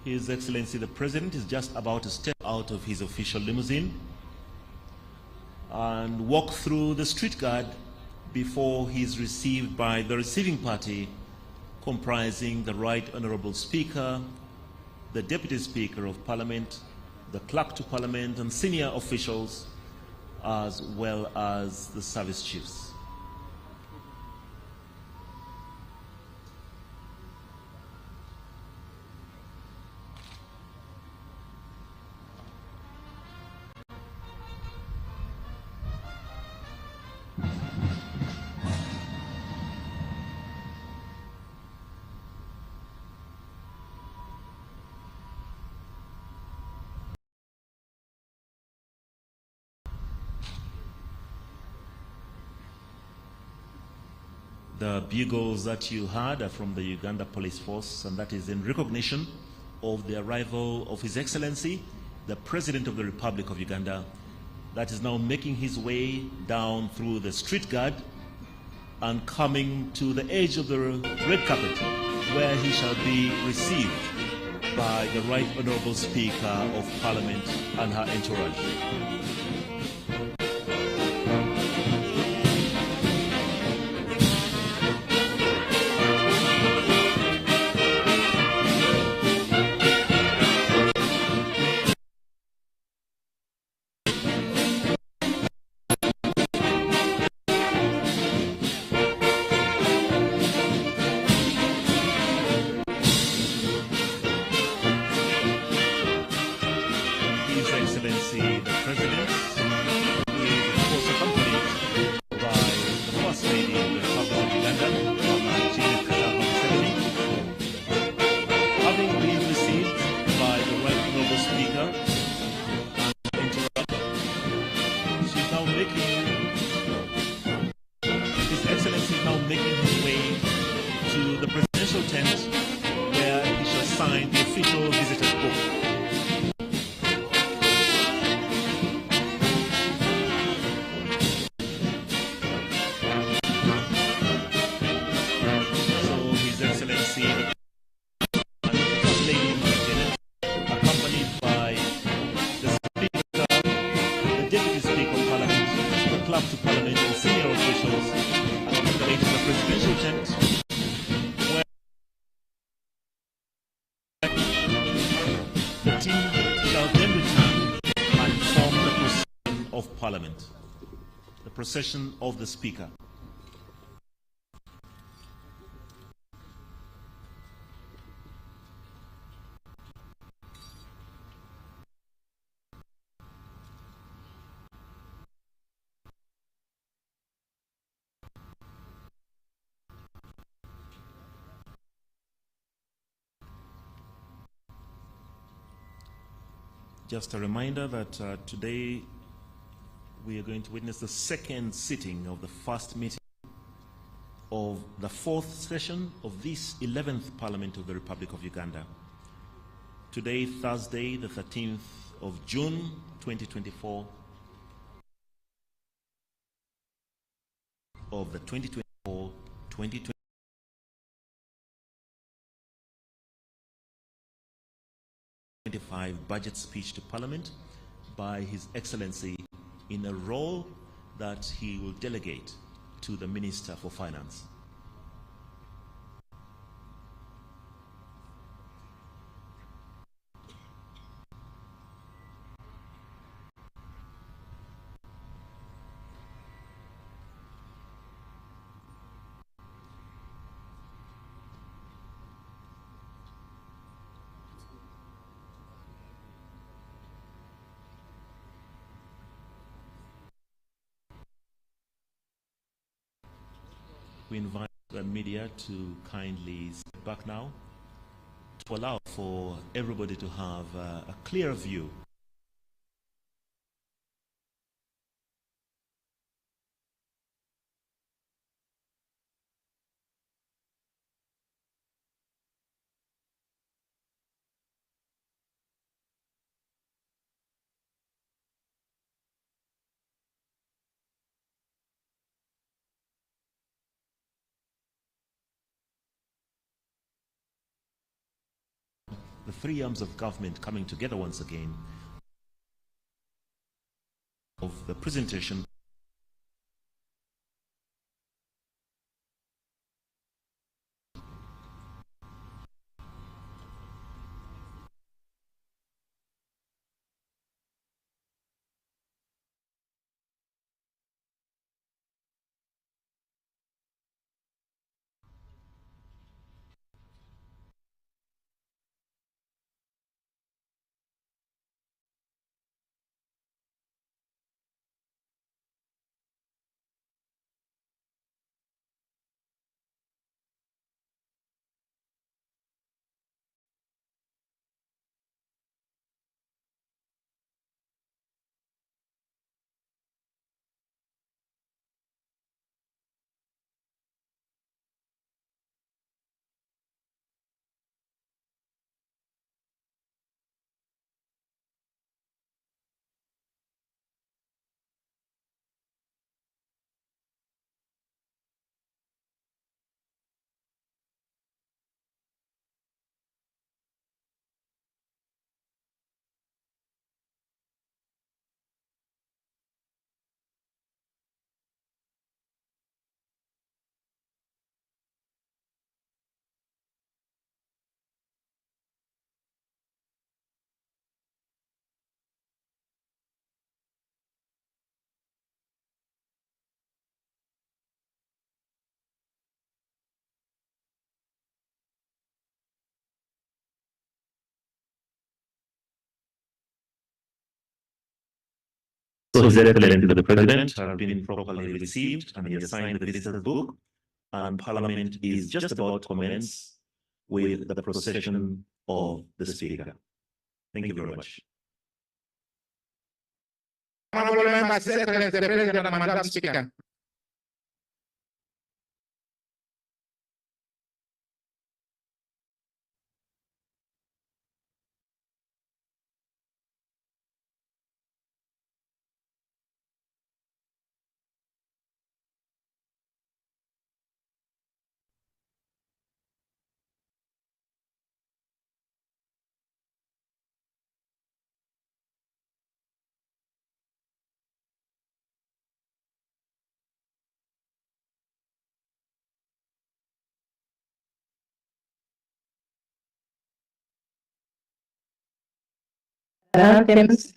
His Excellency the President is just about to step out of his official limousine and walk through the street guard before he is received by the receiving party, comprising the Right Honorable Speaker, the Deputy Speaker of Parliament, the Clerk to Parliament, and senior officials, as well as the service chiefs. The bugles that you heard are from the Uganda Police Force, and that is in recognition of the arrival of His Excellency, the President of the Republic of Uganda, that is now making his way down through the street guard and coming to the edge of the red carpet, where he shall be received by the Right Honorable Speaker of Parliament and her entourage. The procession of the Speaker. Just a reminder that today we are going to witness the second sitting of the first meeting of the fourth session of this 11th Parliament of the Republic of Uganda. Today, Thursday, the 13th of June, 2024, of the 2024-2025 budget speech to Parliament by His Excellency in a role that he will delegate to the Minister for Finance. We invite the media to kindly step back now to allow for everybody to have a clear view . the three arms of government coming together once again of the presentation So His Excellency the President has been properly received and he has signed the visitor's book, and Parliament is just about to commence with the procession of the Speaker. Thank you very much. Honorable members, His Excellency the President and Madam Speaker. Anthems.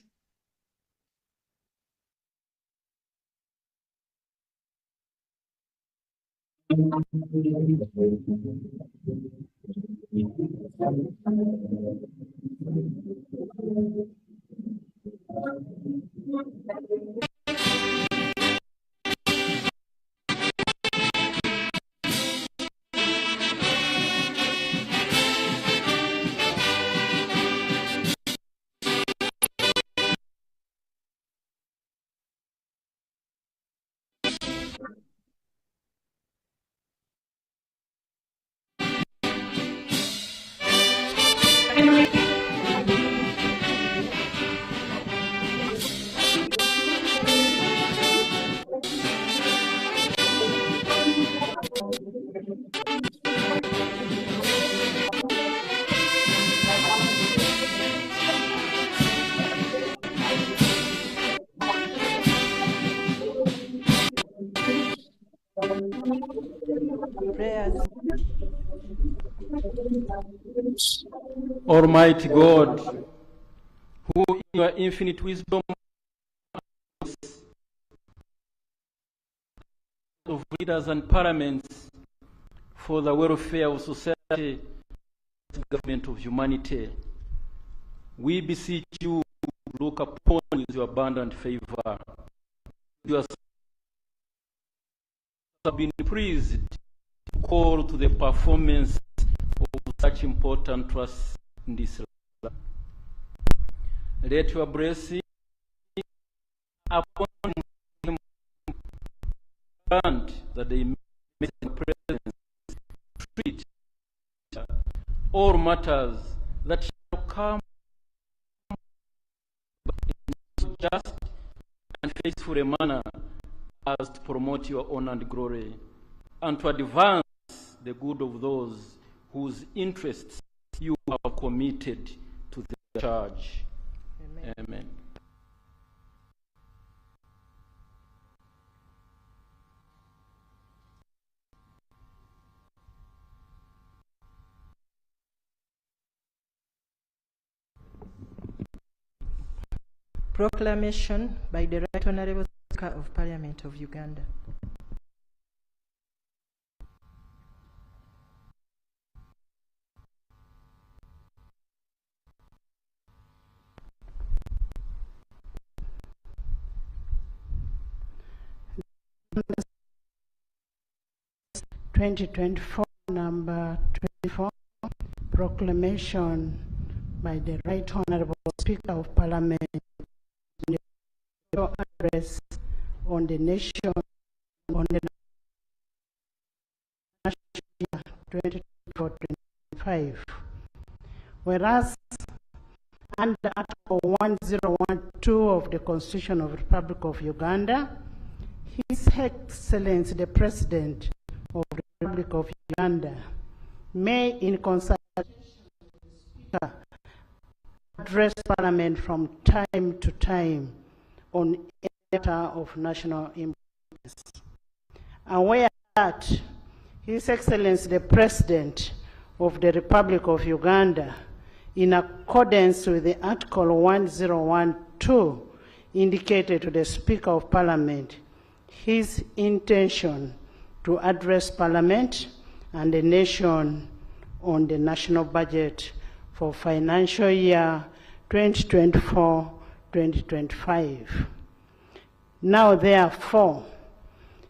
Prayers. Almighty God, who in your infinite wisdom of leaders and parliaments for the welfare of society, government of humanity, we beseech you to look upon with your abundant favor. You have been pleased to call to the performance of such important trusts in this life. Let your blessing upon him grant that they may in your presence treat all matters that shall come in just and faithful a manner as to promote your honor and glory, and to advance the good of those whose interests you have are committed to the charge. Amen. Amen. Proclamation by the Right Honourable Speaker of Parliament of Uganda. number 24, proclamation by the Right Honourable Speaker of Parliament in the address on the nation on the national year 2024-25. Whereas under Article 1012 of the Constitution of the Republic of Uganda, His Excellency the President of the Republic of Uganda may, in consultation with the Speaker, address Parliament from time to time on a matter of national importance. Aware that His Excellency the President of the Republic of Uganda, in accordance with the Article 1012, indicated to the Speaker of Parliament his intention to address Parliament and the nation on the national budget for financial year 2024-2025. Now, therefore,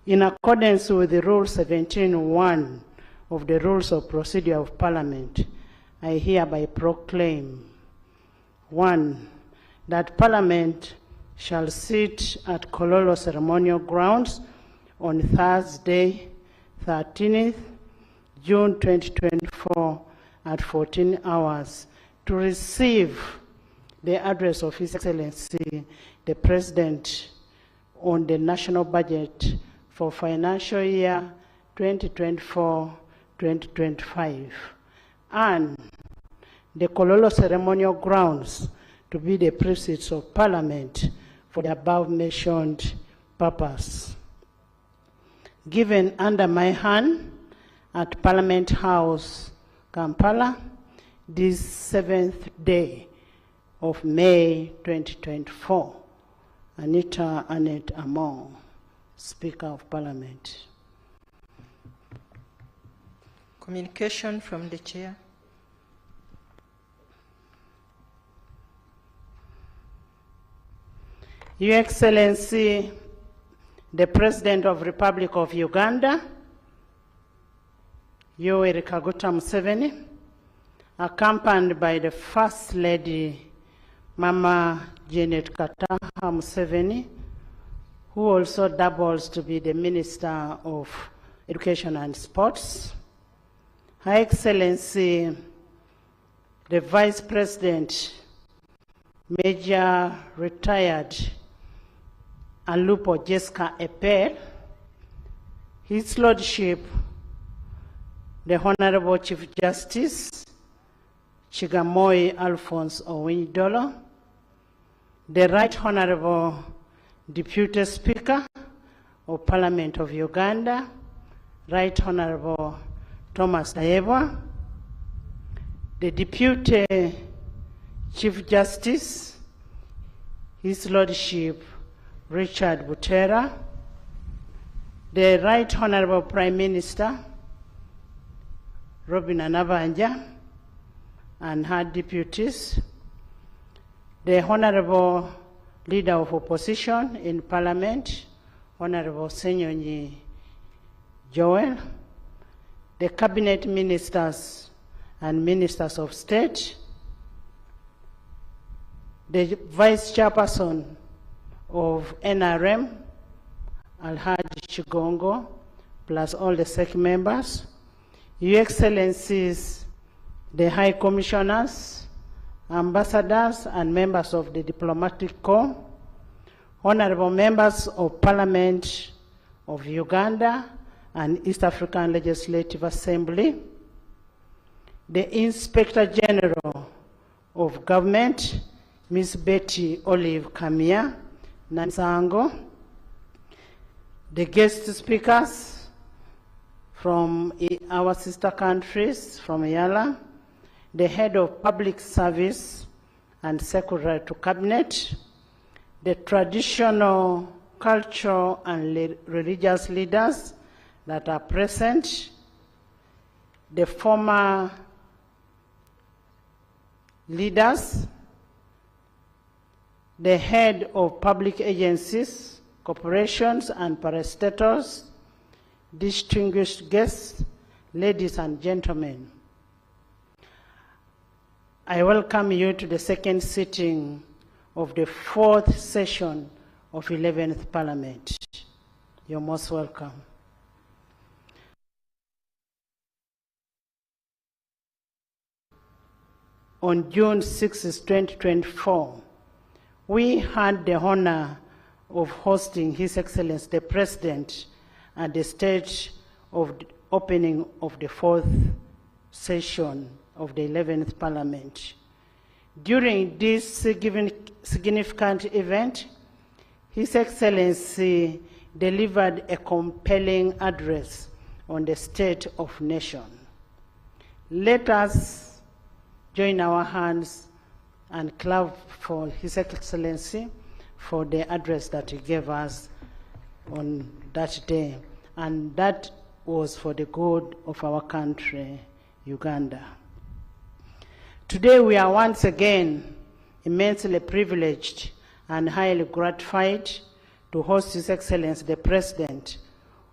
in accordance with the Rule 17.1 of the Rules of Procedure of Parliament, I hereby proclaim, 1, that Parliament shall sit at Kololo Ceremonial Grounds on Thursday, 13th June 2024 at 14 hours to receive the address of His Excellency the President on the national budget for financial year 2024-2025, and the Kololo Ceremonial Grounds to be the precincts of Parliament for the above-mentioned purpose. Given under my hand at Parliament House, Kampala, this 7th day of May 2024. Anita Annette Among, Speaker of Parliament. Communication from the Chair. Your Excellency, the President of the Republic of Uganda, Yoweri Kaguta Museveni, accompanied by the First Lady, Mama Janet Kataha Museveni, who also doubles to be the Minister of Education and Sports, Her Excellency, the Vice President, Major Retired Alupo Jessica Eper, His Lordship, the Honorable Chief Justice, Chigamoy Alphonse Owinidolo, the Right Honorable Deputy Speaker of Parliament of Uganda, Right Honorable Thomas Daeba, the Deputy Chief Justice, His Lordship Richard Butera, the Right Honorable Prime Minister Robin Anabanja and her deputies, the Honorable Leader of Opposition in Parliament, Honorable Senyonyi Joel, the Cabinet Ministers and Ministers of State, the Vice Chairperson of NRM, Alhaji Chigongo, plus all the SEC members, Your Excellencies, the High Commissioners, Ambassadors, and members of the Diplomatic Corps, Honorable Members of Parliament of Uganda and East African Legislative Assembly, the Inspector General of Government, Ms. Betty Olive Kamia Nansango, the guest speakers from our sister countries from Yala, the Head of Public Service and Secretary to Cabinet, the traditional, cultural, and religious leaders that are present, the former leaders, the head of public agencies, corporations, and parastatals, distinguished guests, ladies and gentlemen. I welcome you to the second sitting of the fourth session of 11th Parliament. You're most welcome. On June 6, 2024, we had the honor of hosting His Excellency the President at the stage of the opening of the fourth session of the 11th Parliament. During this significant event, His Excellency delivered a compelling address on the state of the nation. Let us join our hands and clap for His Excellency for the address that he gave us on that day. And that was for the good of our country, Uganda. Today we are once again immensely privileged and highly gratified to host His Excellency the President,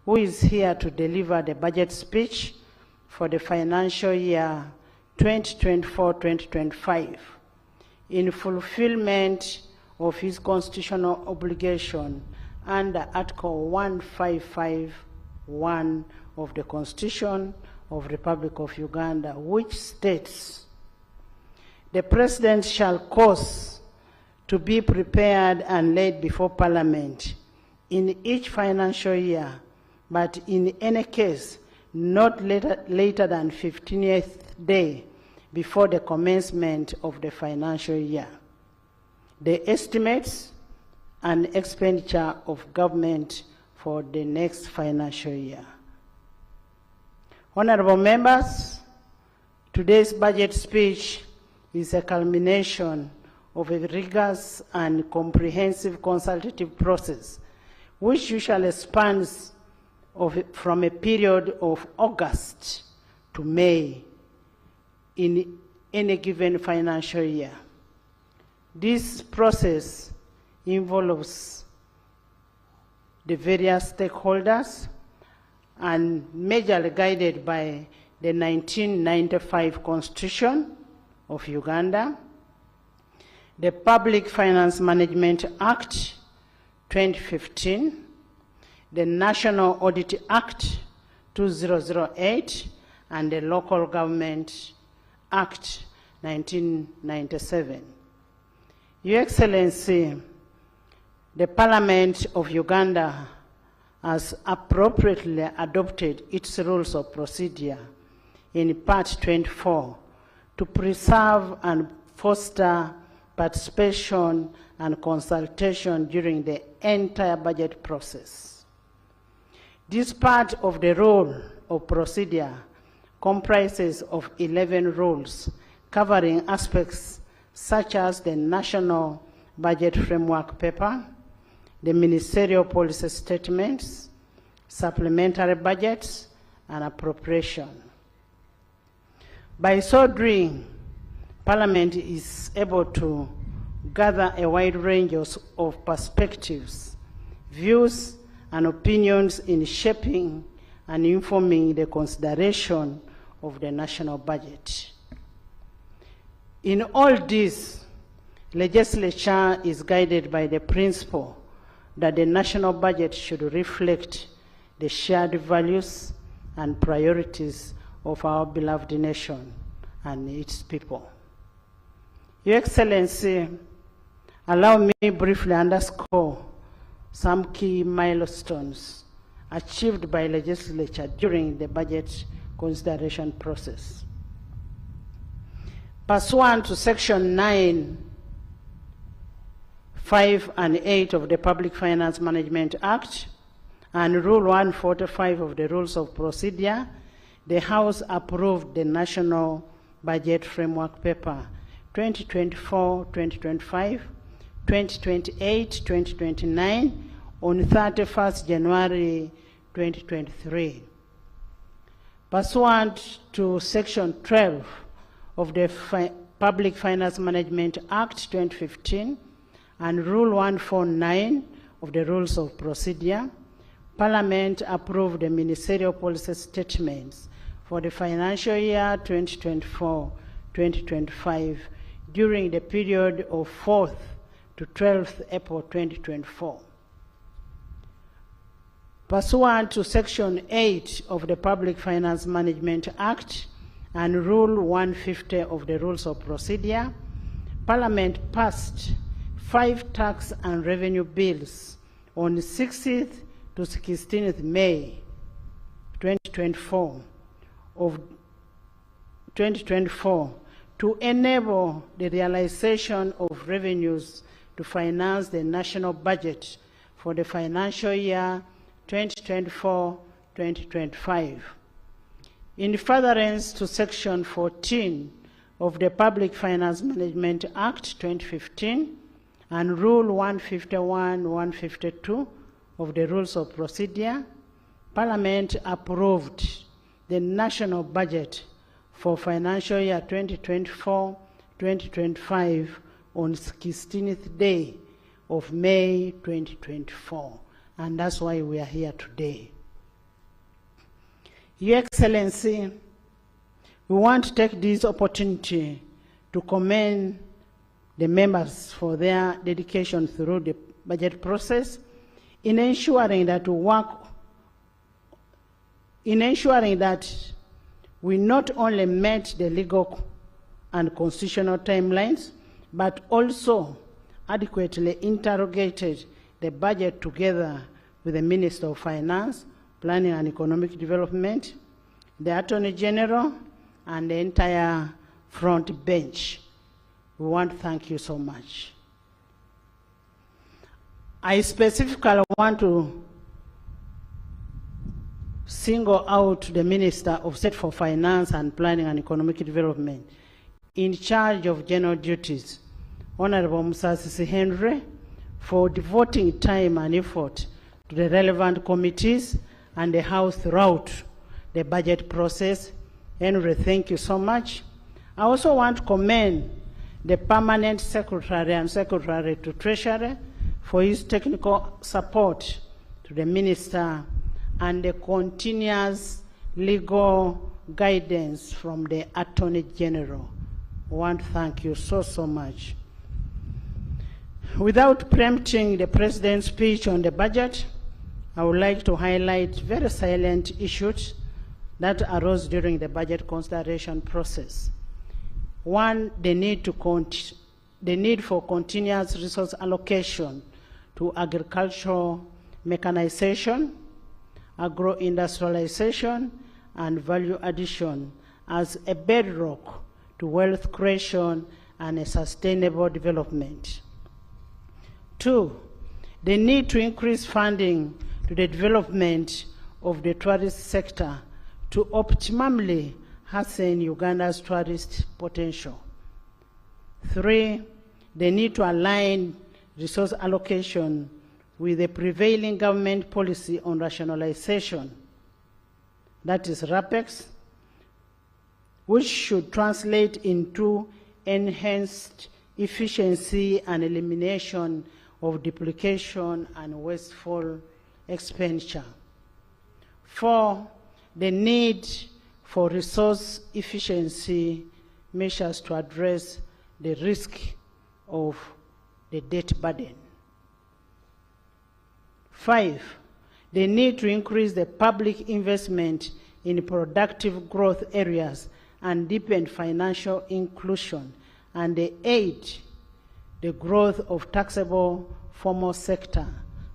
who is here to deliver the budget speech for the financial year 2024-2025 in fulfillment of his constitutional obligation under Article 155(1) of the Constitution of the Republic of Uganda, which states, "The President shall cause to be prepared and laid before Parliament in each financial year, but in any case not later than 15th day before the commencement of the financial year, the estimates and expenditure of government for the next financial year." Honorable members, today's budget speech is a culmination of a rigorous and comprehensive consultative process, which usually spans from a period of August to May in any given financial year. This process involves the various stakeholders and majorly guided by the 1995 Constitution of Uganda, the Public Finance Management Act 2015, the National Audit Act 2008, and the Local Government Act 1997. Your Excellency, the Parliament of Uganda has appropriately adopted its rules of procedure in Part 24 to preserve and foster participation and consultation during the entire budget process. This part of the rule of procedure comprises of 11 rules covering aspects such as the National Budget Framework Paper, the Ministerial Policy Statements, supplementary budgets, and appropriation. By so doing, Parliament is able to gather a wide range of perspectives, views, and opinions in shaping and informing the consideration of the national budget. In all this, legislature is guided by the principle that the national budget should reflect the shared values and priorities of our beloved nation and its people. Your Excellency, allow me briefly underscore some key milestones achieved by legislature during the budget consideration process. Pursuant to Section 9, 5 and 8 of the Public Finance Management Act and Rule 145 of the Rules of Procedure, the House approved the National Budget Framework Paper 2024-2025, 2028-2029 on 31st January 2023. Pursuant to Section 12 of the Public Finance Management Act 2015 and Rule 149 of the Rules of Procedure, Parliament approved the ministerial policy statements for the financial year 2024-2025 during the period of 4th to 12th April 2024. Pursuant to Section 8 of the Public Finance Management Act and Rule 150 of the Rules of Procedure, Parliament passed 5 tax and revenue bills on 16th to 16th May 2024 to enable the realization of revenues to finance the national budget for the financial year 2024-2025. In furtherance to Section 14 of the Public Finance Management Act 2015 and Rule 151-152 of the Rules of Procedure, Parliament approved the national budget for financial year 2024-2025 on 16th day of May 2024. And that's why we are here today. Your Excellency, we want to take this opportunity to commend the members for their dedication through the budget process in ensuring that we not only met the legal and constitutional timelines, but also adequately interrogated the budget together with the Minister of Finance, Planning and Economic Development, the Attorney General, and the entire front bench. We want to thank you so much. I specifically want to single out the Minister of State for Finance and Planning and Economic Development in charge of general duties, Honorable Musasisi Henry, for devoting time and effort to the relevant committees and the House throughout the budget process. Henry, thank you so much. I also want to commend the Permanent Secretary and Secretary to Treasury for his technical support to the Minister and the continuous legal guidance from the Attorney General. I want to thank you so much. Without preempting the President's speech on the budget, I would like to highlight very salient issues that arose during the budget consideration process. One, the need for continuous resource allocation to agricultural mechanization, agro-industrialization, and value addition as a bedrock to wealth creation and a sustainable development. Two, the need to increase funding to the development of the tourist sector to optimally hasten Uganda's tourist potential. Three, the need to align resource allocation with the prevailing government policy on rationalization, that is RAPEX, which should translate into enhanced efficiency and elimination of duplication and wasteful expenditure. Four, the need for resource efficiency measures to address the risk of the debt burden. Five, the need to increase the public investment in productive growth areas and deepen financial inclusion. And the eight, the growth of taxable formal sector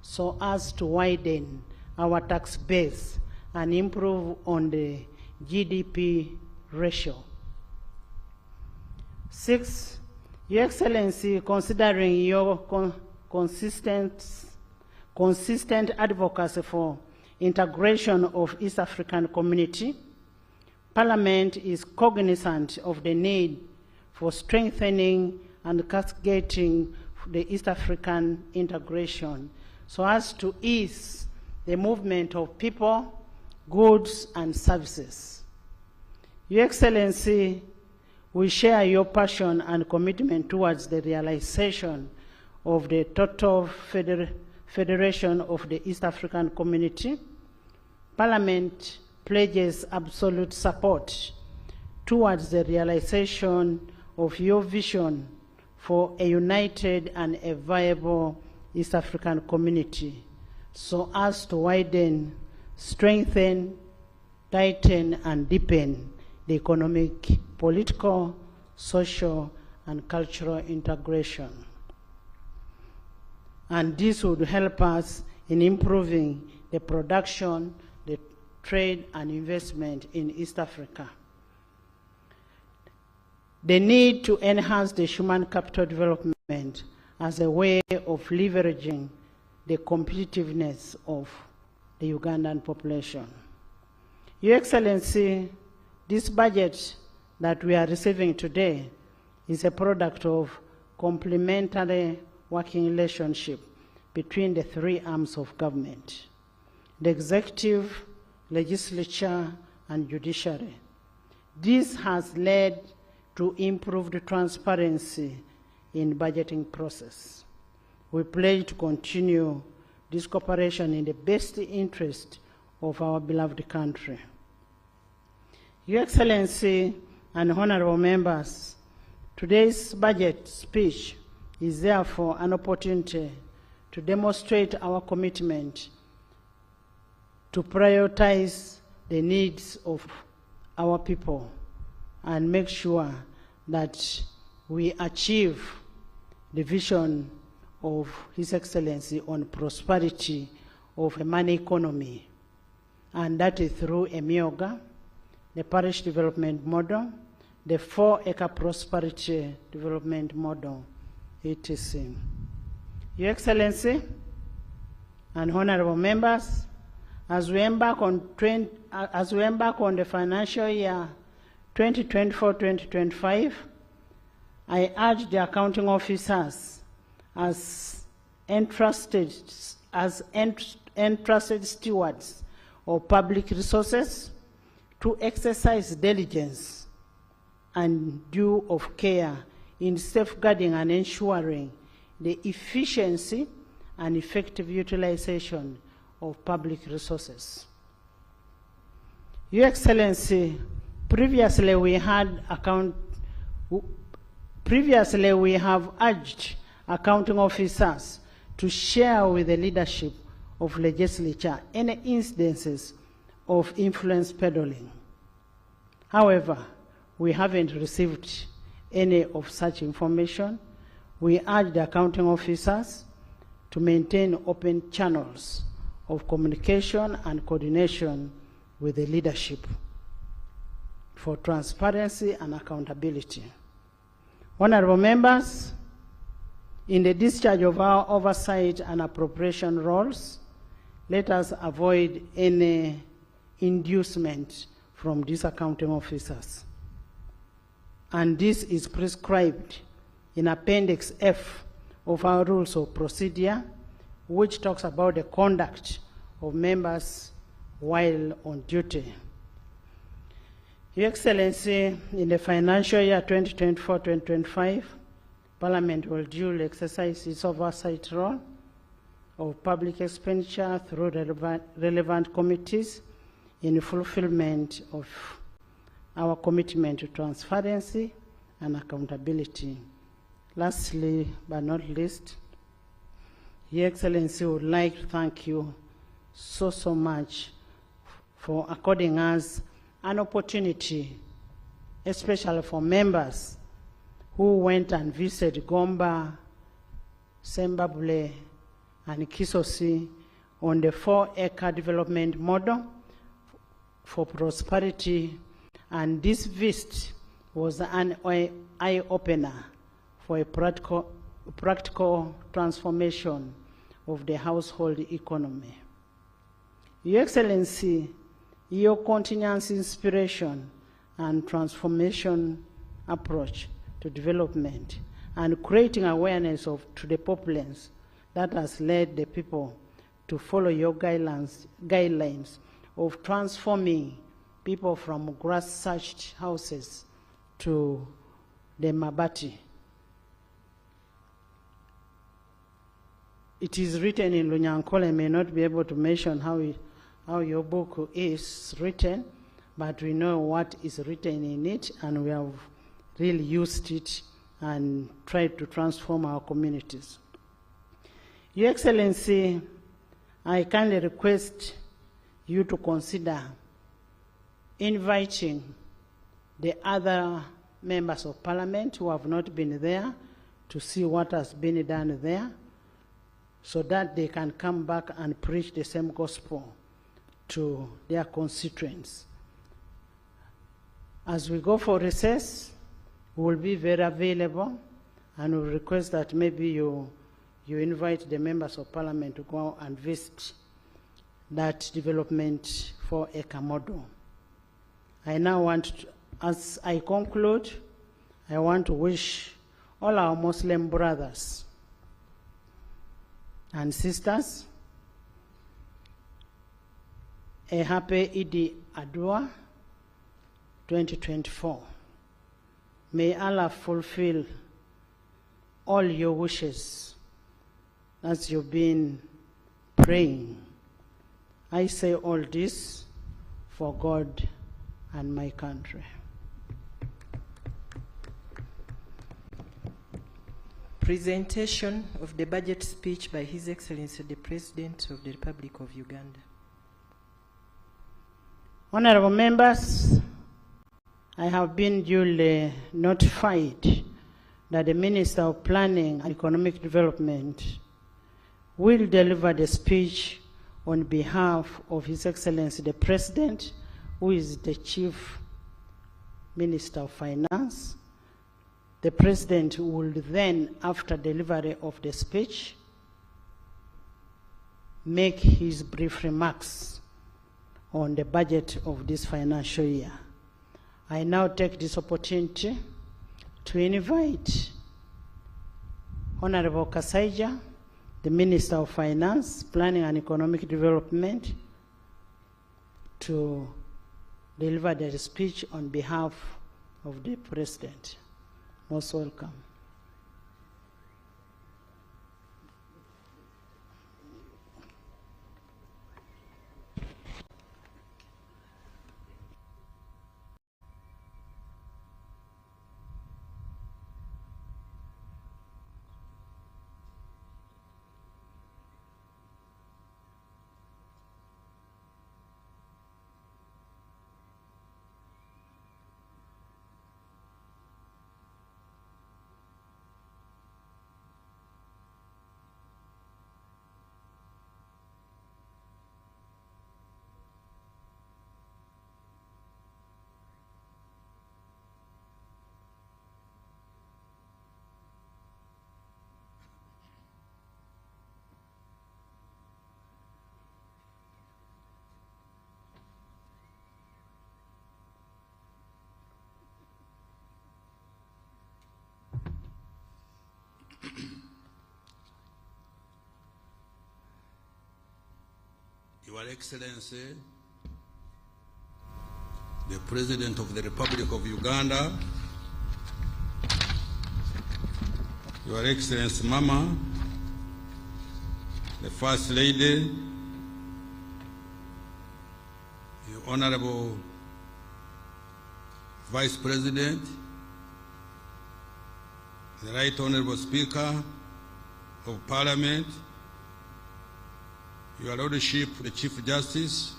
so as to widen our tax base and improve on the GDP ratio. 6, Your Excellency, considering your consistent advocacy for integration of East African community, Parliament is cognizant of the need for strengthening and cascading the East African integration so as to ease the movement of people, goods, and services. Your Excellency, we share your passion and commitment towards the realization of the total federation of the East African community. Parliament pledges absolute support towards the realization of your vision for a united and a viable East African community so as to widen, strengthen, tighten, and deepen the economic, political, social, and cultural integration. And this would help us in improving the production, the trade, and investment in East Africa. The need to enhance the human capital development as a way of leveraging the competitiveness of the Ugandan population. Your Excellency, this budget that we are receiving today is a product of complementary working relationship between the three arms of government: the executive, legislature, and judiciary. This has led to improved transparency in budgeting process. We pledge to continue this cooperation in the best interest of our beloved country. Your Excellency and honorable members, today's budget speech is therefore an opportunity to demonstrate our commitment to prioritize the needs of our people and make sure that we achieve the vision of His Excellency on prosperity of a money economy, and that is through EMIOGA, the parish development model, the 4-acre prosperity development model, etc. Your Excellency and honorable members, as we embark on the financial year 2024-2025, I urge the accounting officers as entrusted stewards of public resources to exercise diligence and due of care in safeguarding and ensuring the efficiency and effective utilization of public resources. Your Excellency, previously we have urged accounting officers to share with the leadership of legislature any instances of influence peddling. However, we haven't received any of such information. We urge the accounting officers to maintain open channels of communication and coordination with the leadership for transparency and accountability. Honorable members, in the discharge of our oversight and appropriation roles, let us avoid any inducement from these accounting officers. And this is prescribed in Appendix F of our Rules of Procedure, which talks about the conduct of members while on duty. Your Excellency, in the financial year 2024-2025, Parliament will duly exercise its oversight role of public expenditure through relevant committees in fulfillment of our commitment to transparency and accountability. Lastly, but not least, Your Excellency would like to thank you so much for according us an opportunity, especially for members who went and visited Gomba, Sembabule, and Kisosi on the 4-acre development model for prosperity. And this visit was an eye-opener for a practical transformation of the household economy. Your Excellency, your continuous inspiration and transformation approach to development and creating awareness to the populace that has led the people to follow your guidelines of transforming people from grass-thatched houses to the mabati. It is written in Lunyankole. I may not be able to mention how your book is written, but we know what is written in it, and we have really used it and tried to transform our communities. Your Excellency, I kindly request you to consider inviting the other members of Parliament who have not been there to see what has been done there, so that they can come back and preach the same gospel to their constituents. As we go for recess, we will be very available, and we request that maybe you invite the members of Parliament to go and visit that development for Ekamodo. I now want to, as I conclude, I want to wish all our Muslim brothers and sisters a happy Eid Adha 2024. May Allah fulfill all your wishes as you've been praying. I say all this for God and my country. Presentation of the budget speech by His Excellency the President of the Republic of Uganda. Honorable members, I have been duly notified that the Minister of Planning and Economic Development will deliver the speech on behalf of His Excellency the President, who is the Chief Minister of Finance. The President will then, after delivery of the speech, make his brief remarks on the budget of this financial year. I now take this opportunity to invite Honorable Kasaija, the Minister of Finance, Planning and Economic Development, to deliver the speech on behalf of the President. Most welcome. Your Excellency, the President of the Republic of Uganda, Your Excellency Mama, the First Lady, Your Honorable Vice President, the Right Honorable Speaker of Parliament, Your Lordship, the Chief Justice,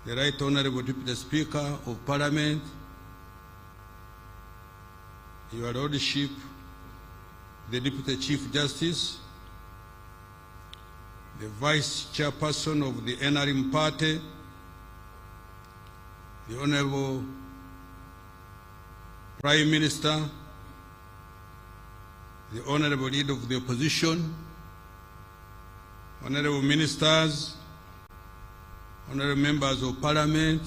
the Right Honorable Deputy Speaker of Parliament, Your Lordship, the Deputy Chief Justice, the Vice Chairperson of the NRM Party, the Honorable Prime Minister, the Honorable Leader of the Opposition, Honorable Ministers, Honorable Members of Parliament,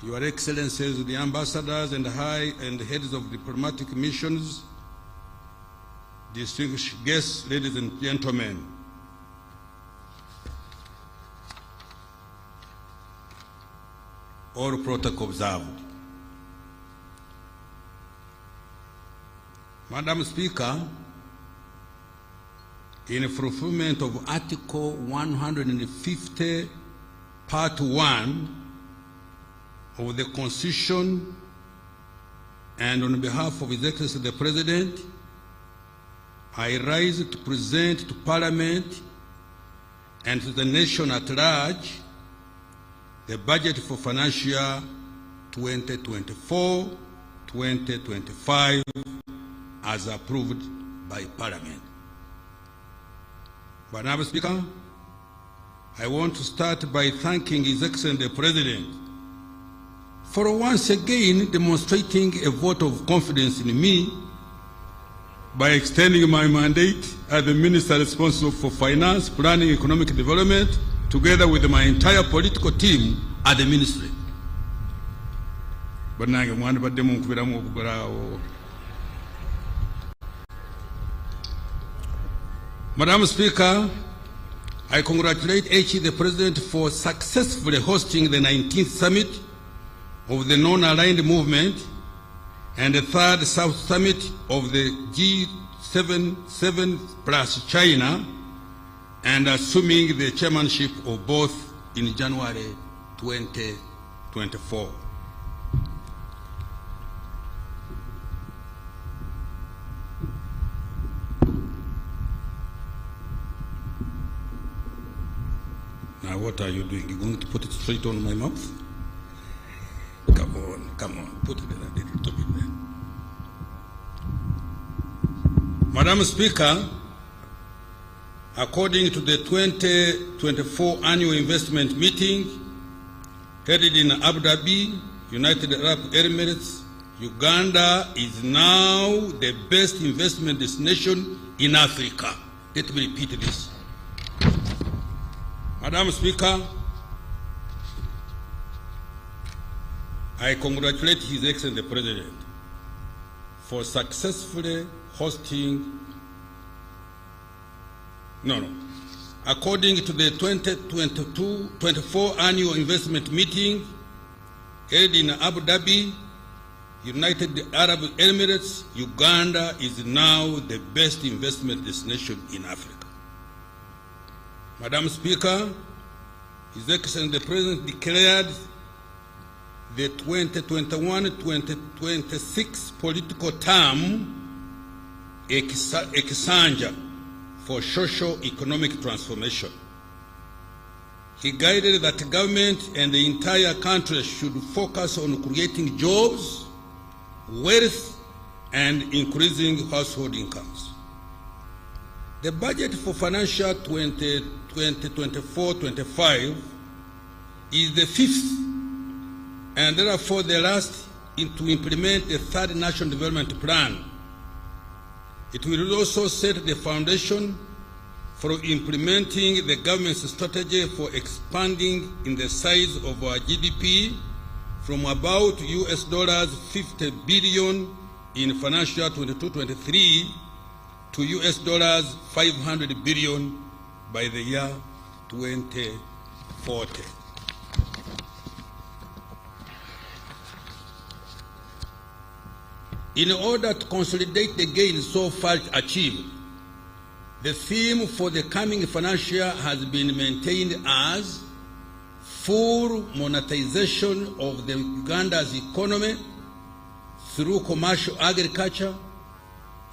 Your Excellencies, the Ambassadors and heads of diplomatic missions, distinguished guests, ladies and gentlemen. All protocol observed. Madam Speaker, in fulfillment of Article 150, Part 1 of the Constitution, and on behalf of His Excellency the President, I rise to present to Parliament and to the nation at large the budget for financial year 2024-2025 as approved by Parliament. Madam Speaker, I want to start by thanking His Excellency the President for once again demonstrating a vote of confidence in me by extending my mandate as the Minister responsible for Finance, Planning, Economic Development, together with my entire political team at the Ministry. Madam Speaker, I congratulate HE the President for successfully hosting the 19th Summit of the Non-Aligned Movement and the 3rd South Summit of the G7 plus China, and assuming the chairmanship of both in January 2024. Now what are you doing? You're going to put it straight on my mouth? Come on, put it in a little bit there. Madam Speaker, according to the 2024 annual investment meeting held in Abu Dhabi, United Arab Emirates, Uganda is now the best investment destination in Africa. Let me repeat this. Madam Speaker, I congratulate His Excellency the President for successfully hosting. According to the 2022-24 annual investment meeting held in Abu Dhabi, United Arab Emirates, Uganda is now the best investment destination in Africa. Madam Speaker, His Excellency the President declared the 2021-2026 political term Exanja for socio-economic transformation. He guided that government and the entire country should focus on creating jobs, wealth, and increasing household incomes. The budget for financial 2024-25 is the fifth and therefore the last to implement the third National Development Plan. It will also set the foundation for implementing the government's strategy for expanding in the size of our GDP from about $50 billion in financial 22-23 to $500 billion by the year 2040. In order to consolidate the gains so far achieved, the theme for the coming financial year has been maintained as full monetization of the Uganda's economy through commercial agriculture,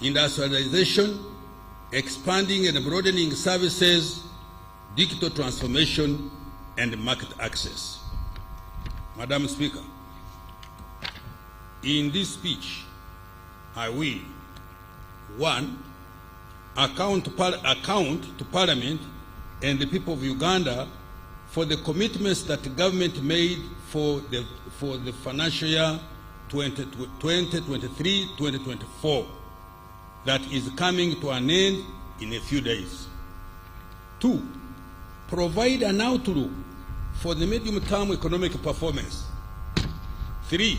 industrialization, expanding and broadening services, digital transformation, and market access. Madam Speaker, in this speech, I will, 1, account to Parliament and the people of Uganda for the commitments that the government made for the financial year 2023-2024 that is coming to an end in a few days. 2, provide an outlook for the medium-term economic performance. 3,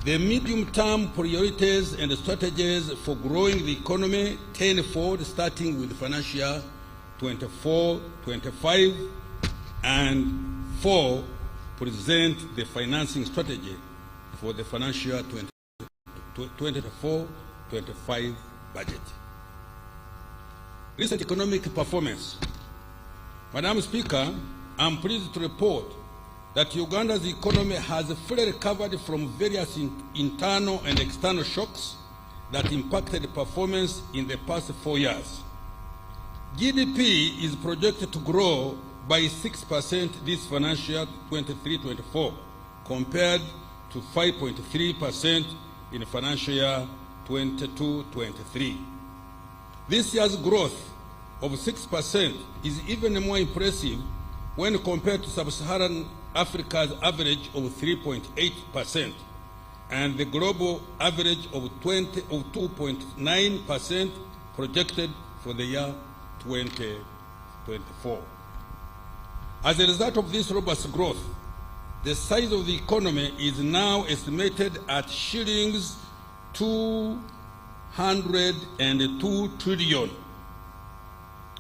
the medium-term priorities and strategies for growing the economy tenfold, starting with financial 24-25, and 4, present the financing strategy for the financial 24-25 budget. Recent economic performance. Madam Speaker, I'm pleased to report that Uganda's economy has fully recovered from various internal and external shocks that impacted performance in the past 4 years. GDP is projected to grow by 6% this financial 23-24 compared to 5.3% in financial year 22-23. This year's growth of 6% is even more impressive when compared to Sub-Saharan Africa's average of 3.8% and the global average of 2.9% projected for the year 2024. As a result of this robust growth, the size of the economy is now estimated at shillings 202 trillion,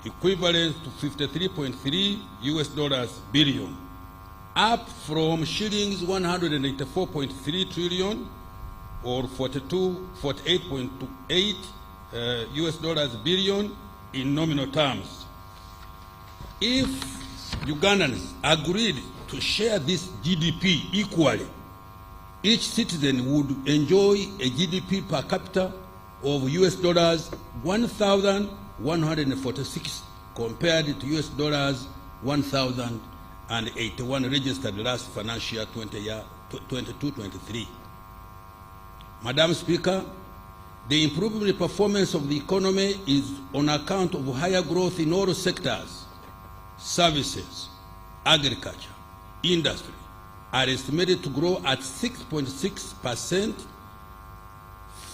equivalent to $53.3 billion, up from shillings 184.3 trillion or $48.8 billion in nominal terms. If Ugandans agreed to share this GDP equally, each citizen would enjoy a GDP per capita of $1,146 compared to $1,081 registered last financial year 22-23. Madam Speaker, the improvement performance of the economy is on account of higher growth in all sectors. Services, agriculture, industry are estimated to grow at 6.6%,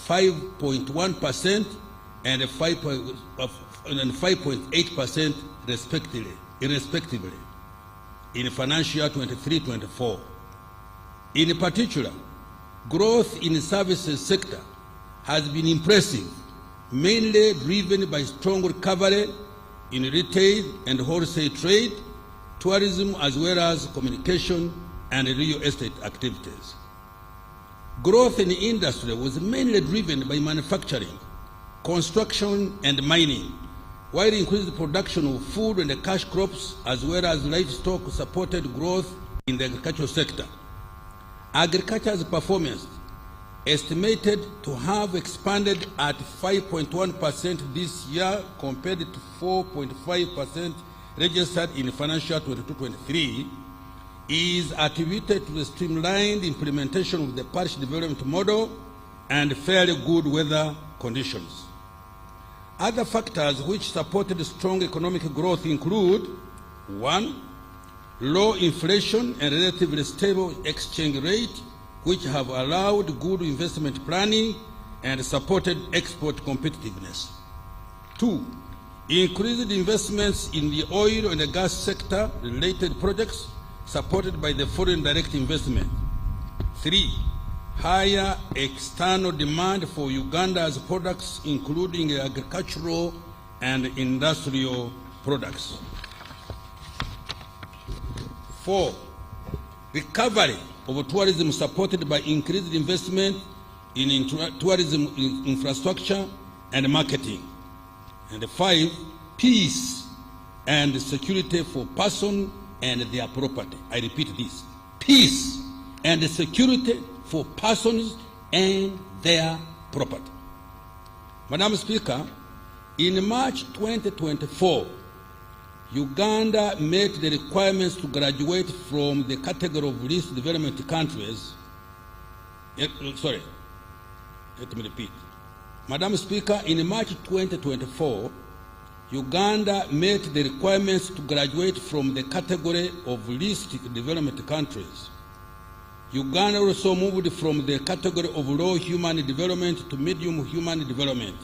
5.1%, and 5.8% respectively in financial year 23-24. In particular, growth in the services sector has been impressive, mainly driven by strong recovery in retail and wholesale trade, tourism, as well as communication and real estate activities. Growth in the industry was mainly driven by manufacturing, construction, and mining, while increased production of food and cash crops as well as livestock supported growth in the agricultural sector. Agriculture's performance estimated to have expanded at 5.1% this year compared to 4.5% registered in financial 22-23 is attributed to the streamlined implementation of the parish development model and fairly good weather conditions. Other factors which supported strong economic growth include: 1, low inflation and relatively stable exchange rate, which have allowed good investment planning and supported export competitiveness. 2, increased investments in the oil and the gas sector related projects supported by the foreign direct investment. 3, higher external demand for Uganda's products, including agricultural and industrial products. 4, recovery of tourism supported by increased investment in tourism infrastructure and marketing. And 5, peace and security for persons and their property. I repeat this: peace and security for persons and their property. Madam Speaker, in March 2024, Uganda met the requirements to graduate from the category of least developed countries. Sorry, let me repeat. Madam Speaker, in March 2024, Uganda met the requirements to graduate from the category of least developed countries. Uganda also moved from the category of low human development to medium human development.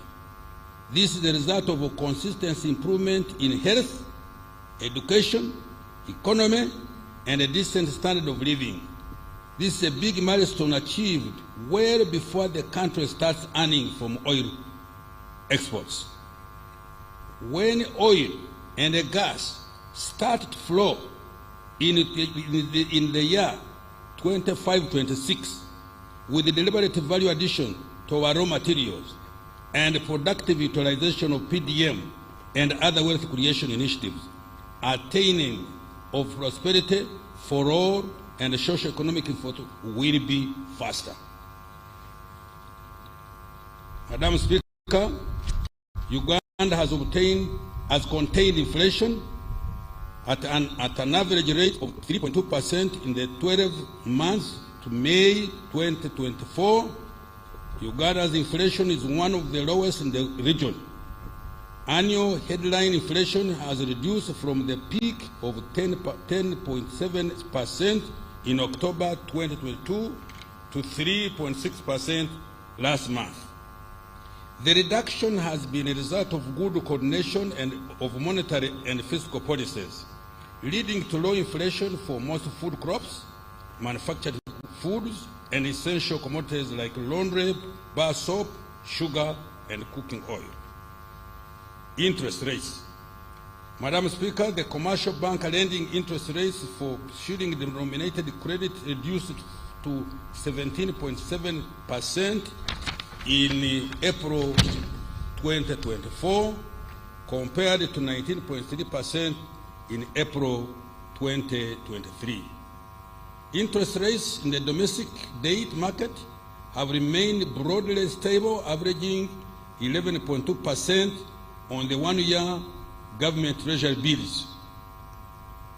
This is the result of a consistent improvement in health, education, economy, and a decent standard of living. This is a big milestone achieved well before the country starts earning from oil exports. When oil and gas started to flow in the year 25-26, with the deliberate value addition to our raw materials and productive utilization of PDM and other wealth creation initiatives, attaining of prosperity for all and socio-economic effort will be faster. Madam Speaker, Uganda has contained inflation at an average rate of 3.2% in the 12 months to May 2024. Uganda's inflation is one of the lowest in the region. Annual headline inflation has reduced from the peak of 10.7% in October 2022 to 3.6% last month. The reduction has been a result of good coordination and of monetary and fiscal policies, leading to low inflation for most food crops, manufactured foods, and essential commodities like laundry, bar soap, sugar, and cooking oil. Interest rates. Madam Speaker, the commercial bank lending interest rates for shilling-denominated credit reduced to 17.7% in April 2024, compared to 19.3% in April 2023. Interest rates in the domestic debt market have remained broadly stable, averaging 11.2% on the one-year government treasury bills.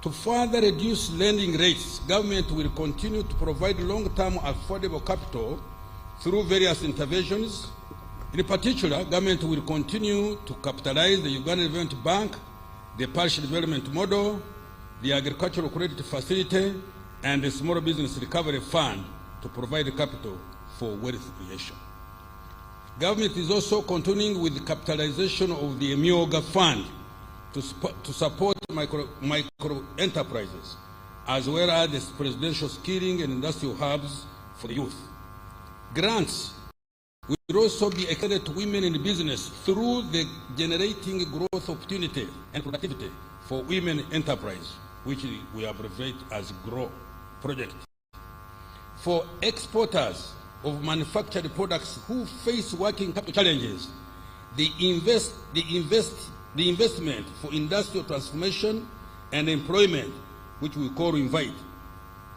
To further reduce lending rates, government will continue to provide long-term affordable capital through various interventions. In particular, government will continue to capitalize the Uganda Development Bank, the Parish Development Model, the Agricultural Credit Facility, and the Small Business Recovery Fund to provide capital for wealth creation. Government is also continuing with the capitalization of the Emyoga Fund to support micro enterprises, as well as the presidential skilling and industrial hubs for the youth. Grants will also be extended to women in business through the Generating Growth Opportunity and Productivity for Women Enterprise, which we abbreviate as GROW project. For exporters of manufactured products who face working capital challenges, the investment for industrial transformation and employment, which we call INVITE,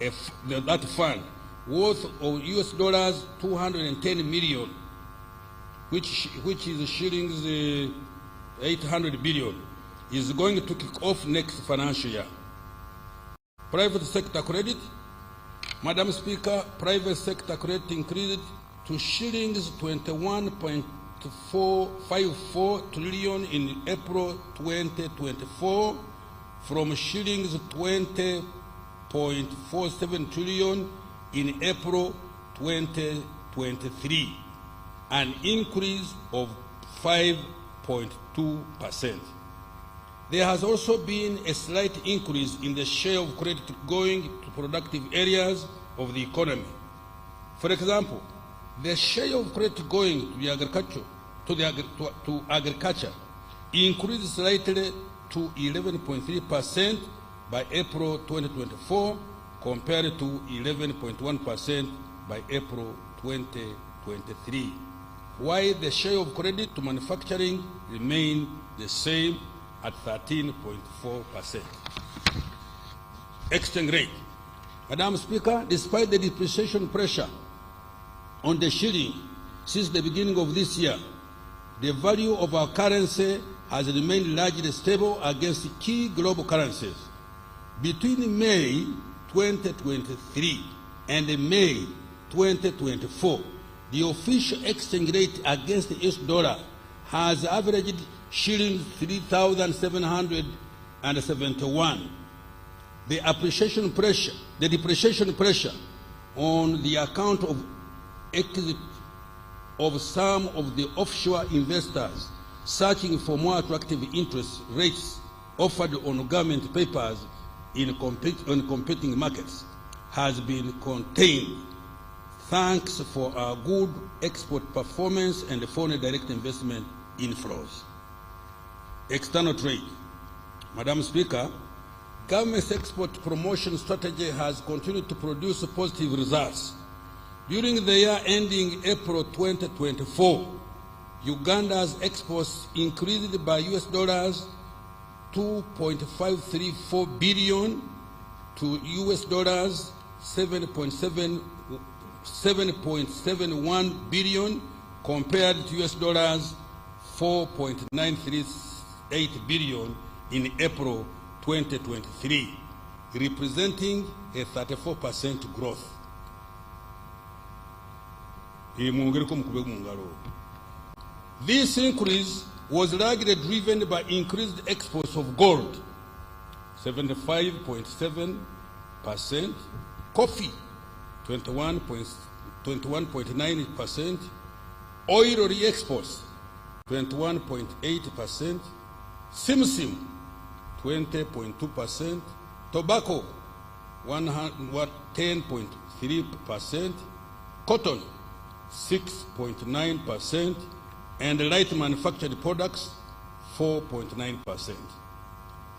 that fund worth of $210 million, which is shillings 800 billion, is going to kick off next financial year. Private sector credit. Madam Speaker, private sector credit increased to shillings 21.454 trillion in April 2024 from shillings 20.47 trillion in April 2023, an increase of 5.2%. There has also been a slight increase in the share of credit going to productive areas of the economy. For example, the share of credit going to agriculture increased slightly to 11.3% by April 2024, compared to 11.1% by April 2023, while the share of credit to manufacturing remained the same at 13.4%. Exchange rate. Madam Speaker, despite the depreciation pressure on the shilling since the beginning of this year, the value of our currency has remained largely stable against key global currencies. Between May 2023 and May 2024, the official exchange rate against the US dollar has averaged shillings 3,771. The depreciation pressure on the account of exit of some of the offshore investors searching for more attractive interest rates offered on government papers in competing markets has been contained thanks for our good export performance and foreign direct investment inflows. External trade. Madam Speaker, government's export promotion strategy has continued to produce positive results. During the year ending April 2024, Uganda's exports increased by US dollars 2.534 billion to US dollars 7.71 billion compared to US dollars 4.938 billion in April 2023, representing a 34% growth. This increase was largely driven by increased exports of gold, 75.7%, coffee, 21.9%, oil re-exports, 21.8%, simsim, 20.2%, tobacco, 10.3%, cotton, 6.9%, and light manufactured products, 4.9%.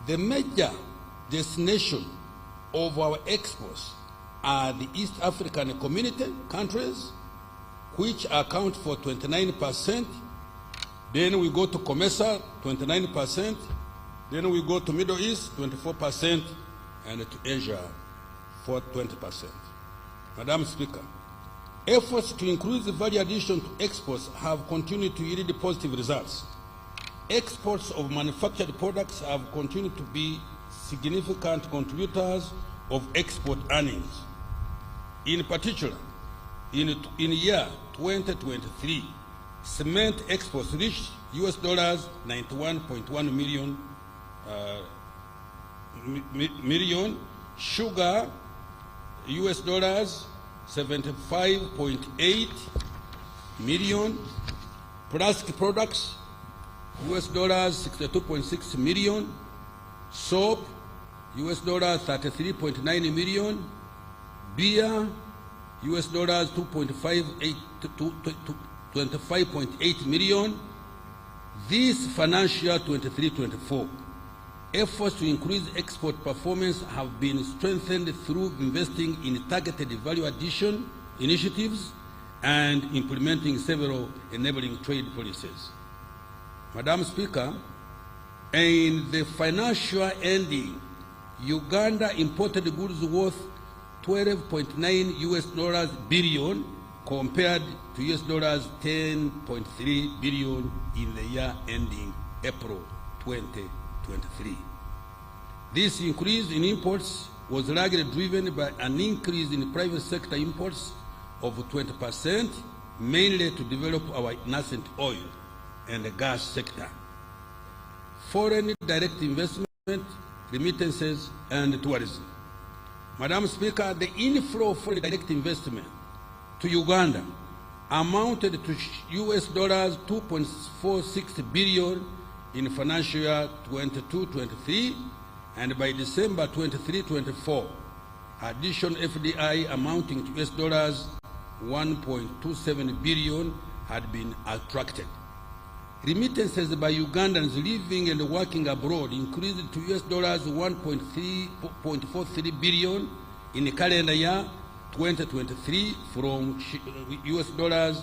The major destination of our exports are the East African Community countries, which account for 29%. Then we go to COMESA, 29%. Then we go to Middle East, 24%, and to Asia, for 20%. Madam Speaker, efforts to increase the value addition to exports have continued to yield positive results. Exports of manufactured products have continued to be significant contributors of export earnings. In particular, in year 2023, cement exports reached US dollars 91.1 million, sugar US dollars 75.8 million, plastic products US dollars 62.6 million, soap US dollars 33.9 million, beer US dollars 25.8 million. This financial year 23-24, efforts to increase export performance have been strengthened through investing in targeted value addition initiatives and implementing several enabling trade policies. Madam Speaker, in the financial ending, Uganda imported goods worth 12.9 US dollars billion compared to US dollars 10.3 billion in the year ending April 2023. This increase in imports was largely driven by an increase in private sector imports of 20%, mainly to develop our nascent oil and the gas sector. Foreign direct investment, remittances, and tourism. Madam Speaker, the inflow of foreign direct investment to Uganda amounted to US dollars 2.46 billion in financial year 22-23, and by December 23-24, additional FDI amounting to US dollars 1.27 billion had been attracted. Remittances by Ugandans living and working abroad increased to US dollars 1.43 billion in the calendar year 2023 from US dollars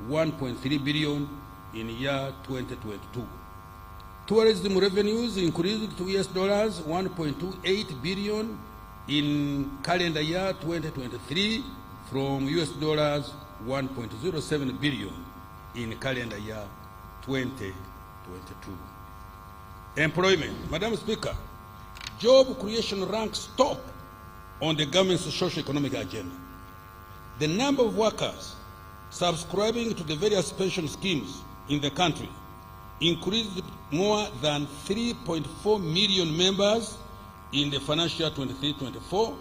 1.3 billion in year 2022. Tourism revenues increased to US dollars 1.28 billion in calendar year 2023 from US dollars 1.07 billion in calendar year 2022. Employment. Madam Speaker, job creation ranks top on the government's socio-economic agenda. The number of workers subscribing to the various pension schemes in the country increased more than 3.4 million members in the financial year 23-24,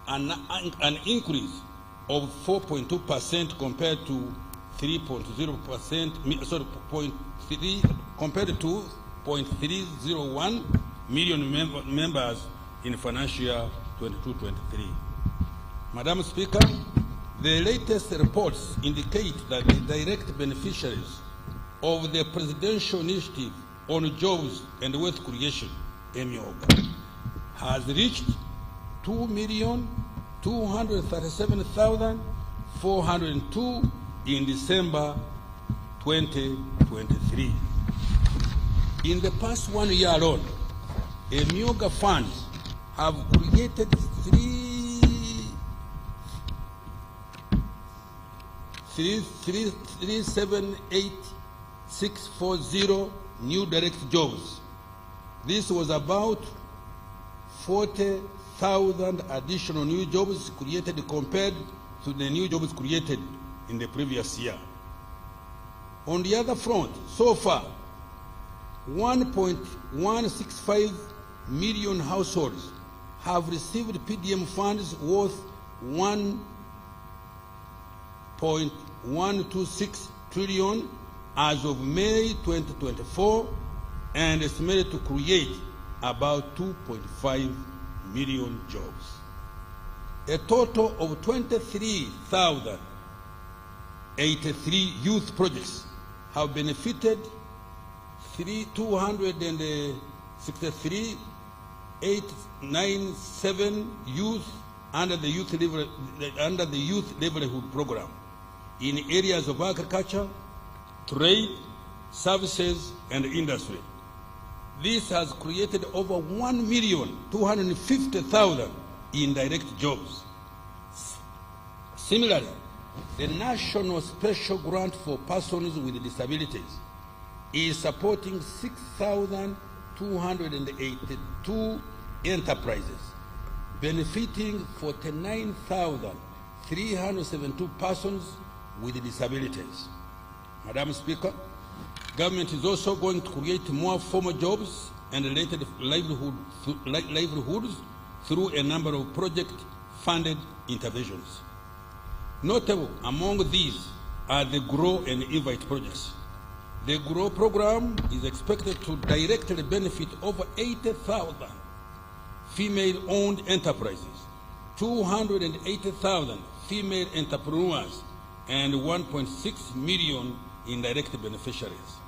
an increase of 4.2% compared to 3.0%, sorry, 0.3 compared to 0.301 million members in financial year 22-23. Madam Speaker, the latest reports indicate that the direct beneficiaries of the Presidential Initiative on Jobs and Wealth Creation, EMIOGA, has reached 2,237,402 in December 2023. In the past 1 year alone, EMIOGA funds have created 378,640 new direct jobs. This was about 40,000 additional new jobs created compared to the new jobs created in the previous year. On the other front, so far, 1.165 million households have received PDM funds worth 1.126 trillion as of May 2024, and estimated to create about 2.5 million jobs. A total of 23,083 youth projects have benefited 263,897 youth under the youth livelihood program in areas of agriculture, trade, services, and industry. This has created over 1,250,000 indirect jobs. Similarly, the National Special Grant for Persons with Disabilities is supporting 6,282 enterprises, benefiting 49,372 persons with disabilities. Madam Speaker, government is also going to create more formal jobs and related livelihoods through a number of project-funded interventions. Notable among these are the GROW and INVITE projects. The GROW program is expected to directly benefit over 80,000 female-owned enterprises, 280,000 female entrepreneurs, and 1.6 million indirect beneficiaries.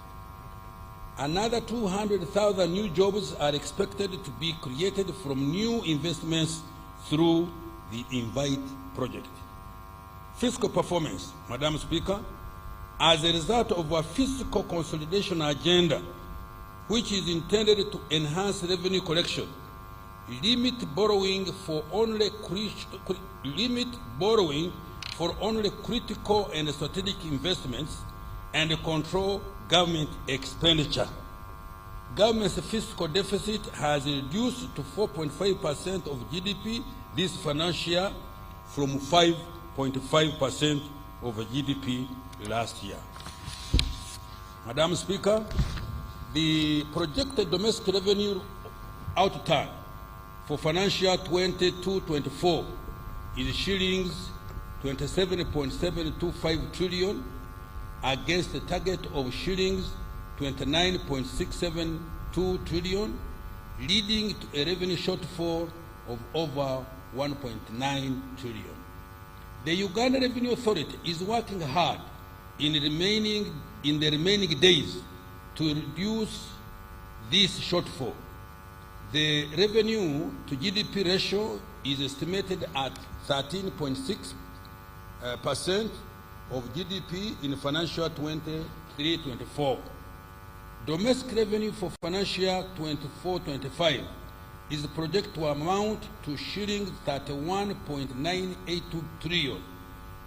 Another 200,000 new jobs are expected to be created from new investments through the INVITE project. Fiscal performance, Madam Speaker, as a result of a fiscal consolidation agenda, which is intended to enhance revenue collection, limit borrowing for only critical and strategic investments, and control government expenditure. Government's fiscal deficit has reduced to 4.5% of GDP this financial year from 5.5% of GDP last year. Madam Speaker, the projected domestic revenue outturn for financial year 22-24 is shillings 27.725 trillion against a target of shillings 29.672 trillion, leading to a revenue shortfall of over 1.9 trillion. The Uganda Revenue Authority is working hard in the remaining days to reduce this shortfall. The revenue to GDP ratio is estimated at 13.6% of GDP in financial year 23-24. Domestic revenue for financial year 24-25 is projected to amount to shillings 31.982 trillion,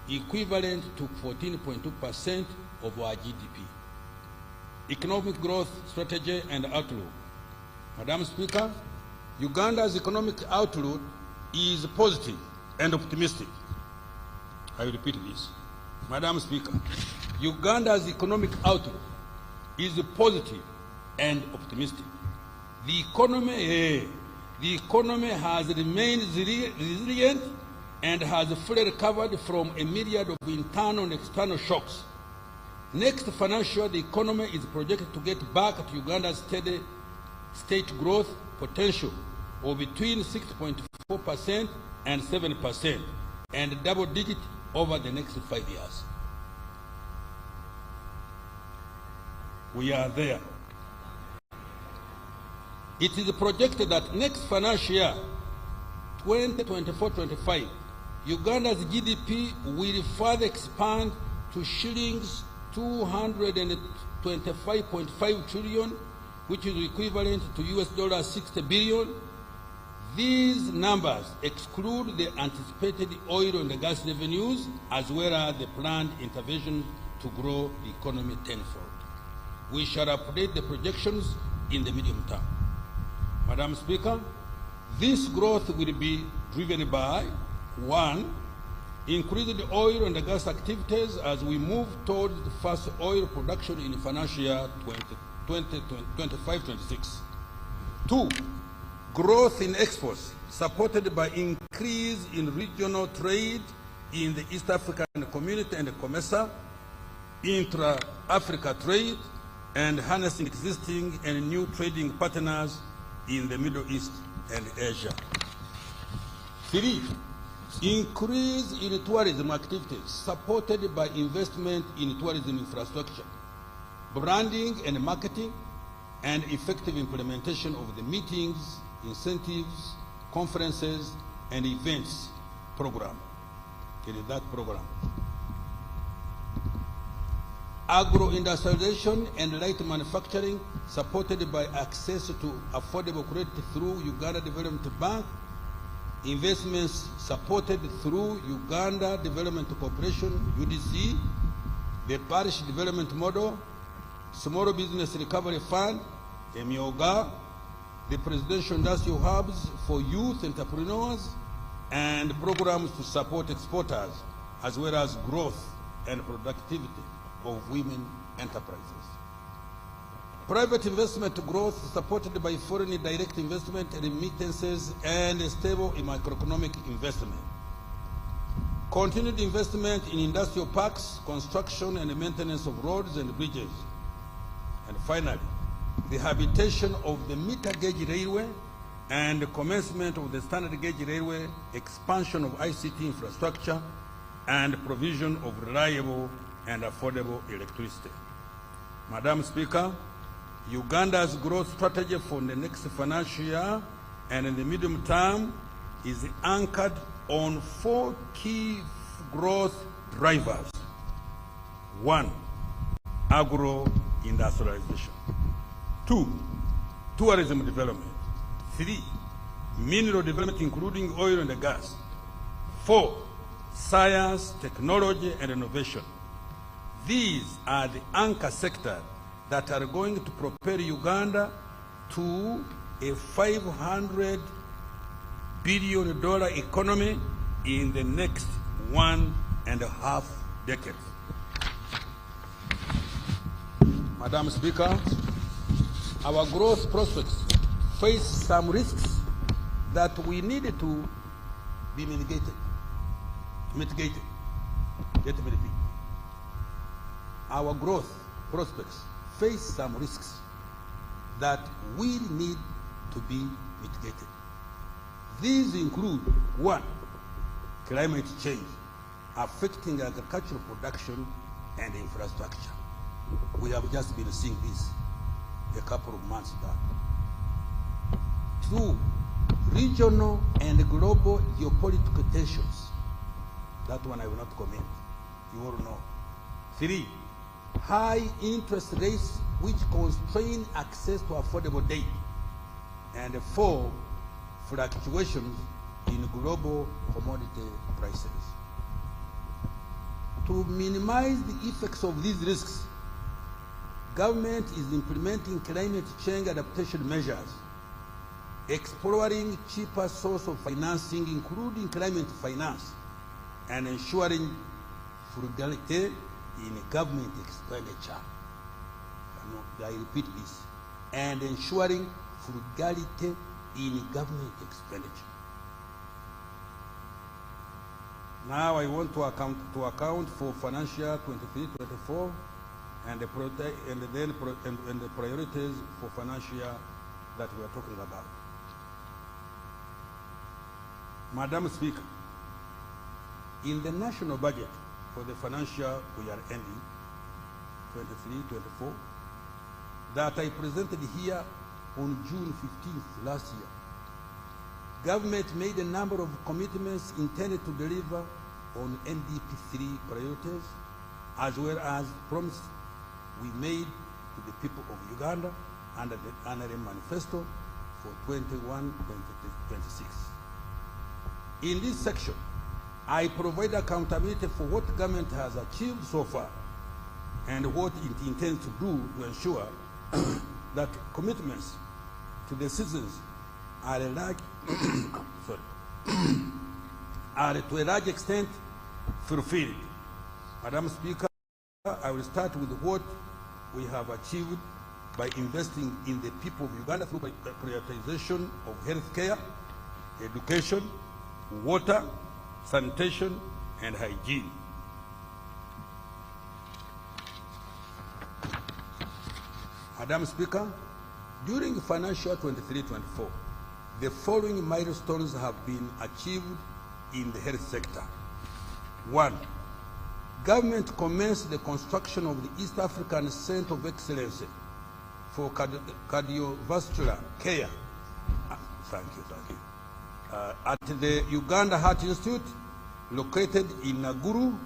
equivalent to 14.2% of our GDP. Economic growth strategy and outlook. Madam Speaker, Uganda's economic outlook is positive and optimistic. I will repeat this. Madam Speaker, Uganda's economic outlook is positive and optimistic. The economy has remained resilient and has fully recovered from a myriad of internal and external shocks. Next financial year, the economy is projected to get back to Uganda's steady state growth potential of between 6.4% and 7%, and double digit over the next 5 years. We are there. It is projected that next financial year, 2024-25, Uganda's GDP will further expand to shillings 225.5 trillion, which is equivalent to US$ 60 billion. These numbers exclude the anticipated oil and gas revenues, as well as the planned interventions to grow the economy tenfold. We shall update the projections in the medium term. Madam Speaker, this growth will be driven by, 1, increased oil and gas activities as we move towards the first oil production in financial year 2025-26. 2, growth in exports supported by increase in regional trade in the East African Community and COMESA, intra-Africa trade, and harnessing existing and new trading partners in the Middle East and Asia. 3, increase in tourism activities supported by investment in tourism infrastructure, branding and marketing, and effective implementation of the meetings, incentives, conferences, and events program. It is that program. Agro-industrialization and light manufacturing supported by access to affordable credit through Uganda Development Bank, investments supported through Uganda Development Corporation, UDC, the Parish Development Model, Small Business Recovery Fund, MIOGA, the Presidential Industrial Hubs for Youth Entrepreneurs, and programs to support exporters, as well as growth and productivity of women enterprises. Private investment growth supported by foreign direct investment, remittances, and stable macroeconomic investment. Continued investment in industrial parks, construction and maintenance of roads and bridges. And finally, rehabilitation of the meter gauge railway and the commencement of the standard gauge railway, expansion of ICT infrastructure, and provision of reliable and affordable electricity. Madam Speaker, Uganda's growth strategy for the next financial year and in the medium term is anchored on 4 key growth drivers. 1, agro-industrialization. 2, tourism development. 3, mineral development including oil and gas. 4, science, technology, and innovation. These are the anchor sectors that are going to propel Uganda to a $500 billion economy in the next 1.5 decades. Madam Speaker, our growth prospects face some risks that we need to be mitigated. Let me repeat. Our growth prospects face some risks that we need to be mitigated. These include 1, climate change affecting agricultural production and infrastructure. We have just been seeing this a couple of months back. 2, regional and global geopolitical tensions. That one I will not comment. You all know. 3, high interest rates which constrain access to affordable debt. And 4, fluctuations in global commodity prices. To minimize the effects of these risks, government is implementing climate change adaptation measures, exploring cheaper sources of financing, including climate finance, and ensuring frugality in government expenditure. I repeat this, and ensuring frugality in government expenditure. Now I want to account for financial 23-24 and the priorities for financial that we are talking about. Madam Speaker, in the national budget for the financial we are ending, 23-24, that I presented here on June 15th last year, government made a number of commitments intended to deliver on NDP3 priorities, as well as promises we made to the people of Uganda under the NRM manifesto for 21-26. In this section, I provide accountability for what government has achieved so far and what it intends to do to ensure that commitments to the citizens are to a large extent fulfilled. Madam Speaker, I will start with what we have achieved by investing in the people of Uganda through prioritization of health care, education, water, sanitation, and hygiene. Madam Speaker, during financial 23-24, the following milestones have been achieved in the health sector. 1. Government commenced the construction of the East African Center of Excellence for cardiovascular care. Thank you. At the Uganda Heart Institute, located in Naguru,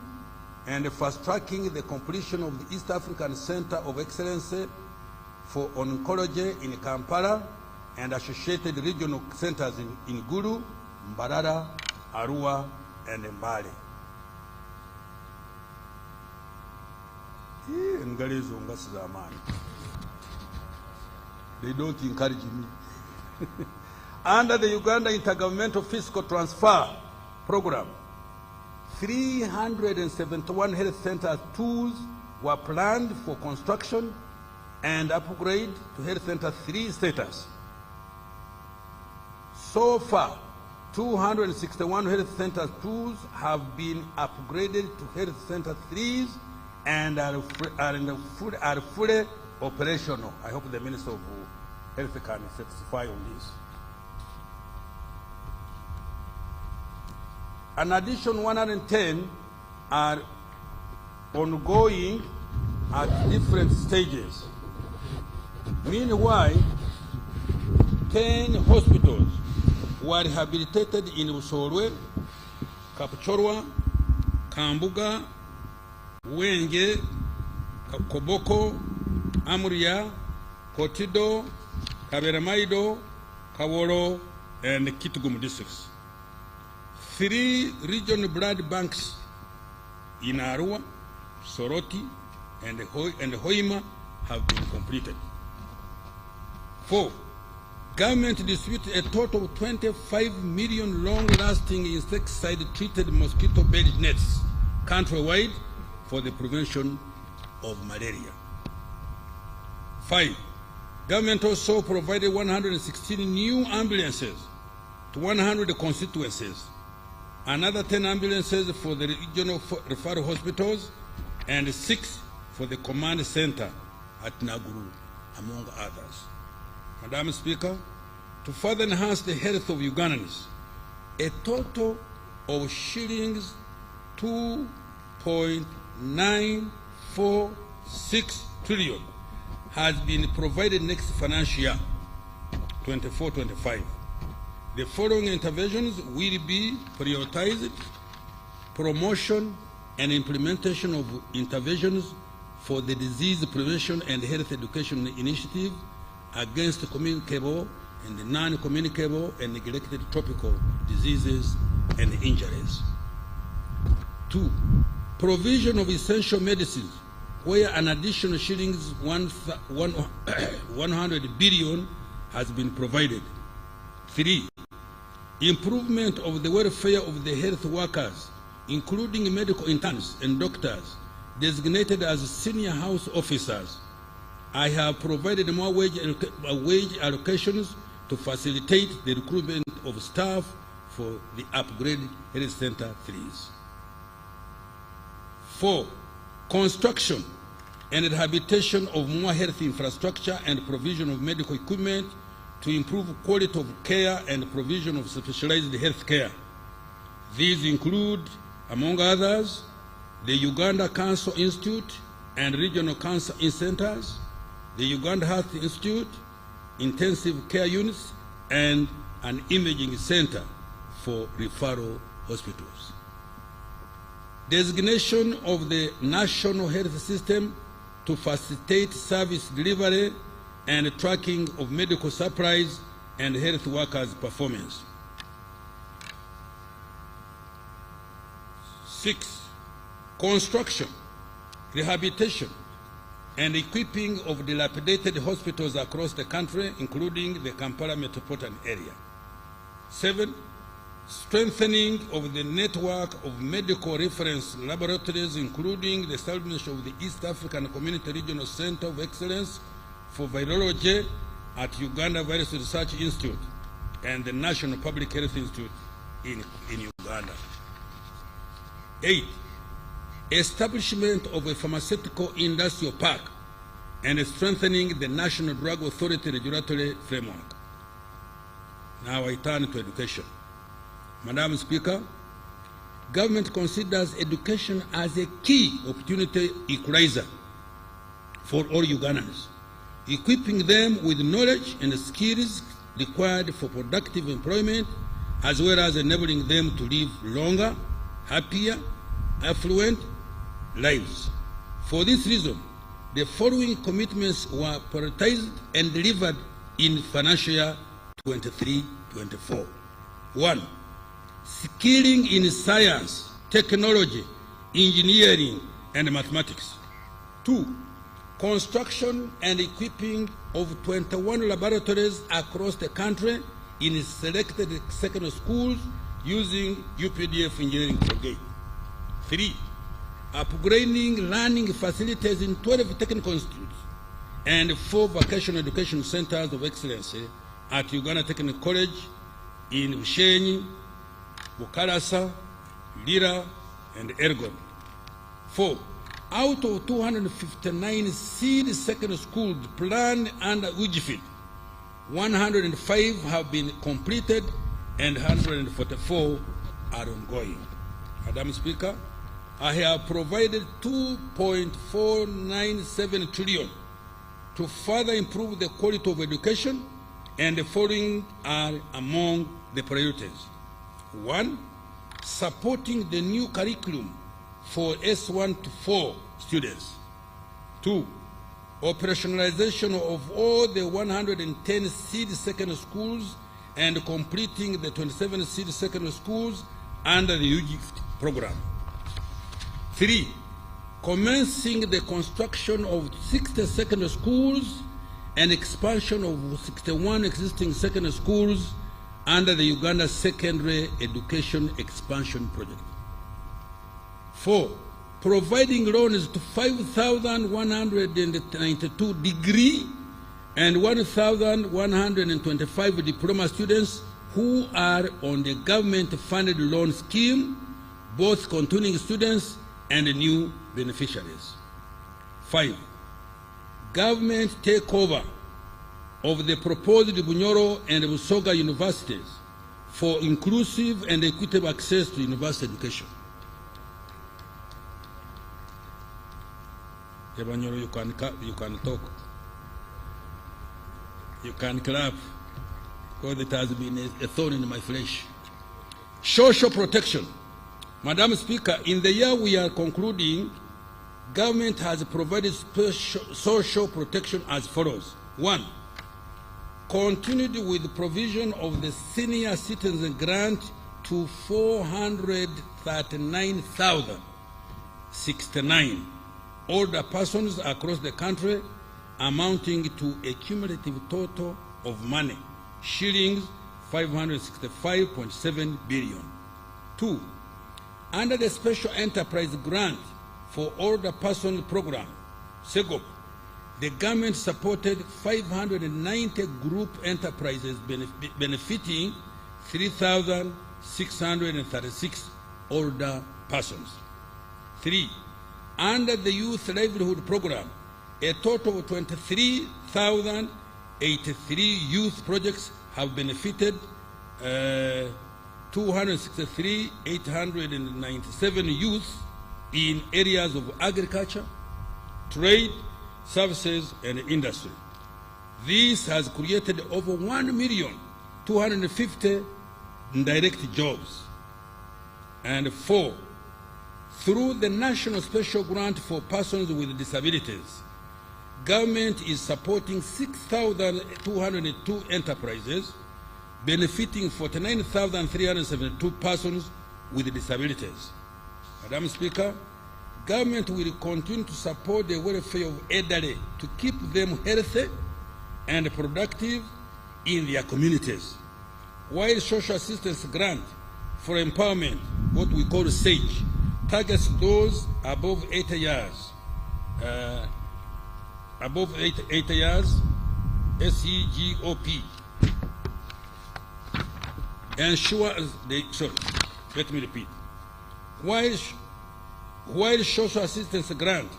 and fast-tracking the completion of the East African Center of Excellence for Oncology in Kampala and associated regional centers in Gulu, Mbarara, Arua, and Mbale. They don't encourage me. Under the Uganda Intergovernmental Fiscal Transfer Program, 371 health center tools were planned for construction and upgrade to Health Center 3 status. So far, 261 Health Center tools have been upgraded to Health Center 3s and are fully operational. I hope the Minister of Health can testify on this. An additional 110 are ongoing at different stages. Meanwhile, 10 hospitals were rehabilitated in Usolwe, Kapchorwa, Kambuga, Wenge, Koboko, Amuria, Kotido, Kaberamaido, Kaworo, and Kitgum districts. 3 regional blood banks in Arua, Soroti, and Hoima have been completed. 4. Government distributed a total of 25 million long-lasting insecticide-treated mosquito-based nets countrywide for the prevention of malaria. 5. Government also provided 116 new ambulances to 100 constituencies, another 10 ambulances for the regional referral hospitals, and 6 for the command center at Naguru, among others. Madam Speaker, to further enhance the health of Ugandans, a total of shillings 2.946 trillion has been provided next financial year, 24-25. The following interventions will be prioritized: promotion and implementation of interventions for the disease prevention and health education initiative against communicable and non-communicable and neglected tropical diseases and injuries. 2. Provision of essential medicines, where an additional shillings 100 billion has been provided. 3. Improvement of the welfare of the health workers, including medical interns and doctors designated as senior house officers. I have provided more wage allocations to facilitate the recruitment of staff for the upgraded health center 3s. 4. Construction and rehabilitation of more health infrastructure and provision of medical equipment to improve quality of care and provision of specialized health care. These include, among others, the Uganda Cancer Institute and Regional Cancer Centers, the Uganda Health Institute, intensive care units, and an imaging center for referral hospitals. Designation of the national health system to facilitate service delivery and tracking of medical supplies and health workers' performance. 6. Construction, rehabilitation, and equipping of dilapidated hospitals across the country, including the Kampala metropolitan area. 7. Strengthening of the network of medical reference laboratories, including the establishment of the East African Community Regional Center of Excellence for Virology at Uganda Virus Research Institute and the National Public Health Institute in Uganda. 8. Establishment of a pharmaceutical industrial park and strengthening the National Drug Authority regulatory framework. Now I turn to education. Madam Speaker, government considers education as a key opportunity equalizer for all Ugandans, equipping them with knowledge and skills required for productive employment, as well as enabling them to live longer, happier, affluent lives. For this reason, the following commitments were prioritized and delivered in financial year 23-24. 1. Skilling in science, technology, engineering, and mathematics. 2. Construction and equipping of 21 laboratories across the country in selected secondary schools using UPDF engineering brigade. 3. Upgrading learning facilities in 12 technical institutes and 4 vocational education centers of excellence at Uganda Technical College in Ushenyi, Bukalasa, Lira, and Ergon. 4. Out of 259 seed secondary schools planned under WIGFID, 105 have been completed and 144 are ongoing. Madam Speaker, I have provided 2.497 trillion to further improve the quality of education, and the following are among the priorities. 1. Supporting the new curriculum for S1 to 4 students. 2. Operationalization of all the 110 seed secondary schools and completing the 27 seed secondary schools under the UGIFT program. 3. Commencing the construction of 60 secondary schools and expansion of 61 existing secondary schools under the Uganda Secondary Education Expansion Project. 4. Providing loans to 5,192 degree and 1,125 diploma students who are on the government-funded loan scheme, both continuing students and new beneficiaries. 5. Government takeover of the proposed Bunyoro and Busoga universities for inclusive and equitable access to university education. Bunyoro, you can talk. You can clap, because it has been a thorn in my flesh. Social protection. Madam Speaker, in the year we are concluding, government has provided social protection as follows. 1. Continued with the provision of the senior citizen grant to 439,069 older persons across the country, amounting to a cumulative total of money, shillings 565.7 billion. 2. Under the Special Enterprise Grant for Older Person Program, SEGOP, the government supported 590 group enterprises benefiting 3,636 older persons. 3. Under the Youth Livelihood Program, a total of 23,083 youth projects have benefited 263,897 youth in areas of agriculture, trade, services, and industry. This has created over 1,250,000 direct jobs. And 4, through the National Special Grant for Persons with Disabilities, government is supporting 6,202 enterprises, benefiting 49,372 persons with disabilities. Madam Speaker, government will continue to support the welfare of elderly to keep them healthy and productive in their communities, while social assistance grant for empowerment, what we call SAGE, targets those above 80 years. Above 80 years, SEGOP, ensures let me repeat. While social assistance grant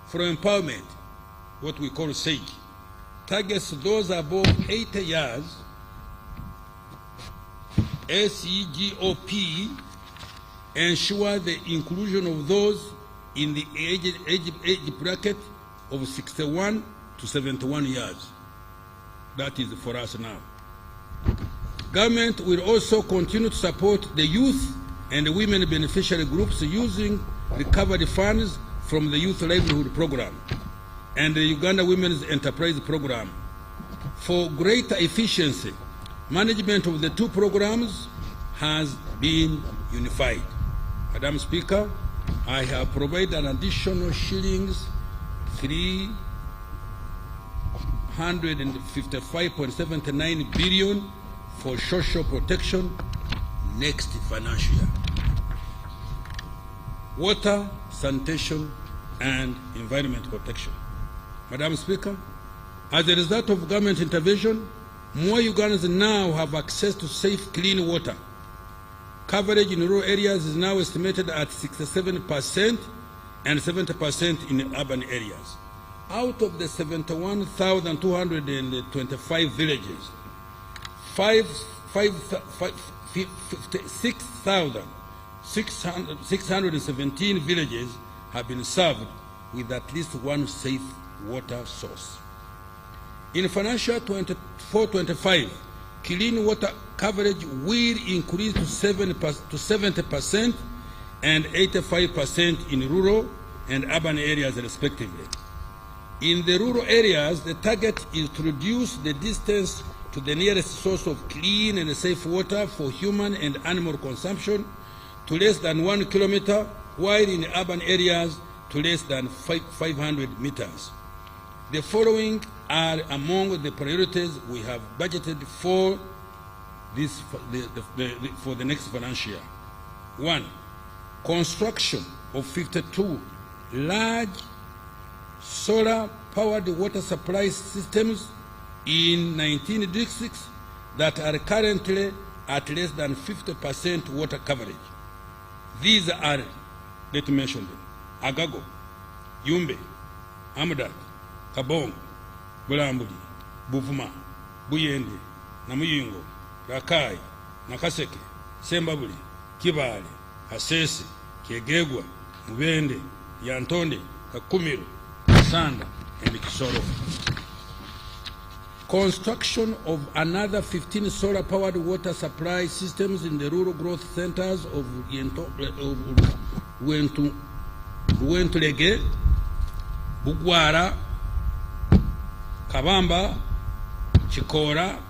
for empowerment, what we call SAGE, targets those above 80 years, SEGOP ensure the inclusion of those in the age bracket of 61 to 71 years. That is for us now. Government will also continue to support the youth and women beneficiary groups using recovery funds from the Youth Livelihood Program and the Uganda Women's Enterprise Program. For greater efficiency, management of the two programs has been unified. Madam Speaker, I have provided an additional shillings 355.79 billion for social protection next financial year. Water, sanitation, and environment protection. Madam Speaker, as a result of government intervention, more Ugandans now have access to safe, clean water. Coverage in rural areas is now estimated at 67% and 70% in urban areas. Out of the 71,225 villages, 6,617 villages have been served with at least one safe water source. In financial 24-25, clean water coverage will increase to 70% and 85% in rural and urban areas respectively. In the rural areas, the target is to reduce the distance to the nearest source of clean and safe water for human and animal consumption to less than 1 kilometer, while in urban areas to less than 500 meters. The following are among the priorities we have budgeted for this for the next financial year. 1. Construction of 52 large solar-powered water supply systems in 19 districts that are currently at less than 50% water coverage. These are, let me mention them: Agago, Yumbe, Amadat, Kabong, Bulambuli, Buvuma, Buyende, Namuyingo, Rakai, Nakaseke, Sembabuli, Kibale, Hasese, Kiegegwa, Mubende, Yantonde, Kakumiru, Sanda, and Kisoro. Construction of another 15 solar-powered water supply systems in the rural growth centers of Ruentulege, Bugwara, Kabamba, Chikora,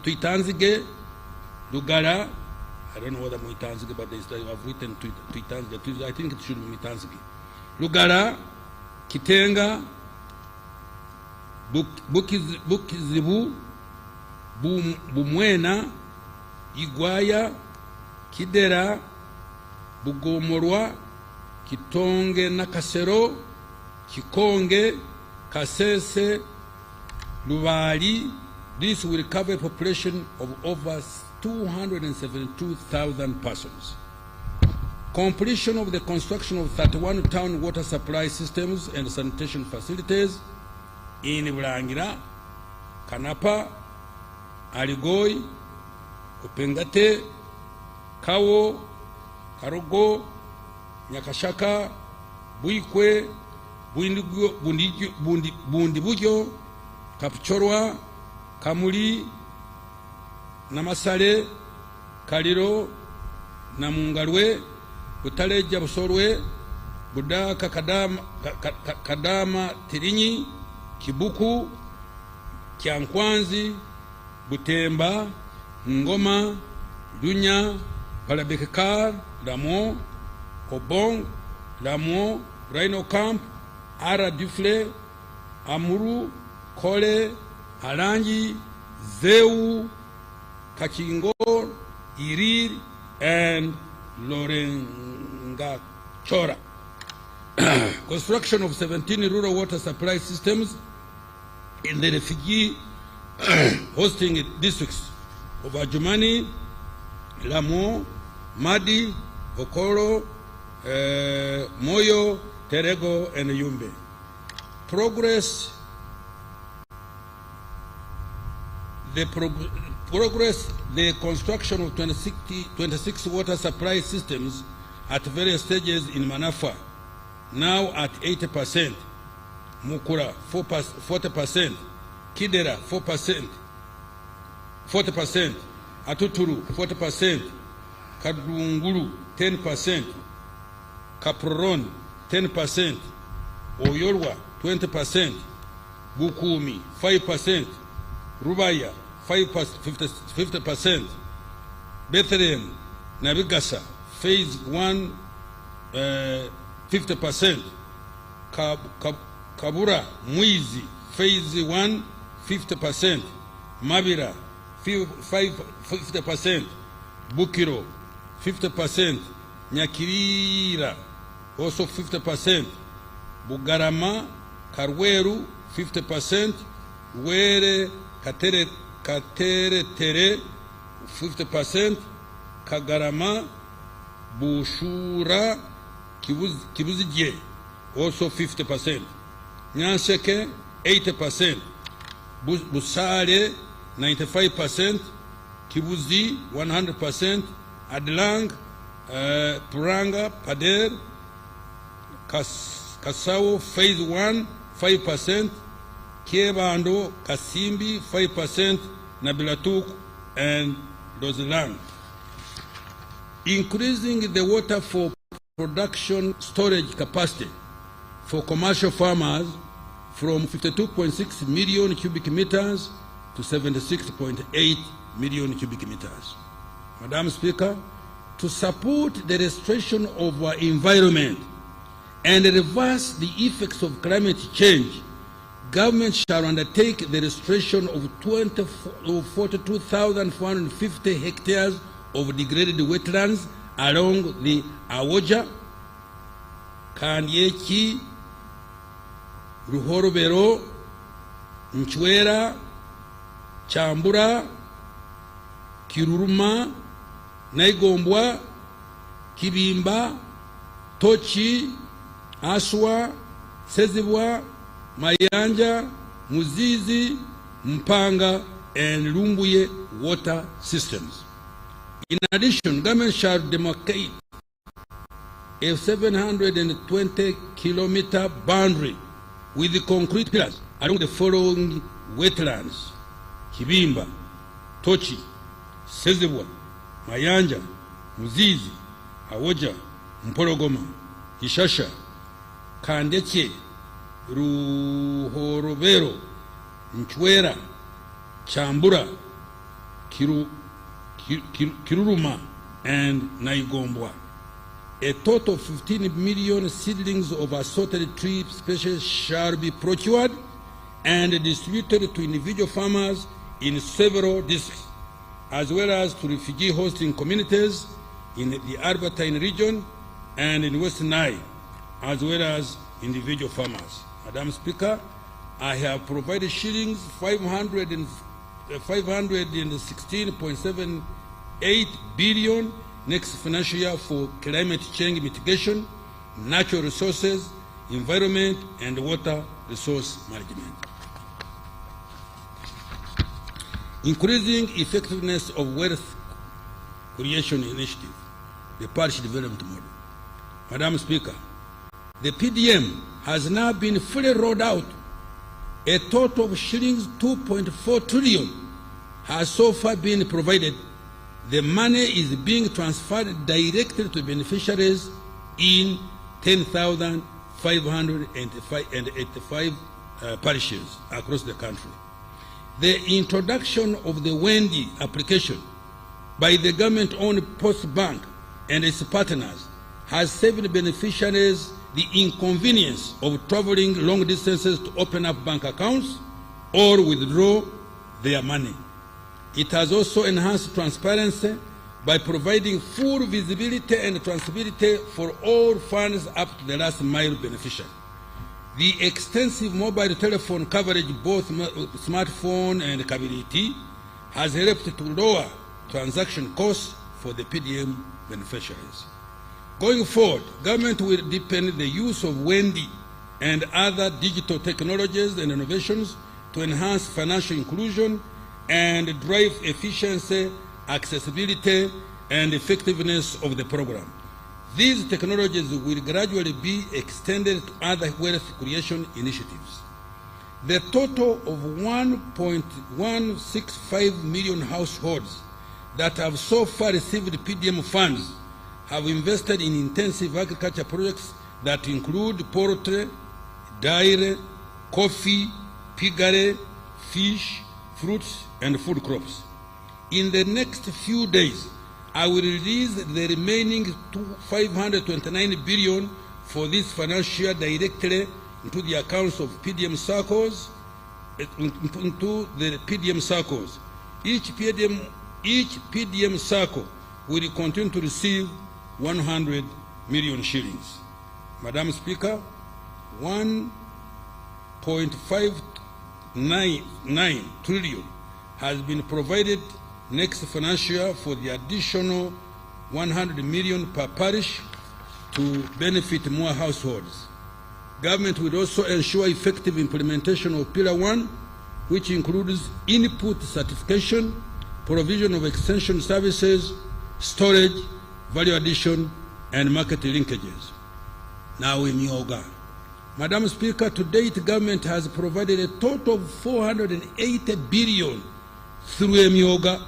Tuitanzige, Lugara. I don't know whether Muitanzige, but I've written Tuitanzige. I think it should be Muitanzige. Lugara, Kitenga, Bukizibu, Bumwena, Igwaya, Kidera, Bugomorwa, Kitonge Nakasero, Kikonge, Kasese, Lubali. This will cover a population of over 272,000 persons. completion of the construction of 31 town water supply systems and sanitation facilities in Bulangira, Kanapa, Aligoi, Upengate, Kawo, Karogo, Nyakashaka, Buikwe, Bundibugyo, Kapchorwa, Kamuli, Namasale, Kaliro, Namungalwe, Butaleja Busorwe, Budaka Kadama Tirinyi, Kibuku, Kyankwanzi, Butemba, Ngoma, Dunya, Palabekekar, Lamo, Obong, Lamo, Rhino Camp, Ara Dufle, Amuru, Kole, Arangi, Zeu, Kachingor, Irir, and Lorengachora. Construction of 17 rural water supply systems in the refugee hosting districts of Adjumani, Lamo, Madi, Okoro, Moyo, Terego, and Yumbe. Progress the construction of 26 water supply systems at various stages in Manafwa, now at 80%, Mukura 40%, Kidera 40%, Atuturu 40%, Kadunguru 10%, Kaproron 10%, Oyorwa 20%, Bukumi 5%, Rubaya 50%, Bethlehem, Nabigasa, phase 1, 50%, Kabura, Muizi, phase 1, 50%, Mabira, 50%, Bukiro, 50%, Nyakirira, also 50%, Bugarama, Karweru, 50%, Were, Katere Tere, 50%, Kagarama, Bushura, Kibuzije, also 50%, Nyanseke, 80%, Busare, 95%, Kibuzi, 100%, Adlang, Puranga, Pader, Kasao, phase 1, 5%, Kiebando, Kasimbi, 5%, Nabilatuk, and Dozilang. Increasing the water for production storage capacity for commercial farmers from 52.6 million cubic meters to 76.8 million cubic meters. Madam Speaker, to support the restoration of our environment and reverse the effects of climate change, government shall undertake the restoration of 42,450 hectares of degraded wetlands along the Awoja, Kanyeki, Ruhorobero, Nchwera, Chambura, Kiruruma, Naigombwa, Kibimba, Tochi, Aswa, Sezibwa, Mayanja, Muzizi, Mpanga, and Lumbuye water systems. In addition, government shall demarcate a 720-kilometer boundary with the concrete pillars along the following wetlands: Kibimba, Tochi, Sezibwa, Mayanja, Muzizi, Awoja, Mpologoma, Ishasha, Kandeke, Ruhorobero, Nchwera, Chambura, Kiruruma, and Naigombwa. A total of 15 million seedlings of assorted tree species shall be procured and distributed to individual farmers in several districts, as well as to refugee hosting communities in the Albertine region and in West Nile, as well as individual farmers. Madam Speaker, I have provided shillings 516.78 billion next financial year for climate change mitigation, natural resources, environment, and water resource management. Increasing effectiveness of wealth creation initiative, the parish development model. Madam Speaker, the PDM has now been fully rolled out. A total of shillings 2.4 trillion has so far been provided. The money is being transferred directly to beneficiaries in 10,585 parishes across the country. The introduction of the Wendy application by the government-owned Post Bank and its partners has saved beneficiaries the inconvenience of traveling long distances to open up bank accounts or withdraw their money. It has also enhanced transparency by providing full visibility and traceability for all funds up to the last mile beneficiary. The extensive mobile telephone coverage, both smartphone and KBT, has helped to lower transaction costs for the PDM beneficiaries. Going forward, government will deepen the use of Wendy and other digital technologies and innovations to enhance financial inclusion and drive efficiency, accessibility, and effectiveness of the program. These technologies will gradually be extended to other wealth creation initiatives. The total of 1.165 million households that have so far received PDM funds have invested in intensive agriculture projects that include poultry, dairy, coffee, piggery, fish, fruits, and food crops. In the next few days, I will release the remaining 529 billion for this financial year directly into the accounts of PDM circles, Each PDM circle will continue to receive 100 million shillings. Madam Speaker, 1.599 trillion has been provided next financial year for the additional 100 million per parish to benefit more households. Government will also ensure effective implementation of Pillar 1, which includes input certification, provision of extension services, storage, value addition, and market linkages. Now in Yoga. Madam Speaker, to date, government has provided a total of 480 billion through Yoga.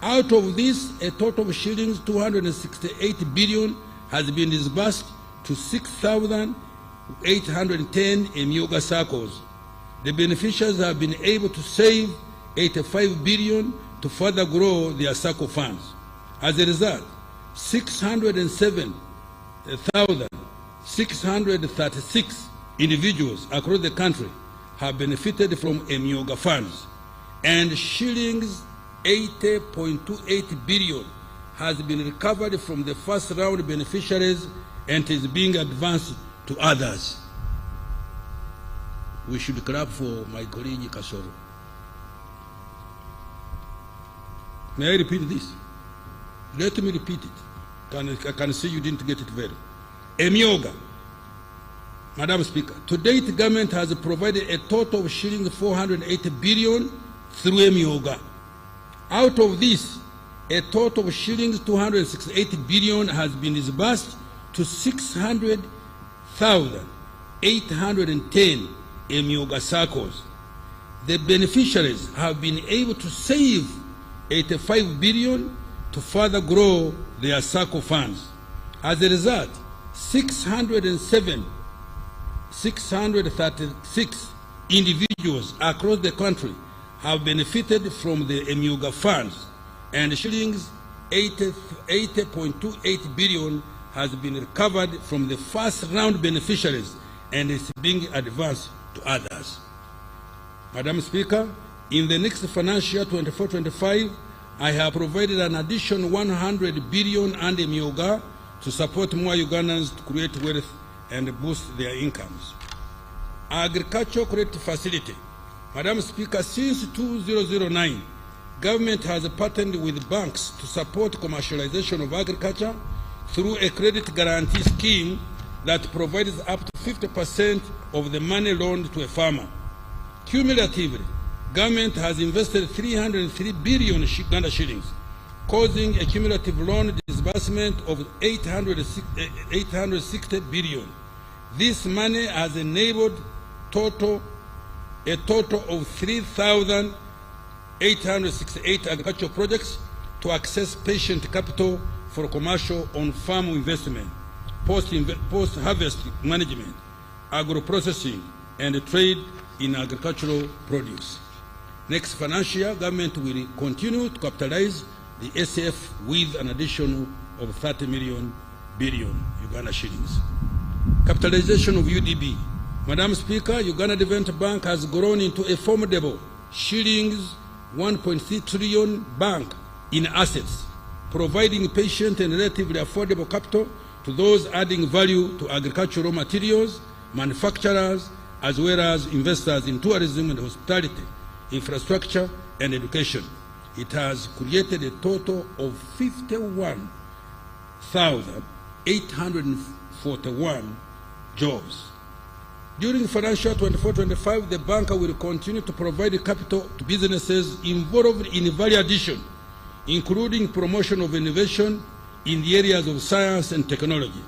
Out of this, a total of shillings 268 billion has been disbursed to 6,810 Yoga circles. The beneficiaries have been able to save 85 billion to further grow their circle funds. As a result, 607,636 individuals across the country have benefited from Yoga funds, and shillings 80.28 billion has been recovered from the first round beneficiaries and is being advanced to others. We should clap for my colleague Kasoro. May I repeat this? Let me repeat it. I can see you didn't get it well. Emyoga. Madam Speaker, to date, government has provided a total of shillings 480 billion through Emyoga. Out of this, a total of shillings 268 billion has been disbursed to 600,810 Emyoga circles. The beneficiaries have been able to save 85 billion to further grow their circle funds. As a result, 636 individuals across the country have benefited from the Emyoga funds, and shillings 80.28 billion has been recovered from the first round beneficiaries and is being advanced to others. Madam Speaker, in the next financial year 24-25, I have provided an additional 100 billion under Emyoga to support more Ugandans to create wealth and boost their incomes. Agricultural Credit Facility. Madam Speaker, since 2009, government has partnered with banks to support commercialization of agriculture through a credit guarantee scheme that provides up to 50% of the money loaned to a farmer. Cumulatively, government has invested 303 billion Uganda shillings, causing a cumulative loan disbursement of 860 billion. This money has enabled a total of 3,868 agricultural projects to access patient capital for commercial on-farm investment, post-harvest management, agro-processing, and trade in agricultural produce. Next financial year, government will continue to capitalize the SF with an additional of 30 billion Uganda shillings. Capitalization of UDB. Madam Speaker, Uganda Development Bank has grown into a formidable shillings 1.3 trillion bank in assets, providing patient and relatively affordable capital to those adding value to agricultural materials, manufacturers, as well as investors in tourism and hospitality, infrastructure, and education. It has created a total of 51,841 jobs. During financial 24-25, the bank will continue to provide capital to businesses involved in value addition, including promotion of innovation in the areas of science and technology.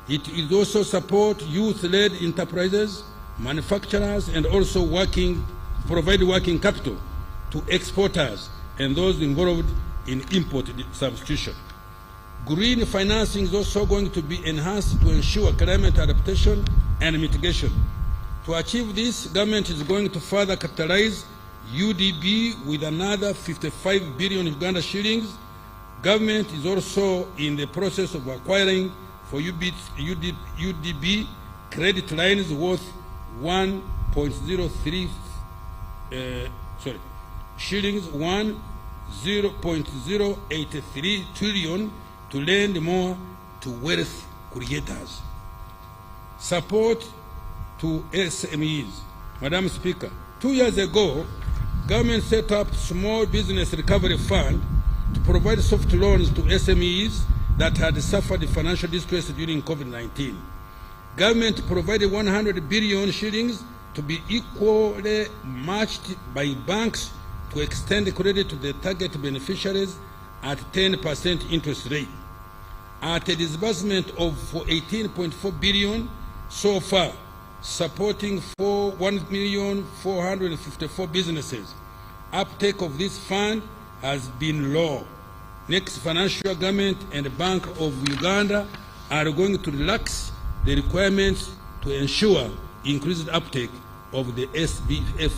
It will also support youth-led enterprises, manufacturers, and also provide working capital to exporters and those involved in import substitution. Green financing is also going to be enhanced to ensure climate adaptation and mitigation. To achieve this, government is going to further capitalize UDB with another 55 billion Uganda shillings. Government is also in the process of acquiring for UDB credit lines worth 0.083 trillion to lend more to wealth creators. Support to SMEs. Madam Speaker, 2 years ago, government set up Small Business Recovery Fund to provide soft loans to SMEs that had suffered financial distress during COVID-19. Government provided 100 billion shillings to be equally matched by banks to extend credit to the target beneficiaries at 10% interest rate. At a disbursement of 18.4 billion so far, supporting 1,454 businesses. Uptake of this fund has been low. Next financial government and the Bank of Uganda are going to relax the requirements to ensure increased uptake of the SBF,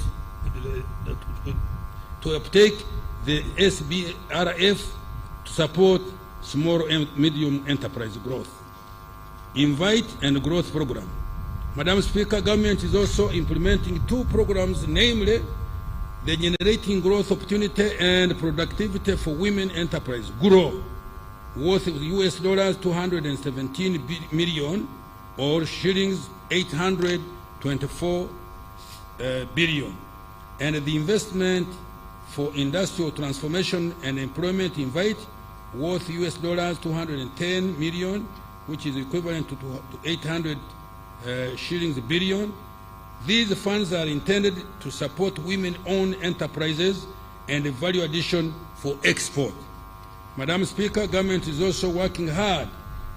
to uptake the SBRF to support small and medium enterprise growth. Invite and Growth Program. Madam Speaker, government is also implementing 2 programs, namely the Generating Growth Opportunity and Productivity for Women Enterprise, GROW, worth US dollars 217 million or shillings 824 billion, and the Investment for Industrial Transformation and Employment Invite, worth US dollars 210 million, which is equivalent to 800 shillings billion. These funds are intended to support women-owned enterprises and value addition for export. Madam Speaker, government is also working hard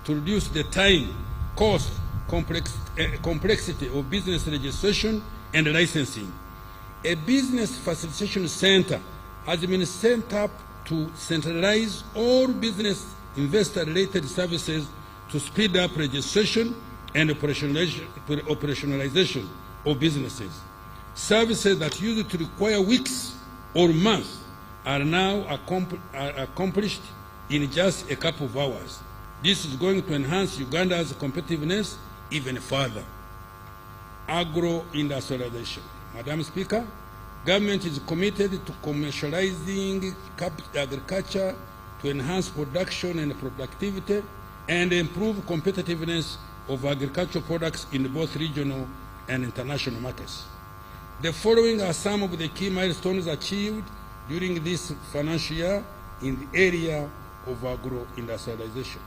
to reduce the time, cost, complexity of business registration and licensing. A business facilitation center has been set up to centralize all business investor-related services to speed up registration and operationalization of businesses. Services that used to require weeks or months are now accomplished in just a couple of hours. This is going to enhance Uganda's competitiveness even further. Agro-industrialization. Madam Speaker, government is committed to commercializing agriculture to enhance production and productivity and improve competitiveness of agricultural products in both regional and international markets. The following are some of the key milestones achieved during this financial year in the area of agro-industrialization.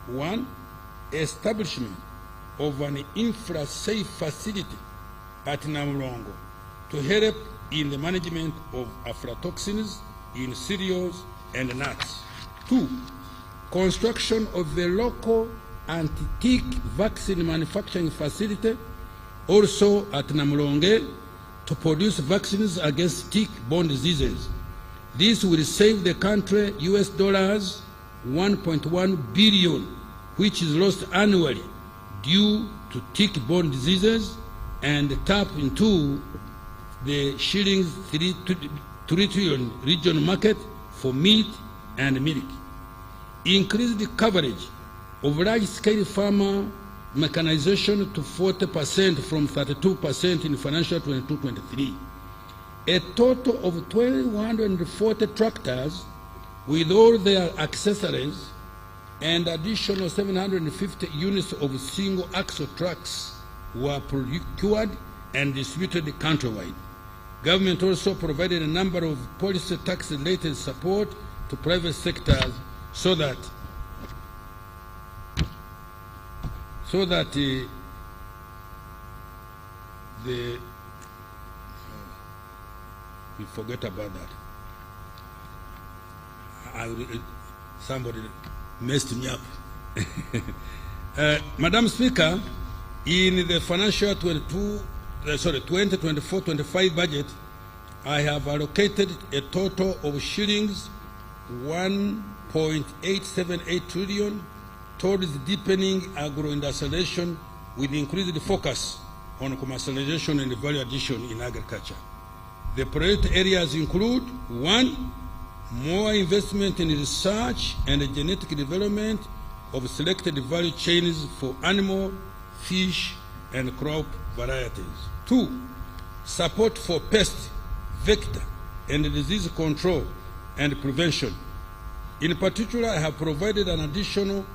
1. Establishment of an infra-safe facility at Namulongo to help in the management of aflatoxins in cereals and nuts. 2. Construction of a local anti-tick vaccine manufacturing facility also at Namulonge to produce vaccines against tick-borne diseases. This will save the country US dollars 1.1 billion, which is lost annually due to tick-borne diseases, and tap into the shillings 3 trillion regional market for meat and milk. Increase the coverage of large-scale farmer mechanization to 40% from 32% in financial 22-23. A total of 1,240 tractors with all their accessories and additional 750 units of single-axle trucks were procured and distributed countrywide. Government also provided a number of policy tax-related support to private sectors so that we forget about that. Somebody messed me up. Madam Speaker, in the financial 2024-25 budget, I have allocated a total of shillings 1.878 trillion towards deepening agro-industrialization with increased focus on commercialization and value addition in agriculture. The priority areas include: 1. More investment in research and genetic development of selected value chains for animal, fish, and crop varieties. 2. Support for pest, vector, and disease control and prevention. In particular, I have provided an additional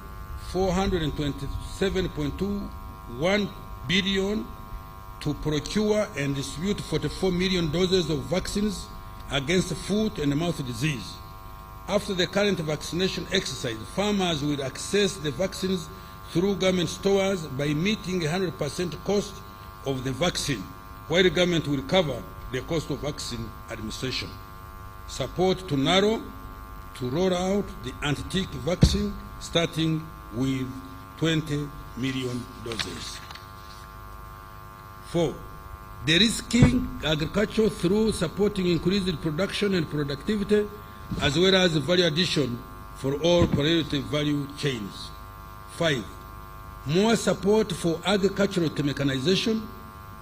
427.21 billion to procure and distribute 44 million doses of vaccines against foot and mouth disease. After the current vaccination exercise, farmers will access the vaccines through government stores by meeting 100% cost of the vaccine, while the government will cover the cost of vaccine administration. Support to narrow to roll out the anti-tick vaccine, starting with 20 million doses. 4. De-risking agriculture through supporting increased production and productivity, as well as value addition for all priority value chains. 5. More support for agricultural mechanization.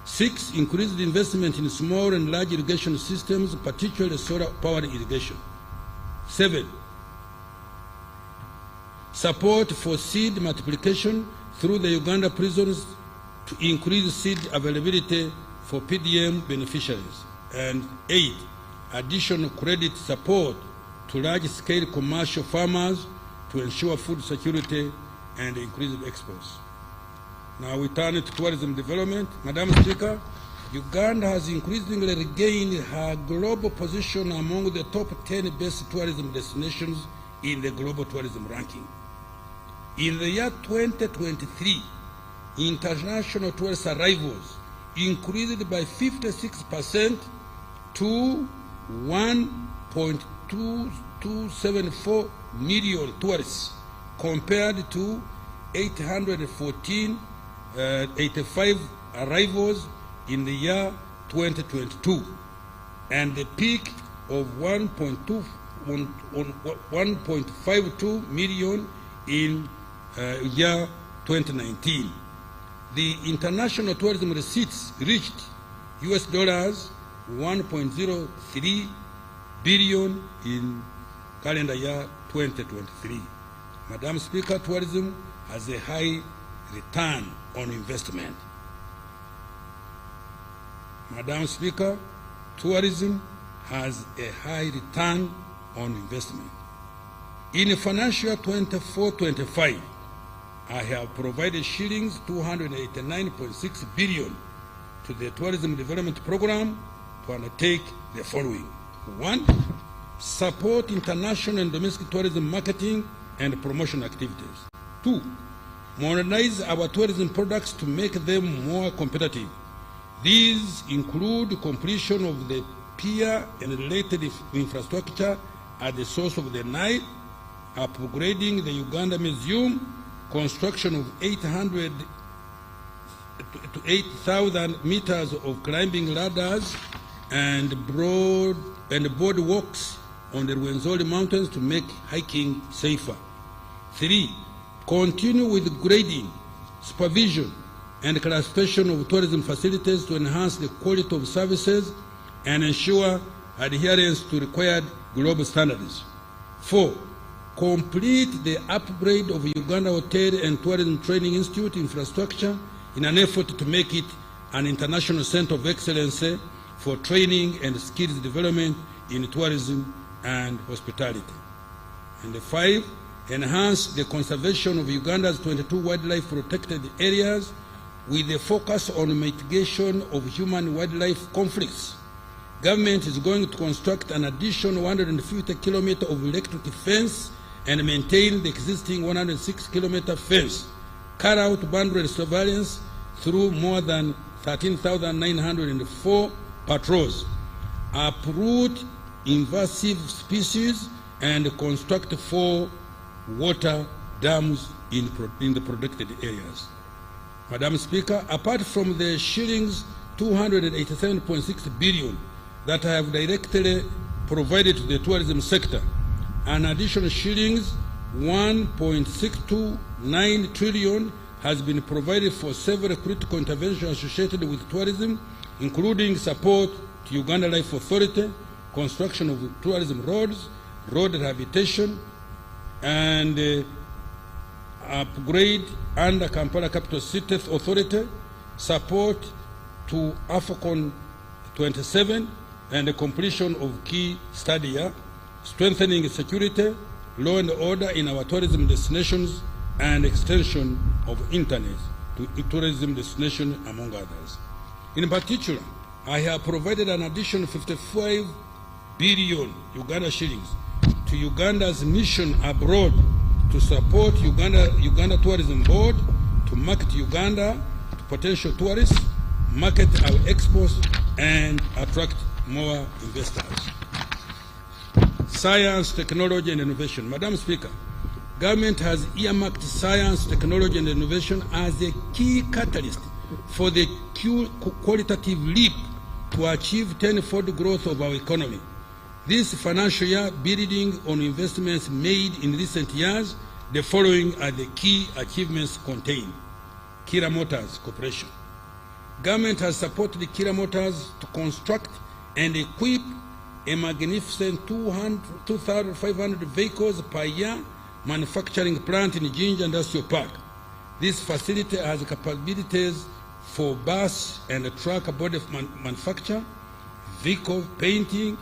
6. Increased investment in small and large irrigation systems, particularly solar powered irrigation. 7. Support for seed multiplication through the Uganda prisons to increase seed availability for PDM beneficiaries. And 8. Additional credit support to large-scale commercial farmers to ensure food security and increase exports. Now we turn to tourism development. Madam Speaker, Uganda has increasingly regained her global position among the top 10 best tourism destinations in the global tourism ranking. In the year 2023, international tourist arrivals increased by 56% to 1.2274 million tourists, compared to 885 arrivals in the year 2022, and the peak of 1.52 million in year 2019. The international tourism receipts reached US dollars 1.03 billion in calendar year 2023. Madam Speaker, tourism has a high return on investment. Madam Speaker, tourism has a high return on investment. In financial 24-25, I have provided shillings 289.6 billion to the Tourism Development Program to undertake the following. 1. support international and domestic tourism marketing and promotion activities. 2, modernize our tourism products to make them more competitive. These include completion of the pier and related infrastructure at the source of the Nile, upgrading the Uganda Museum, construction of 800 to 8,000 meters of climbing ladders and boardwalks on the Rwenzori Mountains to make hiking safer. 3, continue with grading, supervision, and classification of tourism facilities to enhance the quality of services and ensure adherence to required global standards. 4, complete the upgrade of Uganda Hotel and Tourism Training Institute infrastructure in an effort to make it an international center of excellence for training and skills development in tourism and hospitality. And 5, enhance the conservation of Uganda's 22 wildlife protected areas with a focus on mitigation of human-wildlife conflicts. Government is going to construct an additional 150 kilometers of electric fence and maintain the existing 106-kilometer fence, carry out boundary surveillance through more than 13,904 patrols, uproot invasive species, and construct 4 water dams in the protected areas. Madam Speaker, apart from the shillings 287.6 billion that I have directly provided to the tourism sector, an additional shillings 1.629 trillion has been provided for several critical interventions associated with tourism, including support to Uganda Life Authority, construction of tourism roads, road rehabilitation, and upgrade under Kampala Capital City Authority, support to AFCON 27, and the completion of key stadia, strengthening security, law and order in our tourism destinations, and extension of internet to tourism destinations, among others. In particular, I have provided an additional 55 billion Uganda shillings to Uganda's mission abroad to support Uganda Tourism Board to market Uganda to potential tourists, market our exports, and attract more investors. Science, technology, and innovation. Madam Speaker, government has earmarked science, technology, and innovation as a key catalyst for the qualitative leap to achieve tenfold growth of our economy. This financial year, building on investments made in recent years, the following are the key achievements contained. Kira Motors Corporation. Government has supported Kira Motors to construct and equip a magnificent 2,500 vehicles per year manufacturing plant in Jinja Industrial Park. This facility has capabilities for bus and truck body manufacture, vehicle painting,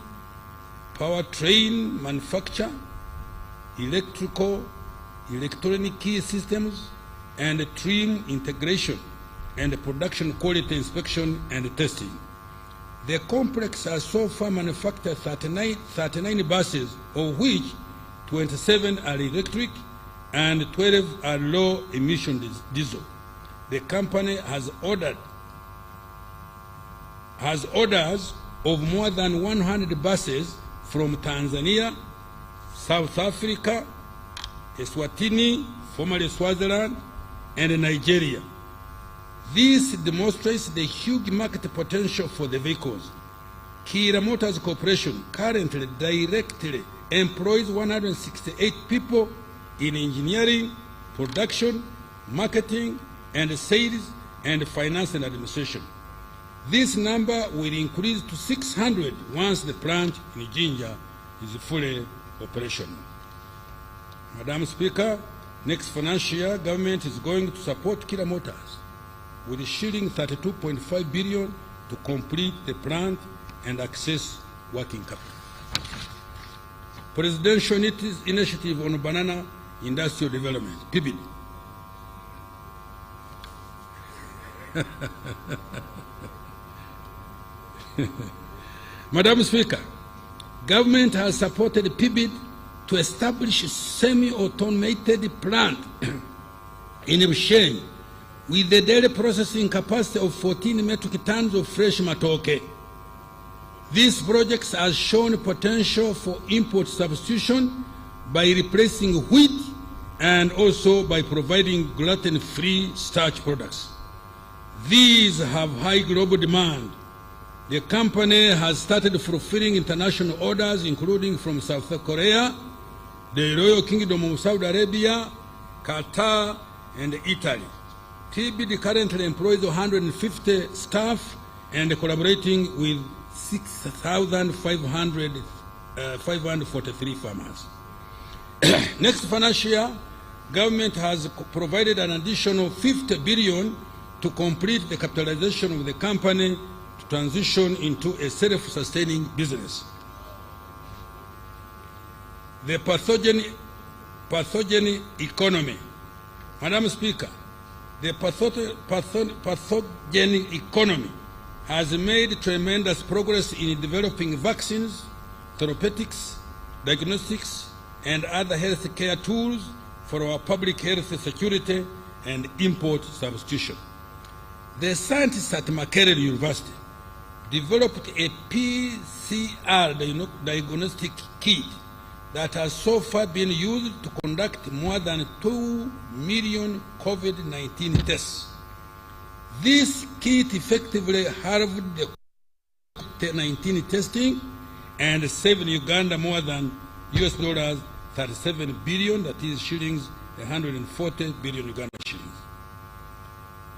powertrain manufacture, electronic key systems, and trim integration and production quality inspection and testing. The complex has so far manufactured 39 buses, of which 27 are electric and 12 are low-emission diesel. The company has orders of more than 100 buses from Tanzania, South Africa, Eswatini, formerly Swaziland, and Nigeria. This demonstrates the huge market potential for the vehicles. Kira Motors Corporation currently directly employs 168 people in engineering, production, marketing, and sales, and finance and administration. This number will increase to 600 once the plant in Jinja is fully operational. Madam Speaker, next financial year, government is going to support Kira Motors with shilling 32.5 billion to complete the plant and access working capital. Presidential Initiative on Banana Industrial Development, PIBID. Madam Speaker, Government has supported PIBID to establish a semi-automated plant in Bushenyi with a daily processing capacity of 14 metric tons of fresh matoke. These projects have shown potential for import substitution by replacing wheat and also by providing gluten-free starch products. These have high global demand. The company has started fulfilling international orders, including from South Korea, the Royal Kingdom of Saudi Arabia, Qatar, and Italy. PIBID currently employs 150 staff and collaborating with 6,543 farmers. Next financial year, government has provided an additional 50 billion to complete the capitalization of the company to transition into a self-sustaining business. The pathogen economy. Madam Speaker, the pathogen economy has made tremendous progress in developing vaccines, therapeutics, diagnostics, and other health care tools for our public health security and import substitution. The scientists at Makerere University developed a PCR diagnostic kit that has so far been used to conduct more than 2 million COVID-19 tests. This kit effectively halved the COVID-19 testing and saved Uganda more than US dollars 37 billion, that is shillings 140 billion Uganda shillings.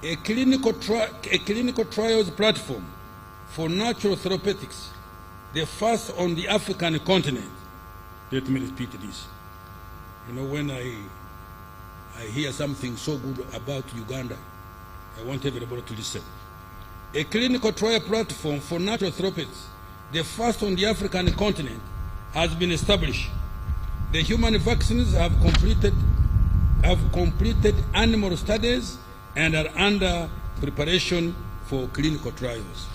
A clinical trials platform for natural therapeutics, the first on the African continent. Let me repeat this. You know, when I hear something so good about Uganda, I want everybody to listen. A clinical trial platform for natural therapeutics, the first on the African continent, has been established. The human vaccines have completed animal studies and are under preparation for clinical trials.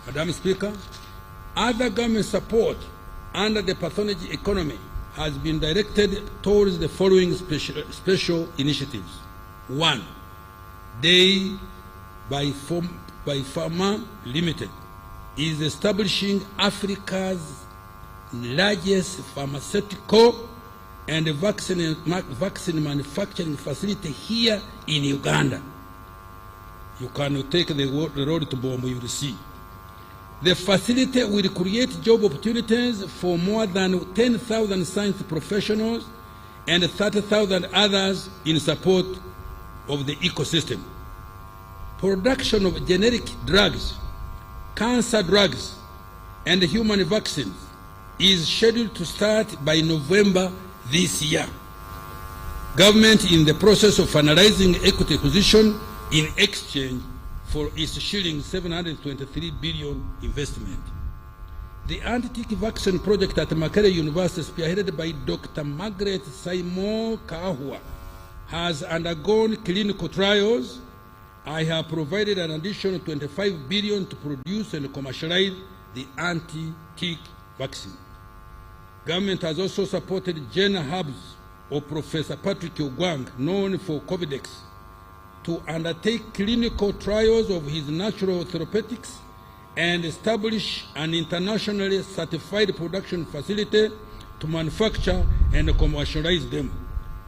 Madam Speaker, other government support under the pathogen economy has been directed towards the following special initiatives. 1. Day by Pharma Limited is establishing Africa's largest pharmaceutical and vaccine manufacturing facility here in Uganda. You can take the road to Bombo, you will see. The facility will create job opportunities for more than 10,000 science professionals and 30,000 others in support of the ecosystem. Production of generic drugs, cancer drugs, and human vaccines is scheduled to start by November this year. Government in the process of finalizing equity acquisition in exchange for its shilling 723 billion investment. The anti-tick vaccine project at Makerere University, spearheaded by Dr. Margaret Saimo Kahua, has undergone clinical trials. I have provided an additional 25 billion to produce and commercialize the anti-tick vaccine. Government has also supported Jenner Hubs of Professor Patrick Ogwang, known for COVIDEX, to undertake clinical trials of his natural therapeutics and establish an internationally certified production facility to manufacture and commercialize them.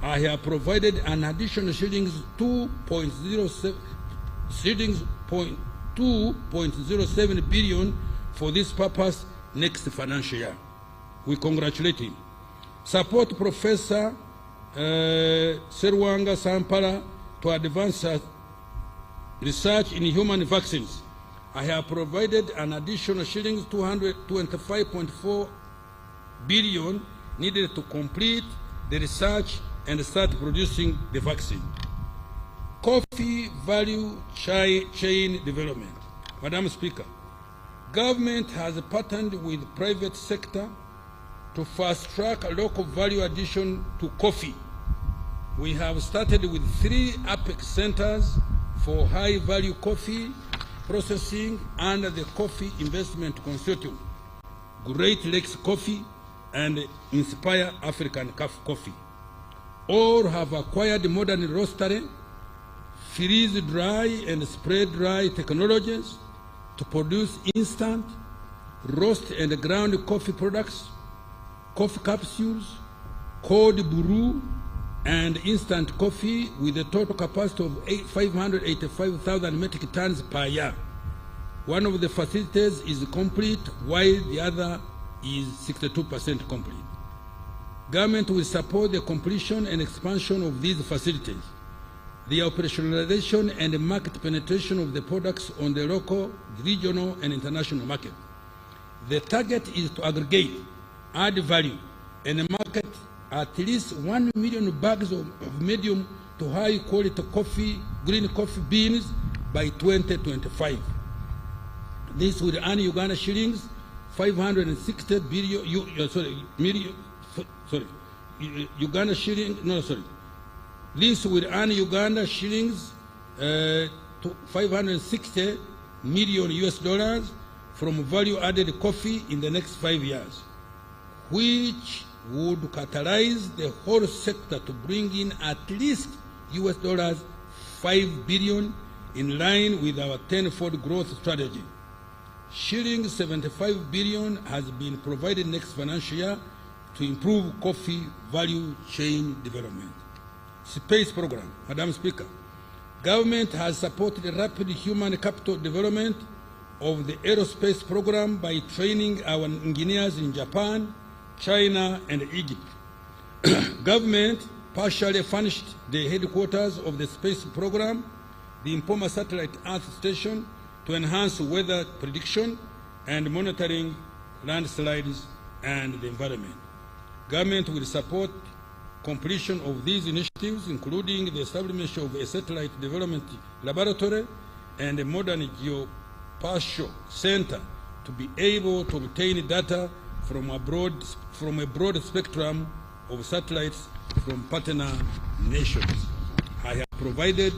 I have provided an additional shillings 2.07 billion for this purpose next financial year. We congratulate him. Support Professor Serwanga Sampala to advance research in human vaccines. I have provided an additional shillings 225.4 billion needed to complete the research and start producing the vaccine. Coffee value chain development. Madam Speaker, government has partnered with private sector to fast-track local value addition to coffee. We have started with 3 Apex centers for high-value coffee processing under the Coffee Investment Consortium. Great Lakes Coffee, and Inspire African Coffee. All have acquired modern roastery, freeze-dry and spray-dry technologies to produce instant, roast and ground coffee products, coffee capsules, cold brew, and instant coffee with a total capacity of 585,000 metric tons per year. One of the facilities is complete, while the other is 62% complete. Government will support the completion and expansion of these facilities, the operationalization and market penetration of the products on the local, regional, and international market. The target is to aggregate, add value, and market at least 1 million bags of medium to high quality coffee, green coffee beans by 2025. This will earn Uganda shillings 560 billion, Uganda shilling, no, sorry. This will earn Uganda shillings 560 million US dollars from value-added coffee in the next 5 years, which would catalyze the whole sector to bring in at least US dollars 5 billion in line with our 10-fold growth strategy. Shilling 75 billion has been provided next financial year to improve coffee value chain development. Space program, Madam Speaker. Government has supported the rapid human capital development of the aerospace program by training our engineers in Japan, China, and Egypt. Government partially furnished the headquarters of the space program, the Impoma Satellite Earth Station, to enhance weather prediction and monitoring landslides and the environment. Government will support completion of these initiatives, including the establishment of a satellite development laboratory and a modern geospatial center to be able to obtain data from a broad spectrum of satellites from partner nations. I have provided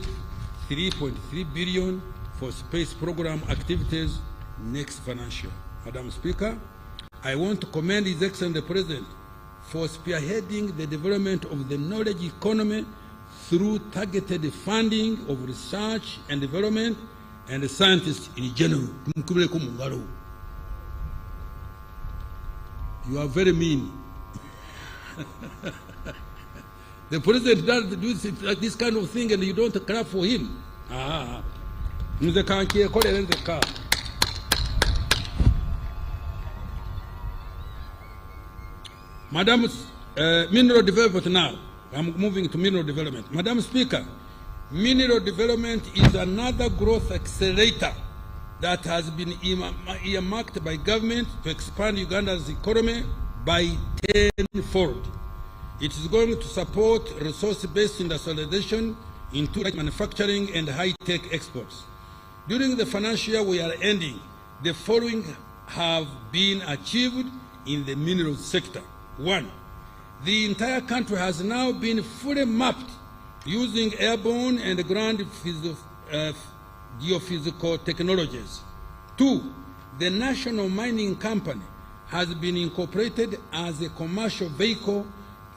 3.3 billion for space program activities next financial. Madam Speaker, I want to commend His Excellency the President for spearheading the development of the knowledge economy through targeted funding of research and development and scientists in general. You are very mean. The President does do this kind of thing and you don't clap for him. Madam, mineral development now. I'm moving to mineral development. Madam Speaker, mineral development is another growth accelerator that has been earmarked by government to expand Uganda's economy by 10-fold. It is going to support resource-based industrialization into manufacturing and high-tech exports. During the financial year we are ending, the following have been achieved in the minerals sector. 1, the entire country has now been fully mapped using airborne and ground geophysical technologies. 2, the National Mining Company has been incorporated as a commercial vehicle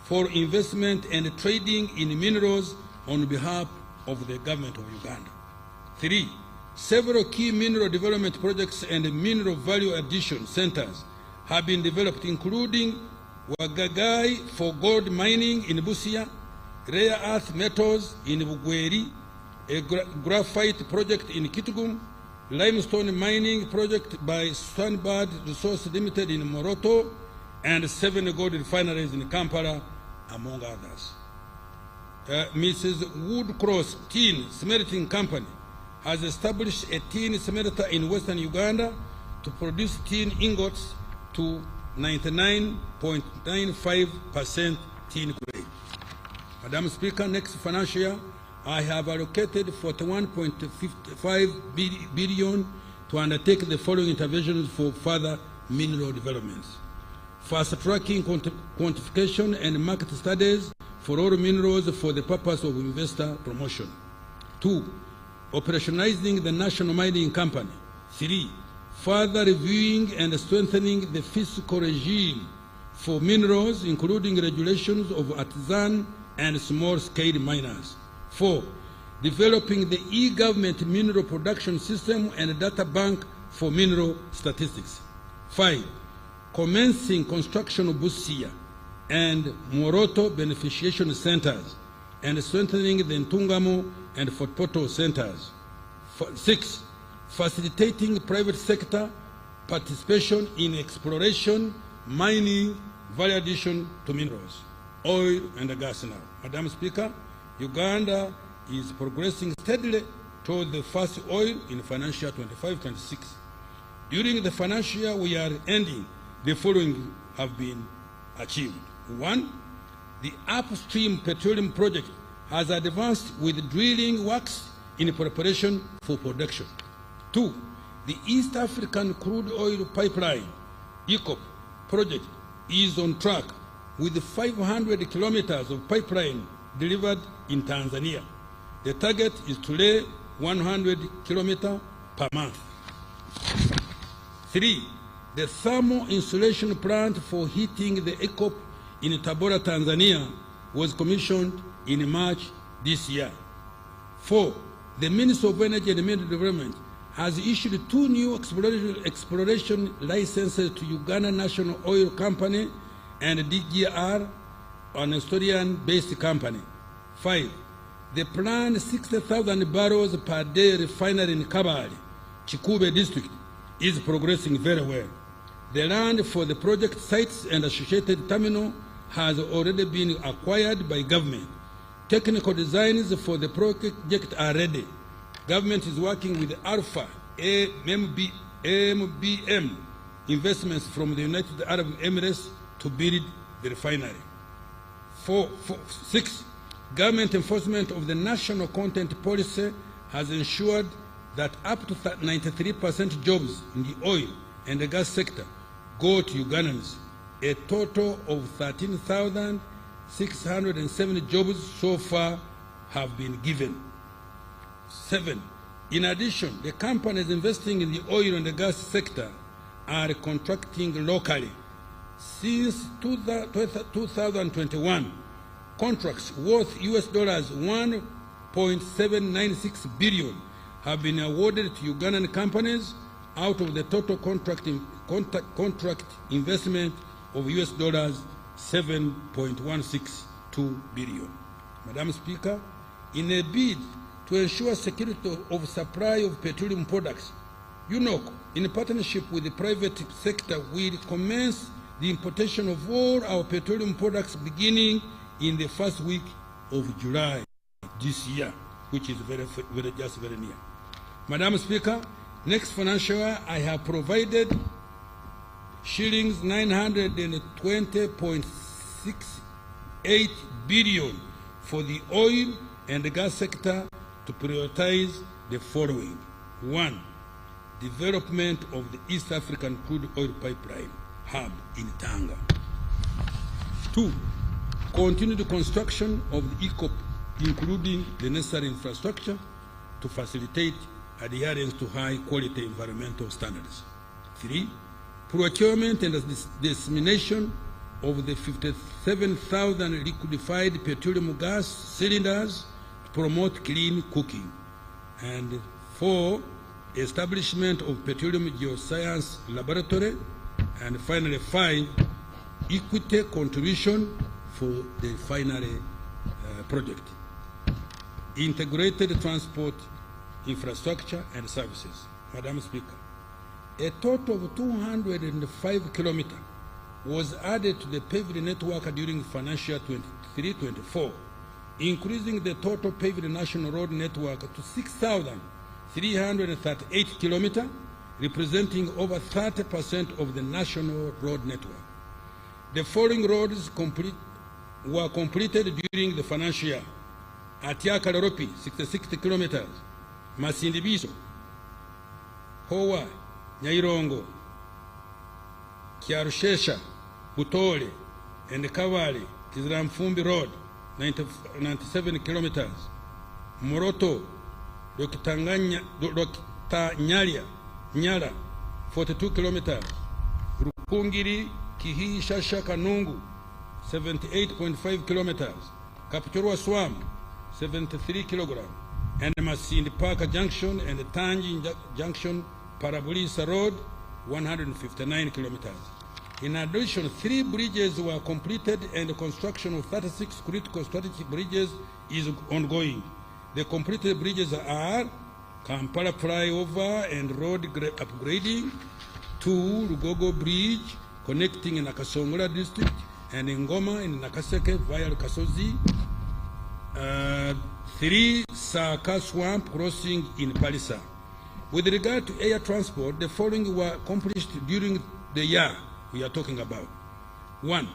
for investment and trading in minerals on behalf of the government of Uganda. 3, several key mineral development projects and mineral value addition centers have been developed, including Wagagai for gold mining in Busia, rare earth metals in Bugweri, a graphite project in Kitgum, limestone mining project by Sunbird Resource Limited in Moroto, and 7 gold refineries in Kampala, among others. Mrs. Woodcross Tin Smelting Company has established a tin smelter in Western Uganda to produce tin ingots to 99.95% tin grade. Madam Speaker, next financial year, I have allocated 41.55 billion to undertake the following interventions for further mineral developments. Fast-tracking quantification and market studies for all minerals for the purpose of investor promotion. 2, operationalizing the National Mining Company. 3, further reviewing and strengthening the fiscal regime for minerals, including regulations of artisan and small-scale miners. 4, developing the e-government mineral production system and data bank for mineral statistics. 5, commencing construction of Busia and Moroto beneficiation centers and strengthening the Ntungamo and Fort Portal centers. 6, facilitating private sector participation in exploration, mining, value addition to minerals, oil and gas now. Madam Speaker, Uganda is progressing steadily toward the first oil in financial 25-26. During the financial year we are ending, the following have been achieved. 1, the upstream petroleum project has advanced with drilling works in preparation for production. 2, the East African Crude Oil Pipeline, ECOP, project is on track with 500 kilometers of pipeline delivered in Tanzania. The target is to lay 100 kilometers per month. 3, the thermal insulation plant for heating the ECOP in Tabora, Tanzania was commissioned in March this year. 4, the Ministry of Energy and Mineral Development has issued 2 new exploration licenses to Uganda National Oil Company and DGR, an Australian-based company. 5, the planned 60,000 barrels per day refinery in Kabale, Chikube district, is progressing very well. The land for the project sites and associated terminal has already been acquired by government. Technical designs for the project are ready. Government is working with Alpha MBM investments from the United Arab Emirates to build the refinery. 6, government enforcement of the national content policy has ensured that up to 93% jobs in the oil and the gas sector go to Ugandans. A total of 13,670 jobs so far have been given. 7, in addition, the companies investing in the oil and the gas sector are contracting locally. Since 2021, contracts worth $1.796 billion have been awarded to Ugandan companies out of the total contract investment of $7.162 billion. Madam Speaker, in a bid to ensure security of supply of petroleum products, UNOC, in partnership with the private sector, will commence the importation of all our petroleum products beginning in the first week of July this year, which is very near. Madam Speaker, next financial year I have provided shillings 920.68 billion for the oil and the gas sector to prioritize the following. 1, development of the East African Crude Oil Pipeline hub in Tanga. 2, continued construction of the ECOP, including the necessary infrastructure to facilitate adherence to high-quality environmental standards. 3, procurement and dissemination of the 57,000 liquefied petroleum gas cylinders to promote clean cooking. And 4, establishment of petroleum geoscience laboratory. And finally, 5, equity contribution for the refinery project. Integrated transport infrastructure and services. Madam Speaker, a total of 205 kilometers was added to the paved network during financial 23-24, increasing the total paved national road network to 6,338 kilometers, representing over 30% of the national road network. The following roads were completed during the financial year: Atiaka Loropi, 66 kilometers, Masindibiso, Hoa, Nyairongo, Kiarushesha, Butole, and Kavali, Kiziramfumbi Road, 97 kilometers, Moroto, Nyala, 42 kilometers. Rukungiri, Kihi, Shasha, Kanungu, 78.5 kilometers. Kapchorwa Swam, 73 kilograms. And Masindi Park Junction and Tanji Junction, Parabolisa Road, 159 kilometers. In addition, 3 bridges were completed and the construction of 36 critical strategic bridges is ongoing. The completed bridges are Kampala Flyover and road upgrading, 2 Lugogo Bridge connecting Nakasongola district and Ngoma in Nakaseke via Kasozi, 3 Saka Swamp crossing in Palisa. With regard to air transport, the following were accomplished during the year we are talking about. 1.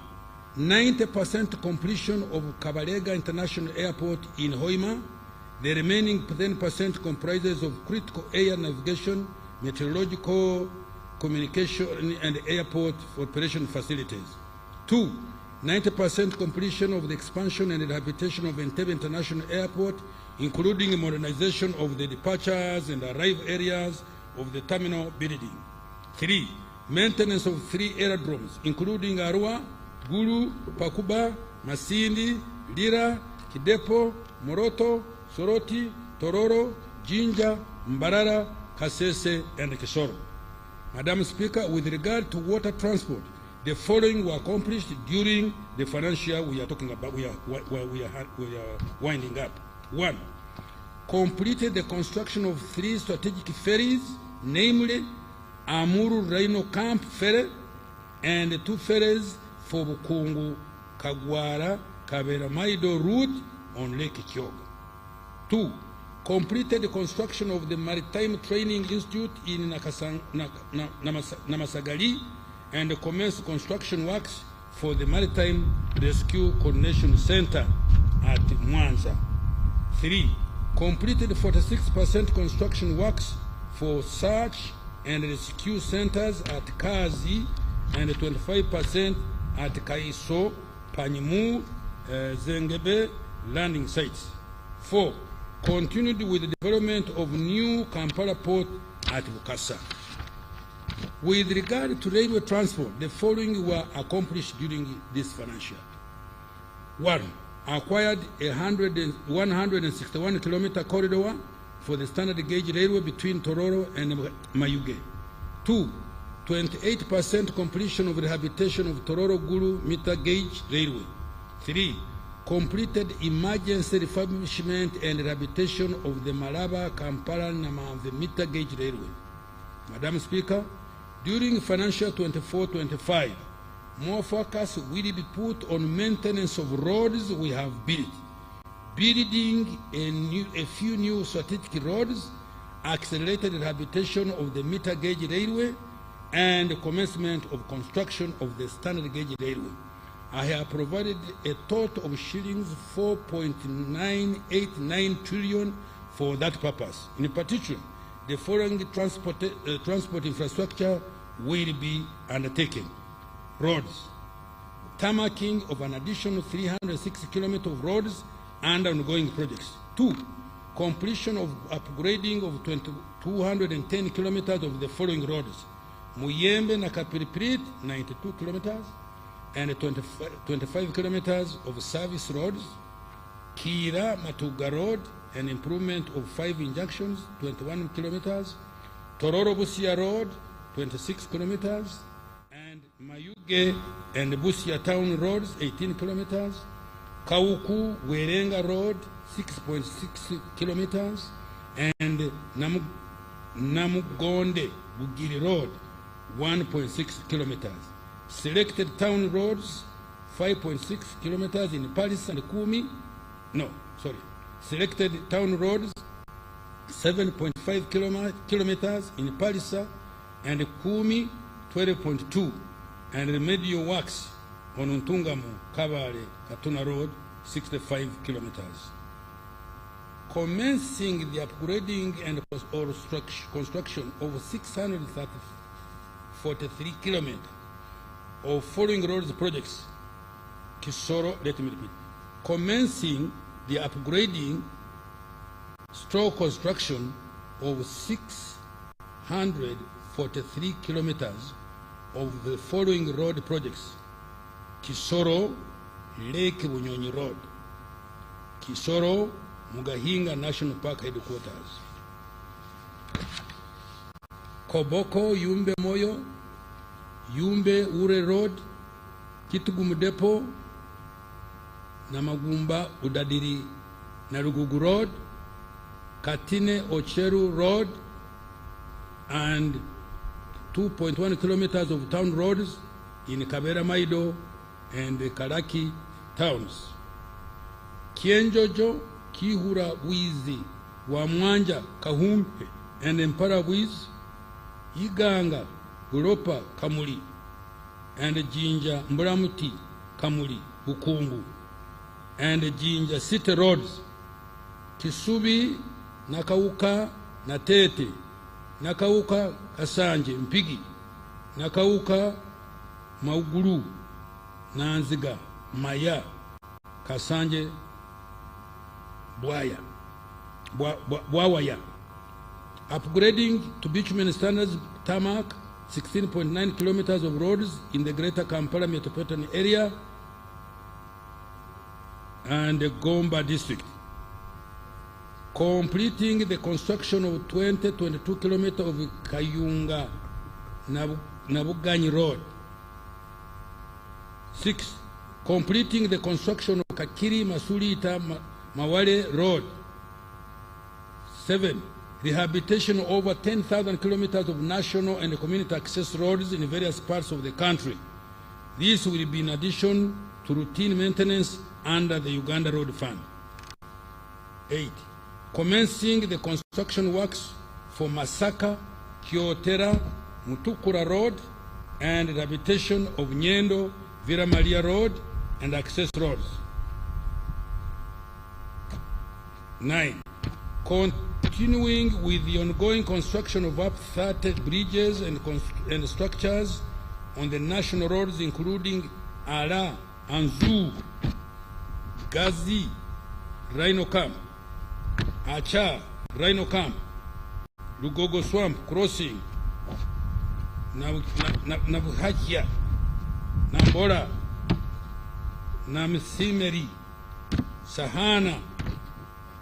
90% completion of Kabalega International Airport in Hoima. The remaining 10% comprises of critical air navigation, meteorological, communication, and airport operation facilities. 2. 90% completion of the expansion and rehabilitation of Entebbe International Airport, including modernization of the departures and arrival areas of the terminal building. 3. Maintenance of 3 aerodromes, including Arua, Gulu, Pakuba, Masindi, Lira, Kidepo, Moroto, Soroti, Tororo, Jinja, Mbarara, Kasese, and Kisoro. Madam Speaker, with regard to water transport, the following were accomplished during the financial year we are talking about, we are winding up. 1. Completed the construction of 3 strategic ferries, namely Amuru Rhino Camp Ferry and 2 ferries for Bukungu, Kagwara, Kabera Maido route on Lake Kyoga. 2. Completed the construction of the Maritime Training Institute in Namasagali and commenced construction works for the Maritime Rescue Coordination Center at Mwanza. 3. Completed 46% construction works for search and rescue centers at Kazi and 25% at Kaiso, Panimu, Zengebe landing sites. 4. Continued with the development of new Kampala port at Bukasa. With regard to railway transport, the following were accomplished during this financial year. 1. Acquired a 161-kilometer corridor for the standard gauge railway between Tororo and Mayuge. 2. 28% completion of rehabilitation of Tororo Gulu meter gauge railway. 3. Completed emergency refurbishment and rehabilitation of the Malaba, Kampala, Namave meter gauge railway. Madam Speaker, during financial 24-25, more focus will be put on maintenance of roads we have built, building a few new strategic roads, accelerated rehabilitation of the meter gauge railway, and the commencement of construction of the standard gauge railway. I have provided a total of shillings 4.989 trillion for that purpose. In particular, the following transport infrastructure will be undertaken. Roads, tarmacking of an additional 360 kilometers of roads and ongoing projects. 2. Completion of upgrading of 210 kilometers of the following roads. Muyembe na Kapiriprit, 92 kilometers, and 25 kilometers of service roads. Kira Matuga Road, an improvement of 5 injunctions, 21 kilometers. Tororo Busia Road, 26 kilometers. And Mayuge and Busia Town Roads, 18 kilometers. Kauku Werenga Road, 6.6 kilometers. And Namugonde Bugiri Road, 1.6 kilometers. Selected town roads, 5.6 kilometers in Paris and Kumi. Selected town roads, 7.5 kilometers in Palisa and Kumi, 12.2. And remedial works on Untungamu, Kabale, Katuna Road, 65 kilometers. Commencing the upgrading and construction of 643 kilometers of following roads projects. Kisoro, let me repeat. Commencing the upgrading construction of 643 43 kilometers of the following road projects: Kisoro Lake Bunyonyi Road, Kisoro Mugahinga National Park Headquarters, Koboko Yumbe Moyo, Yumbe Ure Road, Kitugumu Depot, Namagumba Udadiri Narugugu Road, Katine Ocheru Road, and 2.1 kilometers of town roads in Kabera Maido and the Karaki towns. Kienjojo, Kihura Wizi, Wamwanja, Kahumpe, and Empara Wiz, Iganga, Uropa, Kamuli, and Jinja, Mburamuti, Kamuli, Bukungu, and Jinja City roads, Kisubi, Nakauka, Natete, Nakauka, Kasanje, Mpigi, Nakauka, Mauguru, Nanziga, Maya, Kasanje, Bwawaya. Upgrading to bitumen standards tarmac 16.9 kilometers of roads in the greater Kampala metropolitan area and the Gomba district. Completing the construction of 22 kilometers of Kayunga Nabuganyi Road. 6. Completing the construction of Kakiri Masulita Mawale Road. 7. Rehabilitation of over 10,000 kilometers of national and community access roads in various parts of the country. This will be in addition to routine maintenance under the Uganda Road Fund. 8. Commencing the construction works for Masaka, Kyotera, Mutukura Road, and rehabilitation of Nyendo, Vira Maria Road, and access roads. 9. Continuing with the ongoing construction of up 30 bridges and structures on the national roads, including Ara, Anzu, Gazi, Rhino Camp, Acha, Rhino Camp, Lugogo Swamp Crossing, Nabuhachia, Nambora, Namsimeri, Sahana,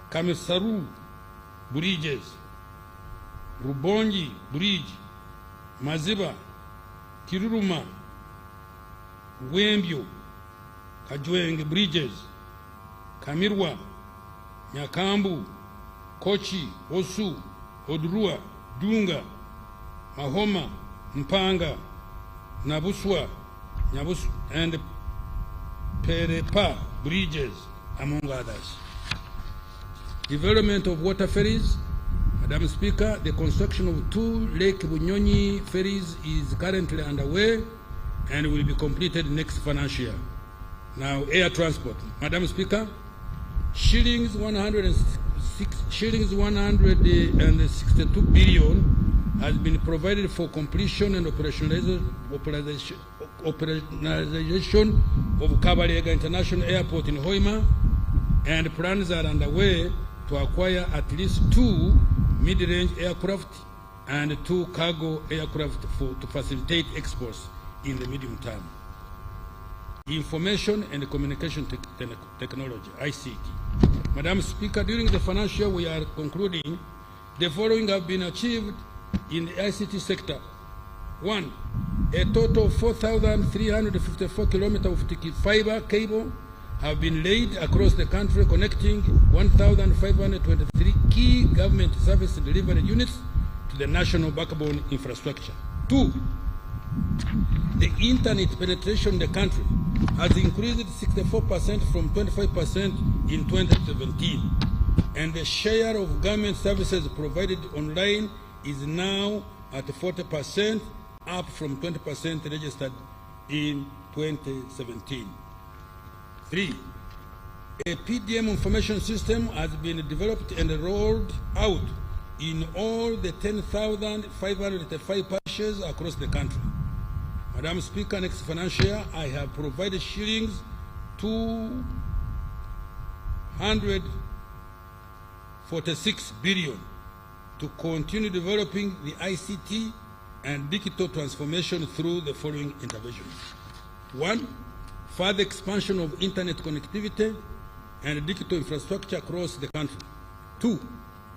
Kamisaru bridges, Rubonji Bridge, Maziba, Kiruruma, Wembio, Kajweng bridges, Kamirwa, Nyakambu, Kochi, Osu, Odrua, Dunga, Mahoma, Mpanga, Nabuswa, and Perepa bridges, among others. Development of water ferries. Madam Speaker, the construction of 2 Lake Bunyonyi ferries is currently underway and will be completed next financial year. Now, air transport. Madam Speaker, shillings 162 billion has been provided for completion and operationalization of Kabalega International Airport in Hoima, and plans are underway to acquire at least 2 mid-range aircraft and 2 cargo aircraft to facilitate exports in the medium term. Information and Communication Technology, ICT. Madam Speaker, during the financial year we are concluding, the following have been achieved in the ICT sector. 1. A total of 4,354 kilometers of fiber cable have been laid across the country, connecting 1,523 key government service delivery units to the national backbone infrastructure. 2. The internet penetration in the country has increased 64% from 25% in 2017, and the share of government services provided online is now at 40%, up from 20% registered in 2017. 3. A PDM information system has been developed and rolled out in all the 10,535 parishes across the country. Madam Speaker, next financial year, I have provided shillings 246 billion to continue developing the ICT and digital transformation through the following interventions. 1. Further expansion of internet connectivity and digital infrastructure across the country. 2.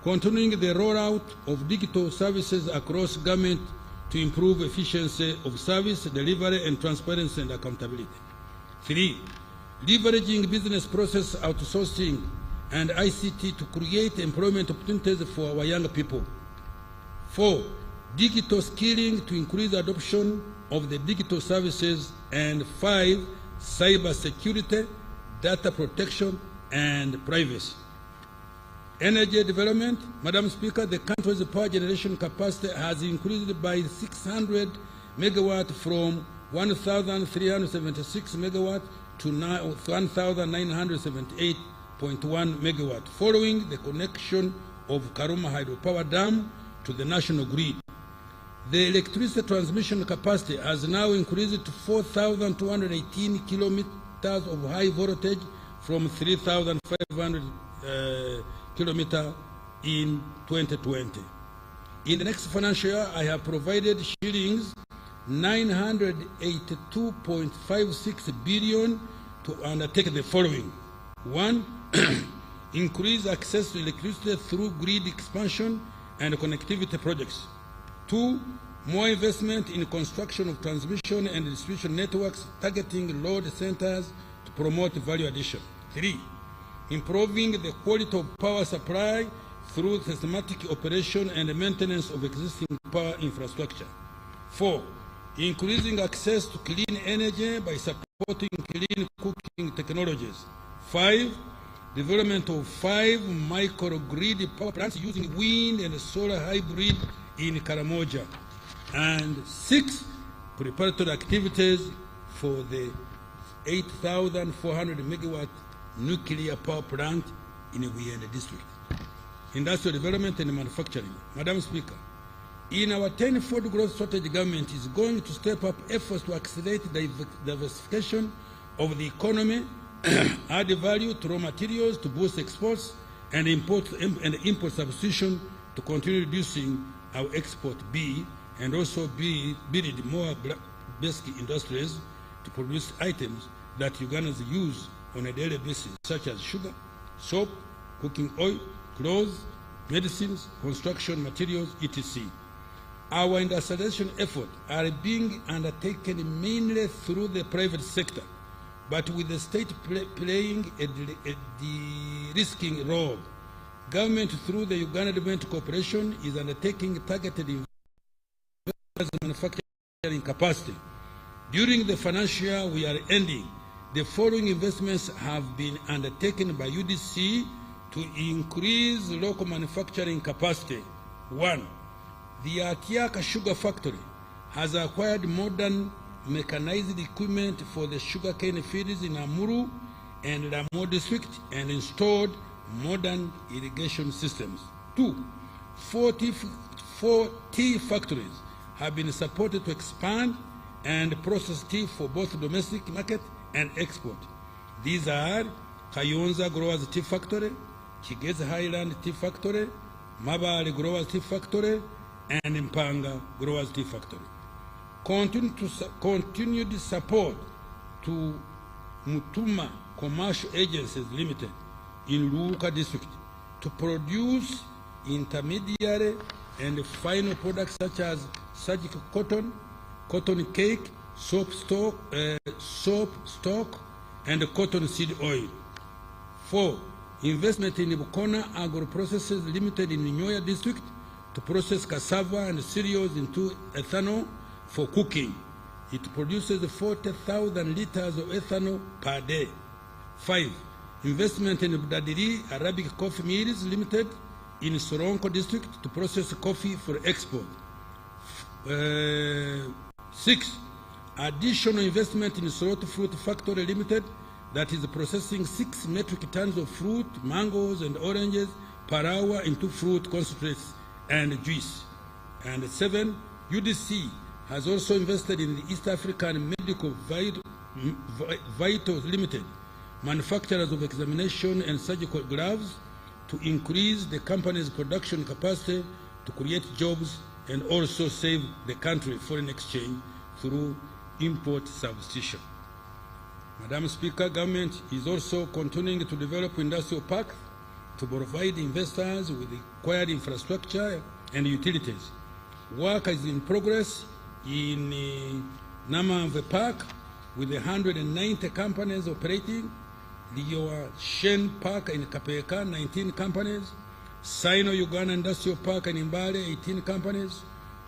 Continuing the rollout of digital services across government to improve efficiency of service delivery and transparency and accountability. 3. Leveraging business process outsourcing and ICT to create employment opportunities for our young people. 4. Digital skilling to increase adoption of the digital services. And 5. Cyber security, data protection, and privacy. Energy development. Madam Speaker, the country's power generation capacity has increased by 600 megawatt from 1,376 megawatt to 1,978.1 megawatt, following the connection of Karuma Hydropower Dam to the national grid. The electricity transmission capacity has now increased to 4,218 kilometers of high voltage from 3,500 kilometers in 2020. In the next financial year, I have provided shillings 982.56 billion to undertake the following. 1. Increase access to electricity through grid expansion and connectivity projects. 2. More investment in construction of transmission and distribution networks targeting load centers to promote value addition. 3. Improving the quality of power supply through systematic operation and maintenance of existing power infrastructure. 4. Increasing access to clean energy by supporting clean cooking technologies. 5. Development of 5 microgrid power plants using wind and solar hybrid in Karamoja. And 6. Preparatory activities for the 8,400 megawatt nuclear power plant in Uyende district. Industrial development and manufacturing. Madam Speaker, in our 10-fold growth strategy, government is going to step up efforts to accelerate the diversification of the economy, add value to raw materials to boost exports, and import substitution to continue reducing our export and also build more basic industries to produce items that Ugandans use on a daily basis, such as sugar, soap, cooking oil, clothes, medicines, construction materials, etc. Our industrialization efforts are being undertaken mainly through the private sector, but with the state playing a de-risking role. Government, through the Uganda Development Corporation, is undertaking targeted investment in manufacturing capacity. During the financial year we are ending, the following investments have been undertaken by UDC to increase local manufacturing capacity. 1. The Atiaka Sugar Factory has acquired modern mechanized equipment for the sugarcane fields in Amuru and Ramo district and installed modern irrigation systems. 2. 4 tea factories have been supported to expand and process tea for both domestic market and export. These are Kayonza Growers Tea Factory, Kigezi Highland Tea Factory, Mabale Growers Tea Factory, and Mpanga Growers Tea Factory. Continued support to Mutuma Commercial Agencies Limited in Luka District to produce intermediary and final products such as surgical cotton, cotton cake, soap stock, and cotton seed oil. 4. Investment in Bukona Agro Processes Limited in Nyoya District to process cassava and cereals into ethanol for cooking. It produces 40,000 liters of ethanol per day. 5. Investment in Budadiri Arabic Coffee Mills Limited in Soronko District to process coffee for export. 6. Additional investment in Soroti Fruit Factory Limited that is processing 6 metric tons of fruit, mangoes, and oranges per hour into fruit concentrates and juice. And 7. UDC has also invested in the East African Medical Vitals Limited, manufacturers of examination and surgical gloves, to increase the company's production capacity to create jobs and also save the country foreign exchange through import substitution. Madam Speaker, government is also continuing to develop industrial parks to provide investors with required infrastructure and utilities. Work is in progress in Namamve Park with 190 companies operating, Liyoa Shen Park in Kapeka, 19 companies, Sino-Uganda Industrial Park in Mbale, 18 companies,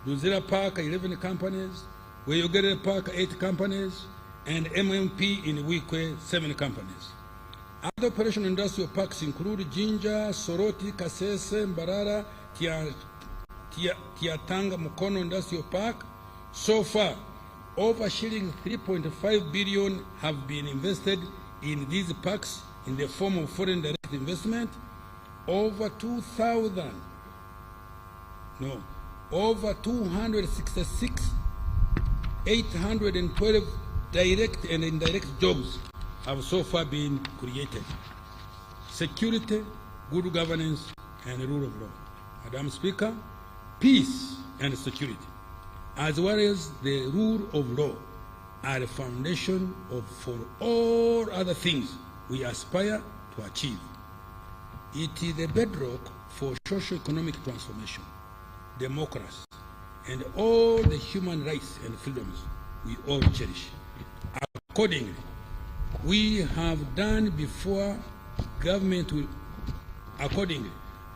Luzira Park, 11 companies, Weyogere Park, 8 companies, and MMP in Wikwe, 7 companies. Other operational industrial parks include Jinja, Soroti, Kasese, Mbarara, Tiatanga, Mukono Industrial Park. So far, over shilling 3.5 billion have been invested in these parks in the form of foreign direct investment. Over 266,812 direct and indirect jobs have so far been created. Security, good governance, and rule of law. Madam Speaker, peace and security, as well as the rule of law, are the foundation for all other things we aspire to achieve. It is the bedrock for socio-economic transformation, democracy, and all the human rights and freedoms we all cherish. Accordingly, we have done before,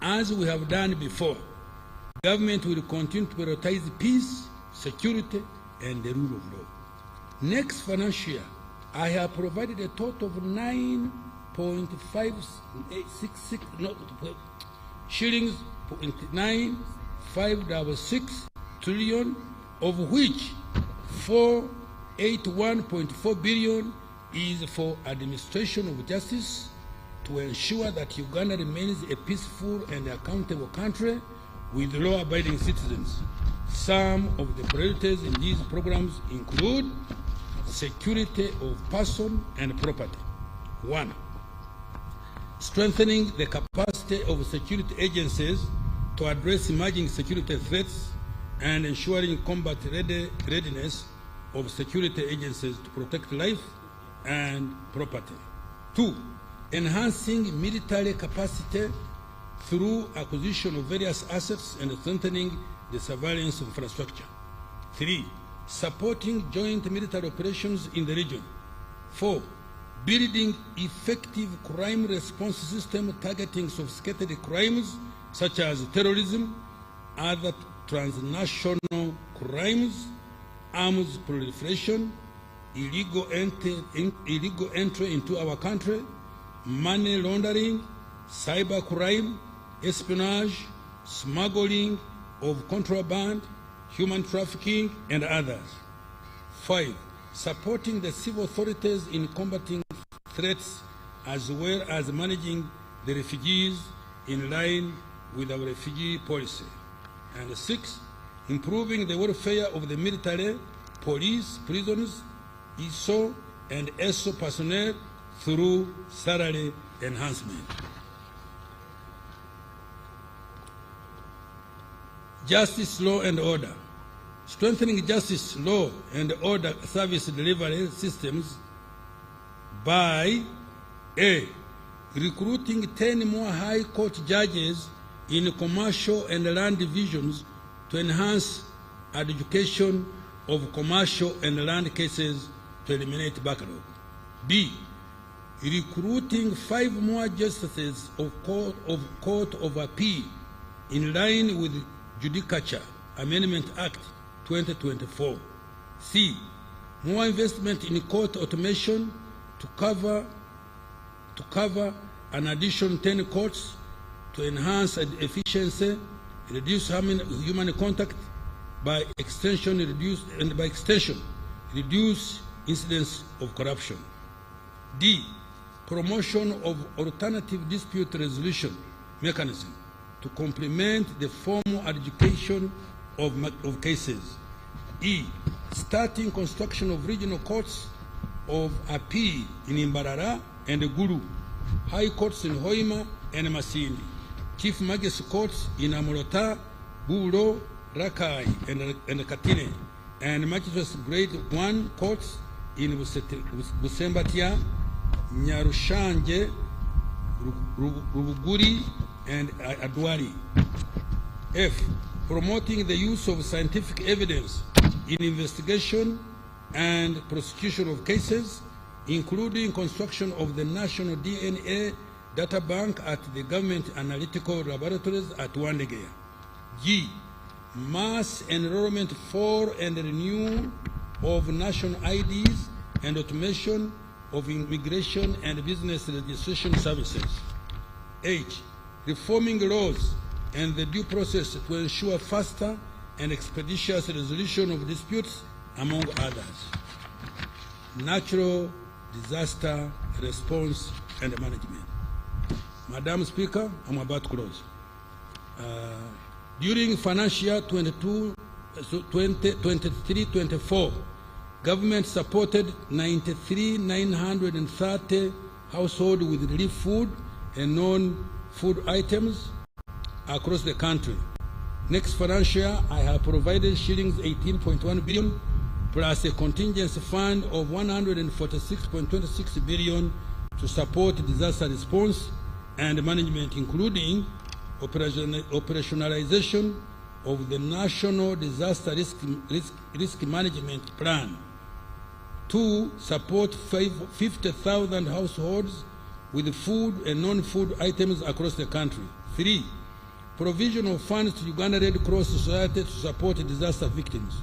as we have done before, government will continue to prioritize peace, security, and the rule of law. Next financial year, I have provided a total of 9.566 trillion, of which 481.4 billion is for administration of justice to ensure that Uganda remains a peaceful and accountable country with law-abiding citizens. Some of the priorities in these programs include security of person and property. 1. Strengthening the capacity of security agencies to address emerging security threats and ensuring combat readiness of security agencies to protect life and property. 2. Enhancing military capacity through acquisition of various assets and strengthening the surveillance infrastructure. 3. Supporting joint military operations in the region. 4. Building effective crime response system targeting sophisticated crimes such as terrorism, other transnational crimes, arms proliferation, illegal entry into our country, money laundering, cyber crime, espionage, smuggling of contraband, human trafficking, and others. 5. Supporting the civil authorities in combating threats as well as managing the refugees in line with our refugee policy. And 6. Improving the welfare of the military, police, prisoners, ISO, and ESO personnel through salary enhancement. Justice, law, and order. Strengthening justice, law, and order service delivery systems by A. Recruiting 10 more high court judges in commercial and land divisions to enhance adjudication of commercial and land cases to eliminate backlog. B. Recruiting 5 more justices of Court of Appeal in line with Judicature Amendment Act 2024. C. More investment in court automation to cover an additional 10 courts to enhance efficiency, reduce human contact, by extension reduce incidents of corruption. D. Promotion of alternative dispute resolution mechanism to complement the formal adjudication of cases. E. Starting construction of regional courts of appeal in Imbarara and Gulu, high courts in Hoima and Masindi, chief magistrate courts in Amorota, Buro, Rakai, and Katine, and magistrates grade 1 courts in Busembatia, Nyarushanje, Rubuguri, and Adwari. F. Promoting the use of scientific evidence in investigation and prosecution of cases, including construction of the National DNA Data Bank at the Government Analytical Laboratories at Wandegeya. G. Mass enrollment for and renewal of national IDs and automation of immigration and business registration services. H. Reforming laws and the due process to ensure faster and expeditious resolution of disputes, among others. Natural disaster response and management. Madam Speaker, I'm about to close. During financial year 23-24, government supported 93,930 households with relief food and non-food items across the country. Next financial year, I have provided shillings 18.1 billion plus a contingency fund of 146.26 billion to support disaster response and management, including operationalization of the National Disaster Risk Management Plan. 2. Support 50,000 households with food and non-food items across the country. 3. Provision of funds to Uganda Red Cross Society to support disaster victims.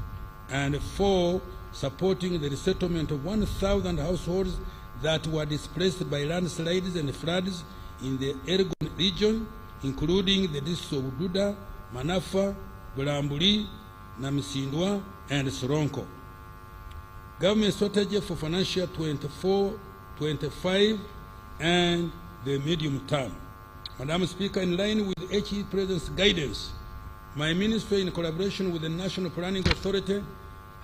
And 4. Supporting the resettlement of 1,000 households that were displaced by landslides and floods in the Elgon region, including the districts of Duda, Manafa, Bulambuli, Namisindwa, and Soronko. Government strategy for financial 24-25 and the medium term. Madam Speaker, in line with the HE President's guidance, my ministry, in collaboration with the National Planning Authority,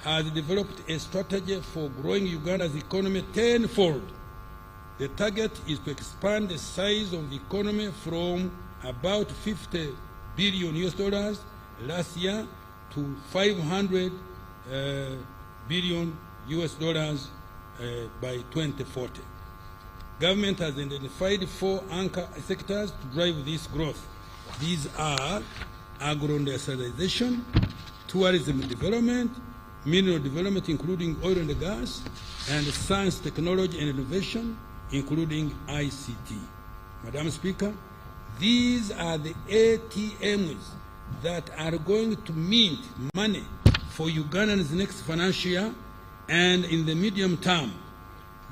has developed a strategy for growing Uganda's economy tenfold. The target is to expand the size of the economy from about $50 billion last year to $500 billion by 2040. Government has identified 4 anchor sectors to drive this growth. These are agro-industrialization, tourism development, mineral development including oil and gas, and science, technology and innovation including ICT. Madam Speaker, these are the ATMs that are going to mint money for Uganda's next financial year and in the medium term.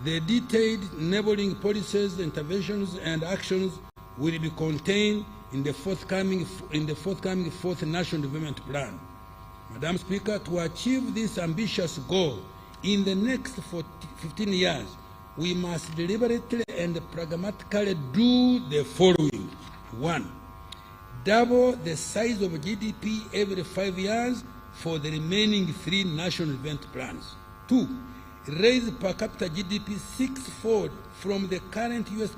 The detailed enabling policies, interventions, and actions will be contained in the forthcoming 4th National Development Plan. Madam Speaker, to achieve this ambitious goal in the next 15 years, we must deliberately and pragmatically do the following. 1. Double the size of GDP every 5 years for the remaining 3 national development plans. 2. Raise per capita GDP 6-fold from the current US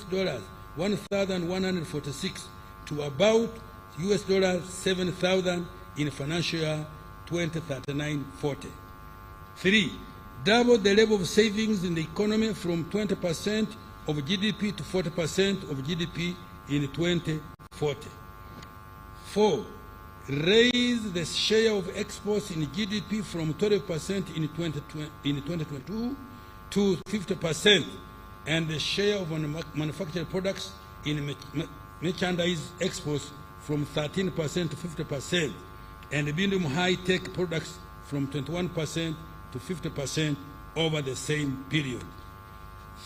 dollars 1,146 to about US dollars 7,000 in financial year 2039-40. 3. Double the level of savings in the economy from 20% of GDP to 40% of GDP in 2040. 4. Raise the share of exports in GDP from 12% in 2022 to 50%, and the share of manufactured products in merchandise exports from 13% to 50%, and medium high-tech products from 21% to 50% over the same period.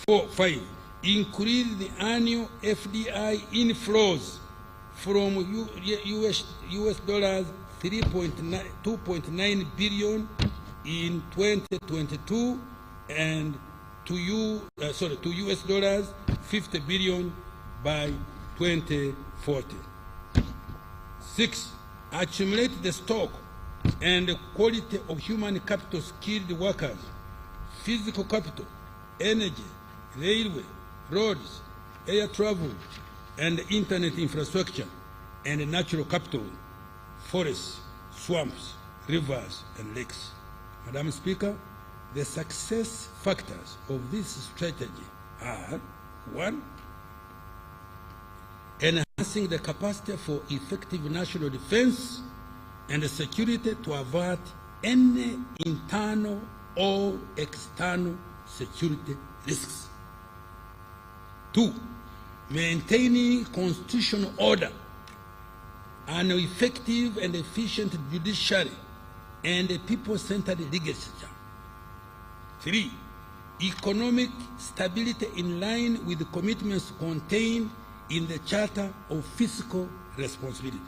5. Increase the annual FDI inflows from US dollars 2.9 billion in 2022 and to US dollars 50 billion by 2040. 6. Accumulate the stock and the quality of human capital, skilled workers, physical capital, energy, railway, roads, air travel, and internet infrastructure, and natural capital, forests, swamps, rivers, and lakes. Madam Speaker, the success factors of this strategy are: 1, enhancing the capacity for effective national defense and security to avert any internal or external security risks. 2, maintaining constitutional order, an effective and efficient judiciary, and a people-centered legislature. 3, economic stability in line with the commitments contained in the Charter of Fiscal Responsibility.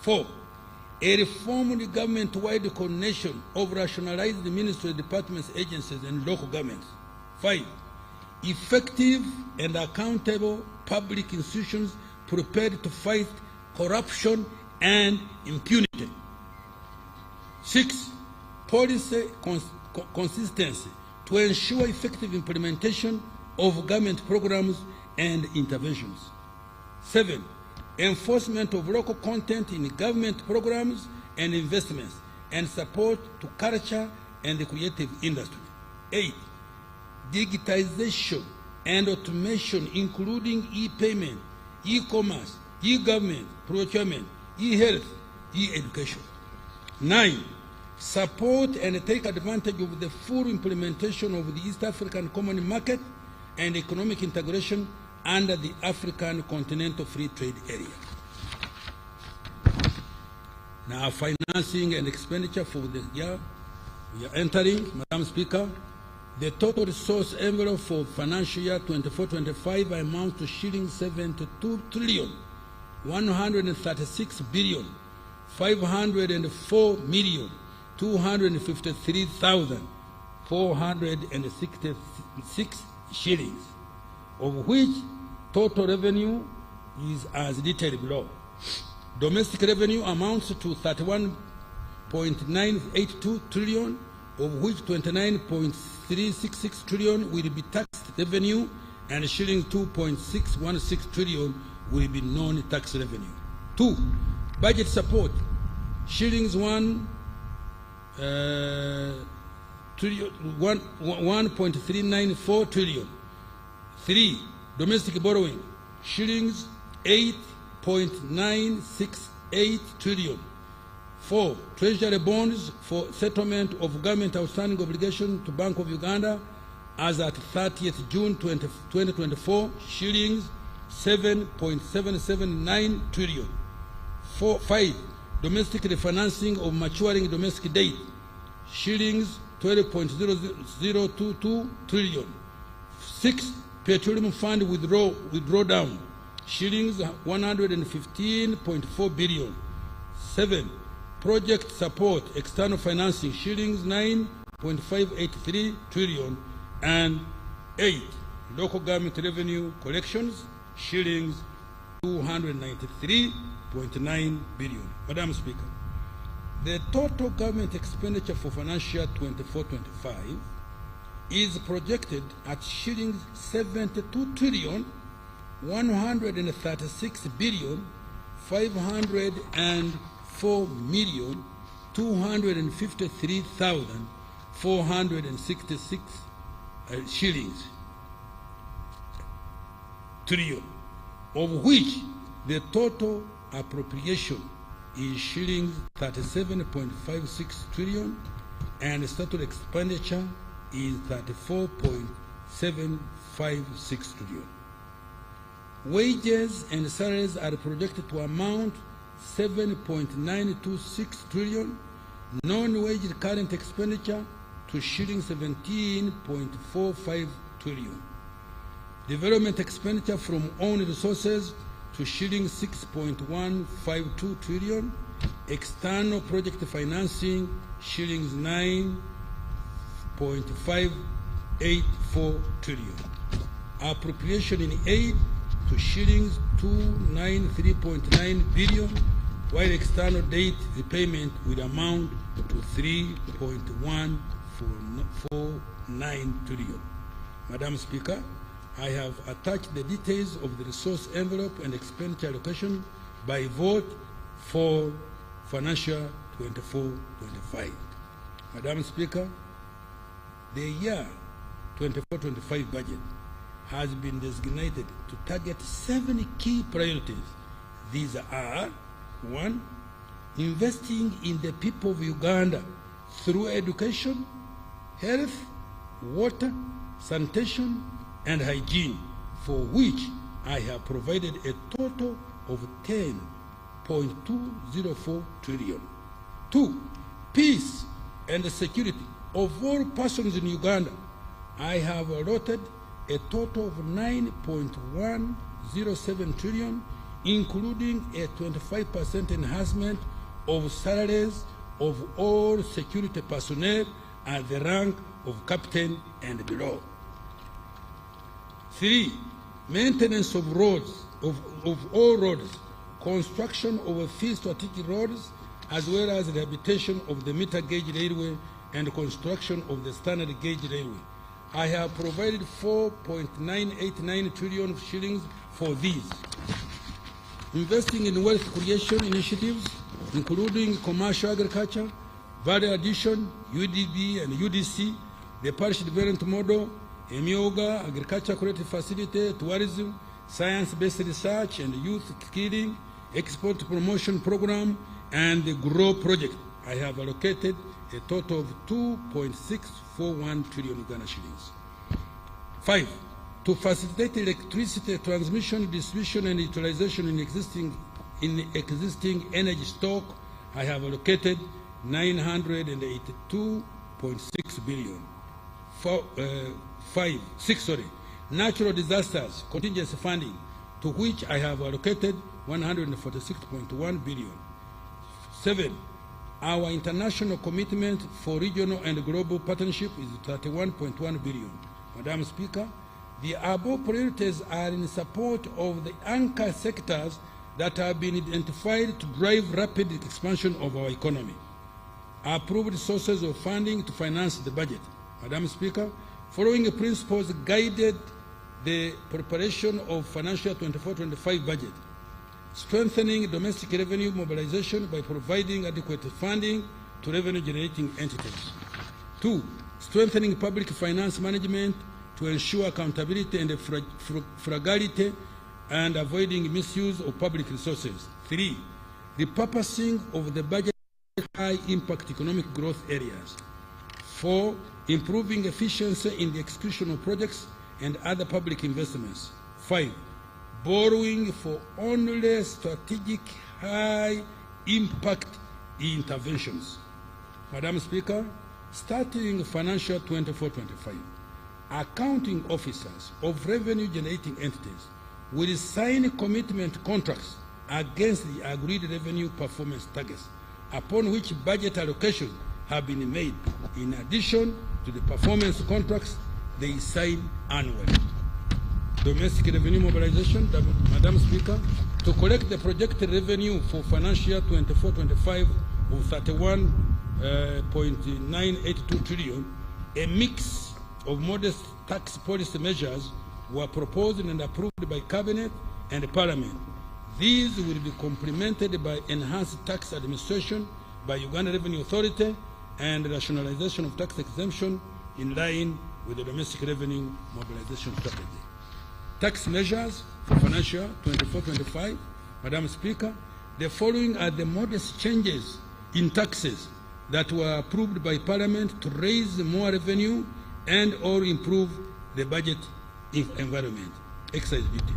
4, a reformed government-wide coordination of rationalized ministry, departments, agencies, and local governments. 5, effective and accountable public institutions prepared to fight corruption and impunity. 6, policy consistency to ensure effective implementation of government programs and interventions. 7, enforcement of local content in government programs and investments and support to culture and the creative industry. 8, digitization and automation, including e-payment, e-commerce, e-government, procurement, e-health, e-education. 9, support and take advantage of the full implementation of the East African Common Market and economic integration under the African Continental Free Trade Area. Now, financing and expenditure for the year we are entering, Madam Speaker, the total resource envelope for financial year 24-25 amounts to shillings 72 trillion 136 billion 504 million 253,466 shillings, of which total revenue is as detailed below. Domestic revenue amounts to 31.982 trillion, of which 29.366 trillion will be tax revenue and shilling 2.616 trillion will be non-tax revenue. 2, budget support, shillings 1.394 trillion. 3, domestic borrowing, shillings 8.968 trillion. 4, treasury bonds for settlement of government outstanding obligation to Bank of Uganda as at 30th June 2024, shillings 7.779 trillion. 5, domestic refinancing of maturing domestic debt, shillings 12.0022 trillion. 6, petroleum fund withdraw down, shillings 115.4 billion. 7, project support external financing, shillings 9.583 trillion. And 8, local government revenue collections, shillings 293.9 billion. Madam Speaker, the total government expenditure for financial year 24-25 is projected at shillings 72 trillion 136 billion 504 million 253,466 shillings trillion, of which the total appropriation is shillings 37.56 trillion and the total expenditure is 34.756 trillion. Wages and salaries are projected to amount 7.926 trillion, non-wage current expenditure to shilling 17.45 trillion. Development expenditure from own resources to shilling 6.152 trillion. External project financing shillings 9.584 trillion. Appropriation in aid to shillings 293.9 billion, while external debt repayment will amount to 3.149 trillion. Madam Speaker, I have attached the details of the resource envelope and expenditure allocation by vote for financial 24-25. Madam Speaker, the year 24-25 budget has been designated to target 7 key priorities. These are: 1, investing in the people of Uganda through education, health, water, sanitation, and hygiene, for which I have provided a total of 10.204 trillion. 2, peace and security of all persons in Uganda. I have allotted a total of 9.107 trillion, including a 25% enhancement of salaries of all security personnel at the rank of captain and below. 3, maintenance of roads, of all roads, construction of 3 strategic roads, as well as rehabilitation of the meter gauge railway and construction of the standard gauge railway. I have provided 4.989 trillion shillings for these. Investing in wealth creation initiatives, including commercial agriculture, value addition, UDB and UDC, the parish development model, Emioga, agriculture creative facility, tourism, science-based research and youth skilling, export promotion program, and the GROW project. I have allocated a total of 2.641 trillion Uganda shillings. 5, to facilitate electricity transmission, distribution, and utilization in existing energy stock, I have allocated 982.6 billion. 6, natural disasters contingency funding, to which I have allocated 146.1 billion. 7, our international commitment for regional and global partnership is 31.1 billion. Madam Speaker, the above priorities are in support of the anchor sectors that have been identified to drive rapid expansion of our economy. Approved sources of funding to finance the budget. Madam Speaker, following principles guided the preparation of financial 24-25 budget: strengthening domestic revenue mobilization by providing adequate funding to revenue-generating entities. 2, strengthening public finance management to ensure accountability and frugality and avoiding misuse of public resources. 3, repurposing of the budget high-impact economic growth areas. 4, improving efficiency in the execution of projects and other public investments. 5, borrowing for only strategic high-impact interventions. Madam Speaker, starting financial 24-25, accounting officers of revenue-generating entities will sign commitment contracts against the agreed revenue performance targets, upon which budget allocations have been made, in addition to the performance contracts they sign annually. Domestic revenue mobilization, Madam Speaker, to collect the projected revenue for financial 24-25 of 31.982 trillion, a mix of modest tax policy measures were proposed and approved by Cabinet and Parliament. These will be complemented by enhanced tax administration by Uganda Revenue Authority and rationalization of tax exemption in line with the domestic revenue mobilization strategy. Tax measures for financial 24-25, Madam Speaker, the following are the modest changes in taxes that were approved by Parliament to raise more revenue and or improve the budget environment. Excise duty.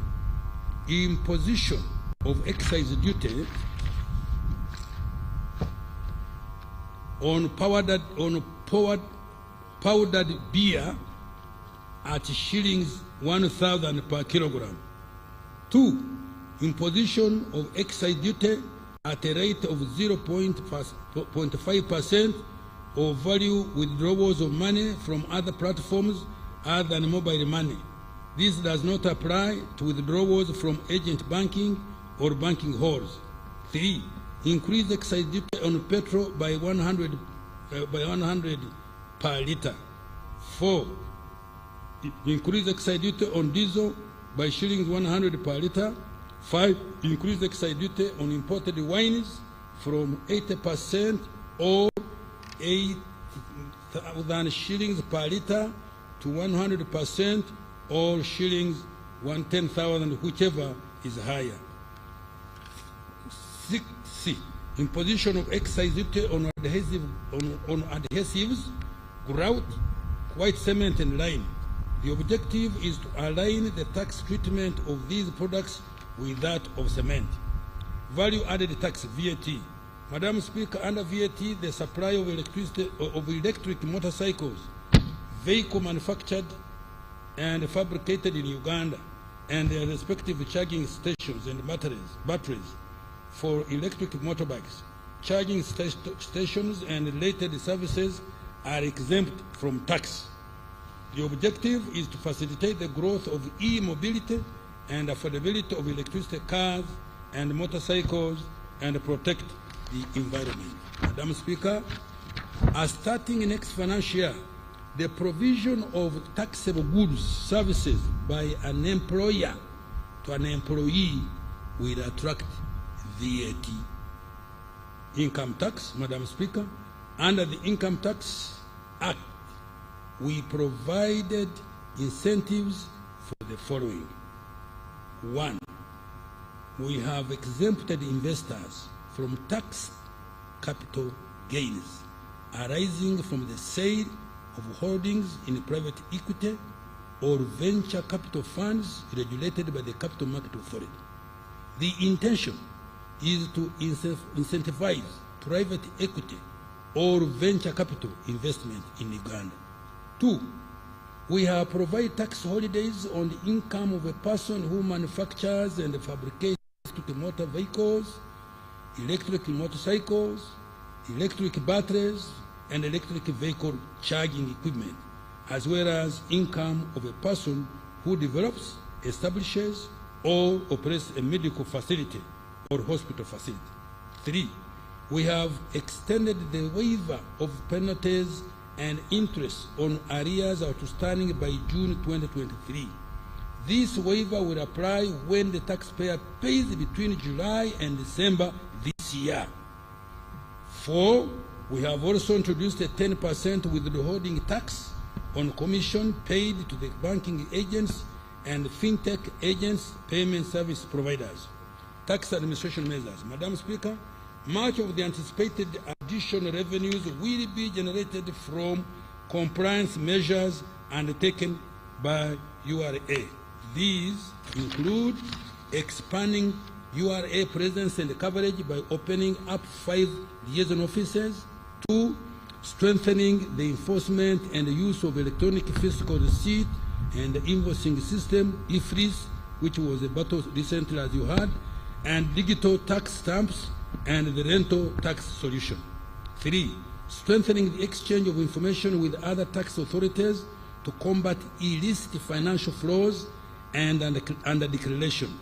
Imposition of excise duty on powdered beer at shillings 1,000 per kilogram. 2, imposition of excise duty at a rate of 0.5% of value withdrawals of money from other platforms other than mobile money. This does not apply to withdrawals from agent banking or banking halls. 3, increase excise duty on petrol by 100 per litre. 4, increase excise duty on diesel by shillings 100 per litre. 5, increase excise duty on imported wines from 80% or 8,000 shillings per litre to 100% or shillings 110,000, whichever is higher. 6C, imposition of excise duty on adhesives, grout, white cement and lime. The objective is to align the tax treatment of these products with that of cement. Value added tax, VAT. Madam Speaker, under VAT, the supply of electric motorcycles, vehicle manufactured and fabricated in Uganda, and their respective charging stations and batteries for electric motorbikes, charging stations and related services are exempt from tax. The objective is to facilitate the growth of e-mobility and affordability of electricity cars and motorcycles and protect the environment. Madam Speaker, as starting next financial year, the provision of taxable goods, services by an employer to an employee will attract VAT. Income tax, Madam Speaker, under the Income Tax Act, we provided incentives for the following. 1, we have exempted investors from tax capital gains arising from the sale of holdings in private equity or venture capital funds regulated by the Capital Market Authority. The intention is to incentivize private equity or venture capital investment in Uganda. 2, we have provided tax holidays on the income of a person who manufactures and fabricates electric motor vehicles, electric motorcycles, electric batteries, and electric vehicle charging equipment, as well as income of a person who develops, establishes, or operates a medical facility or hospital facility. 3, we have extended the waiver of penalties and interest on arrears outstanding by June 2023. This waiver will apply when the taxpayer pays between July and December this year. 4, we have also introduced a 10% withholding tax on commission paid to the banking agents and fintech agents, payment service providers. Tax administration measures. Madam Speaker, much of the anticipated additional revenues will be generated from compliance measures undertaken by URA. These include expanding URA presence and coverage by opening up 5 liaison offices. 2, strengthening the enforcement and the use of electronic fiscal receipt and the invoicing system, IFRIS, which was a battle recently, as you heard, and digital tax stamps and the rental tax solution. 3, strengthening the exchange of information with other tax authorities to combat illicit financial flows and under declaration.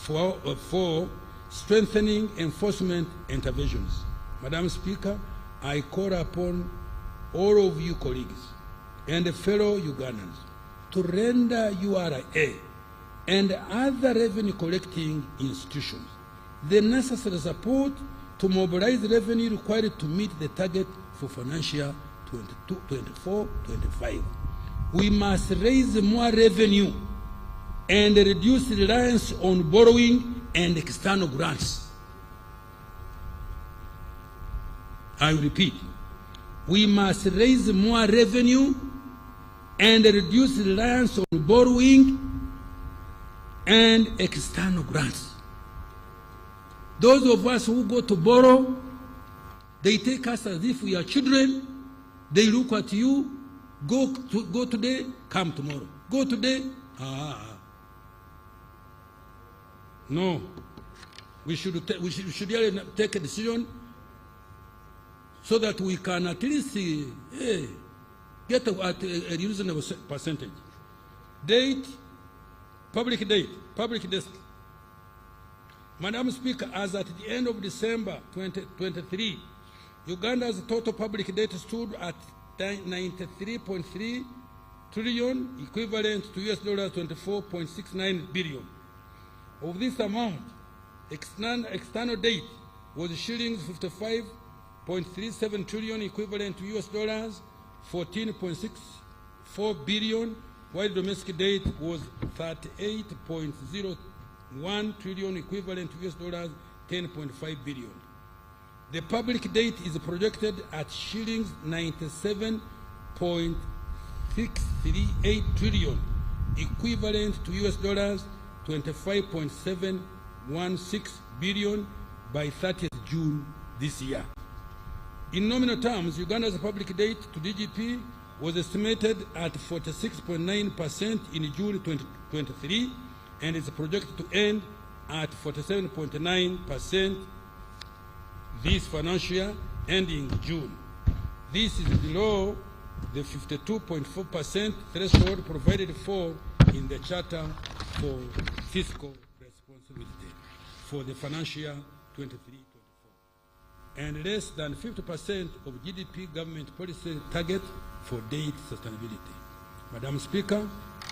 4, strengthening enforcement interventions. Madam Speaker, I call upon all of you colleagues and fellow Ugandans to render URA and other revenue collecting institutions the necessary support to mobilize revenue required to meet the target for financial 24-25. We must raise more revenue and reduce reliance on borrowing and external grants. I repeat, we must raise more revenue and reduce reliance on borrowing and external grants. Those of us who go to borrow, they take us as if we are children. They look at you, go today, come tomorrow. Go today, No, we should really take a decision so that we can at least get a reasonable percentage. Date, public desk. Madam Speaker, as at the end of December 2023, Uganda's total public debt stood at 93.3 trillion, equivalent to US dollars 24.69 billion. Of this amount, external debt was shillings 55.37 trillion, equivalent to US dollars 14.64 billion, while domestic debt was 38.01 trillion, equivalent to US dollars 10.5 billion. The public debt is projected at shillings 97.638 trillion, equivalent to US dollars 25.716 billion by 30th June this year. In nominal terms, Uganda's public debt to GDP was estimated at 46.9% in June 2023 and is projected to end at 47.9% this financial year ending June. This is below the 52.4% threshold provided for in the Charter for Fiscal Responsibility for the financial year 23-24, and less than 50% of GDP government policy target for debt sustainability. Madam Speaker,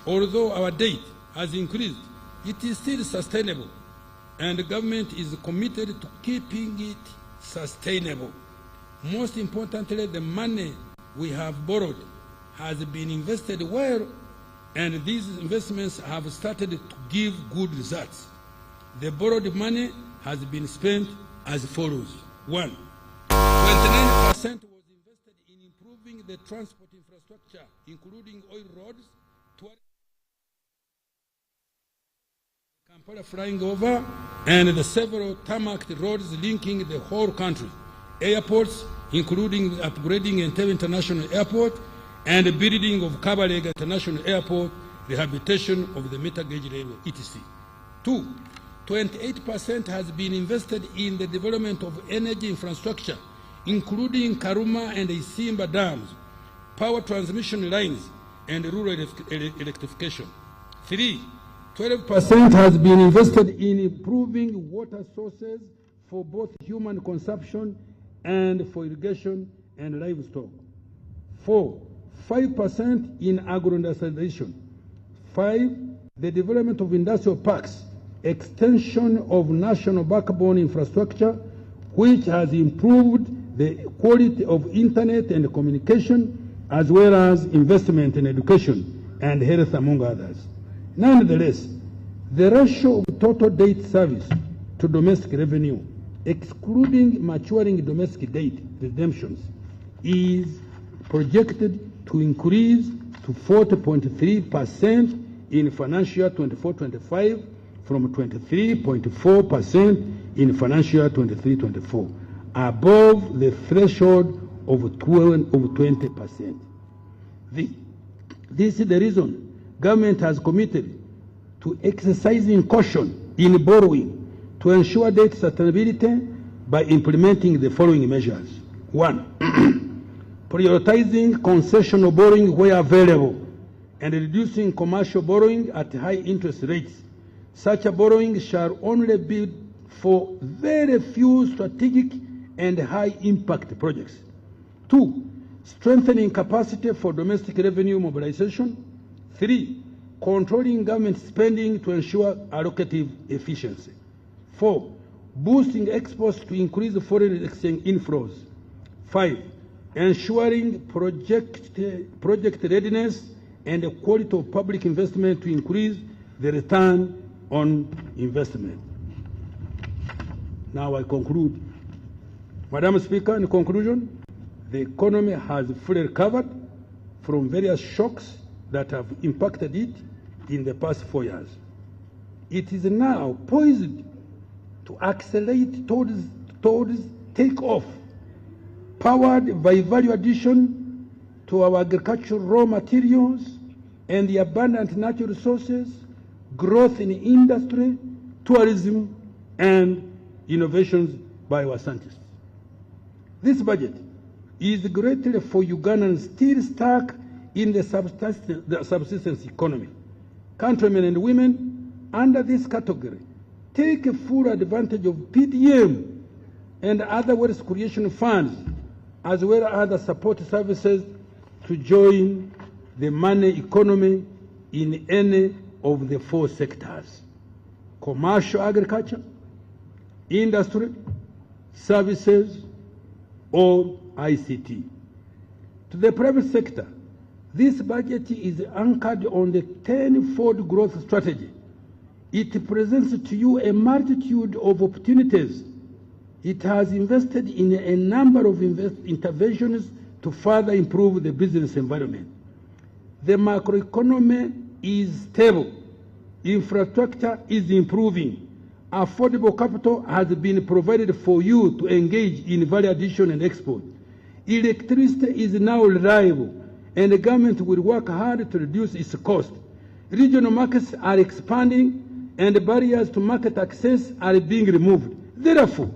although our debt has increased, it is still sustainable, and the government is committed to keeping it sustainable. Most importantly, the money we have borrowed has been invested well, and these investments have started to give good results. The borrowed money has been spent as follows. 1. 29% was invested in improving the transport infrastructure, including oil roads, Kampala flying over, and the several tarmacked roads linking the whole country, airports, including upgrading Entebbe International Airport, and the building of Kabalega International Airport, rehabilitation of the meter gauge railway, etc. 2. 28% has been invested in the development of energy infrastructure, including Karuma and Isimba dams, power transmission lines, and rural electrification. 3. 12% has been invested in improving water sources for both human consumption and for irrigation and livestock. 4. 5% in agro-industrialization. 5. The development of industrial parks, extension of national backbone infrastructure, which has improved the quality of internet and communication, as well as investment in education and health, among others. Nonetheless, the ratio of total debt service to domestic revenue, excluding maturing domestic debt redemptions, is projected to increase to 40.3% in financial year 24-25 from 23.4% in financial year 23-24, above the threshold of 20%. This is the reason government has committed to exercising caution in borrowing to ensure debt sustainability by implementing the following measures. 1. Prioritizing concessional borrowing where available and reducing commercial borrowing at high interest rates. Such a borrowing shall only be for very few strategic and high impact projects. 2. Strengthening capacity for domestic revenue mobilization. 3. Controlling government spending to ensure allocative efficiency. 4. Boosting exports to increase foreign exchange inflows. 5. Ensuring project readiness and the quality of public investment to increase the return on investment. Now I conclude. Madam Speaker, in conclusion, the economy has fully recovered from various shocks that have impacted it in the past 4 years. It is now poised to accelerate towards takeoff, powered by value addition to our agricultural raw materials and the abundant natural resources, growth in industry, tourism, and innovations by our scientists. This budget is greatly for Ugandans still stuck in the subsistence economy. Countrymen and women under this category take full advantage of PDM and other wealth creation funds, as well as other support services, to join the money economy in any of the 4 sectors: commercial agriculture, industry, services, or ICT. To the private sector, this budget is anchored on the 10-fold growth strategy. It presents to you a multitude of opportunities. It has invested in a number of interventions to further improve the business environment. The macroeconomy is stable. Infrastructure is improving. Affordable capital has been provided for you to engage in value addition and export. Electricity is now reliable, and the government will work hard to reduce its cost. Regional markets are expanding, and barriers to market access are being removed. Therefore,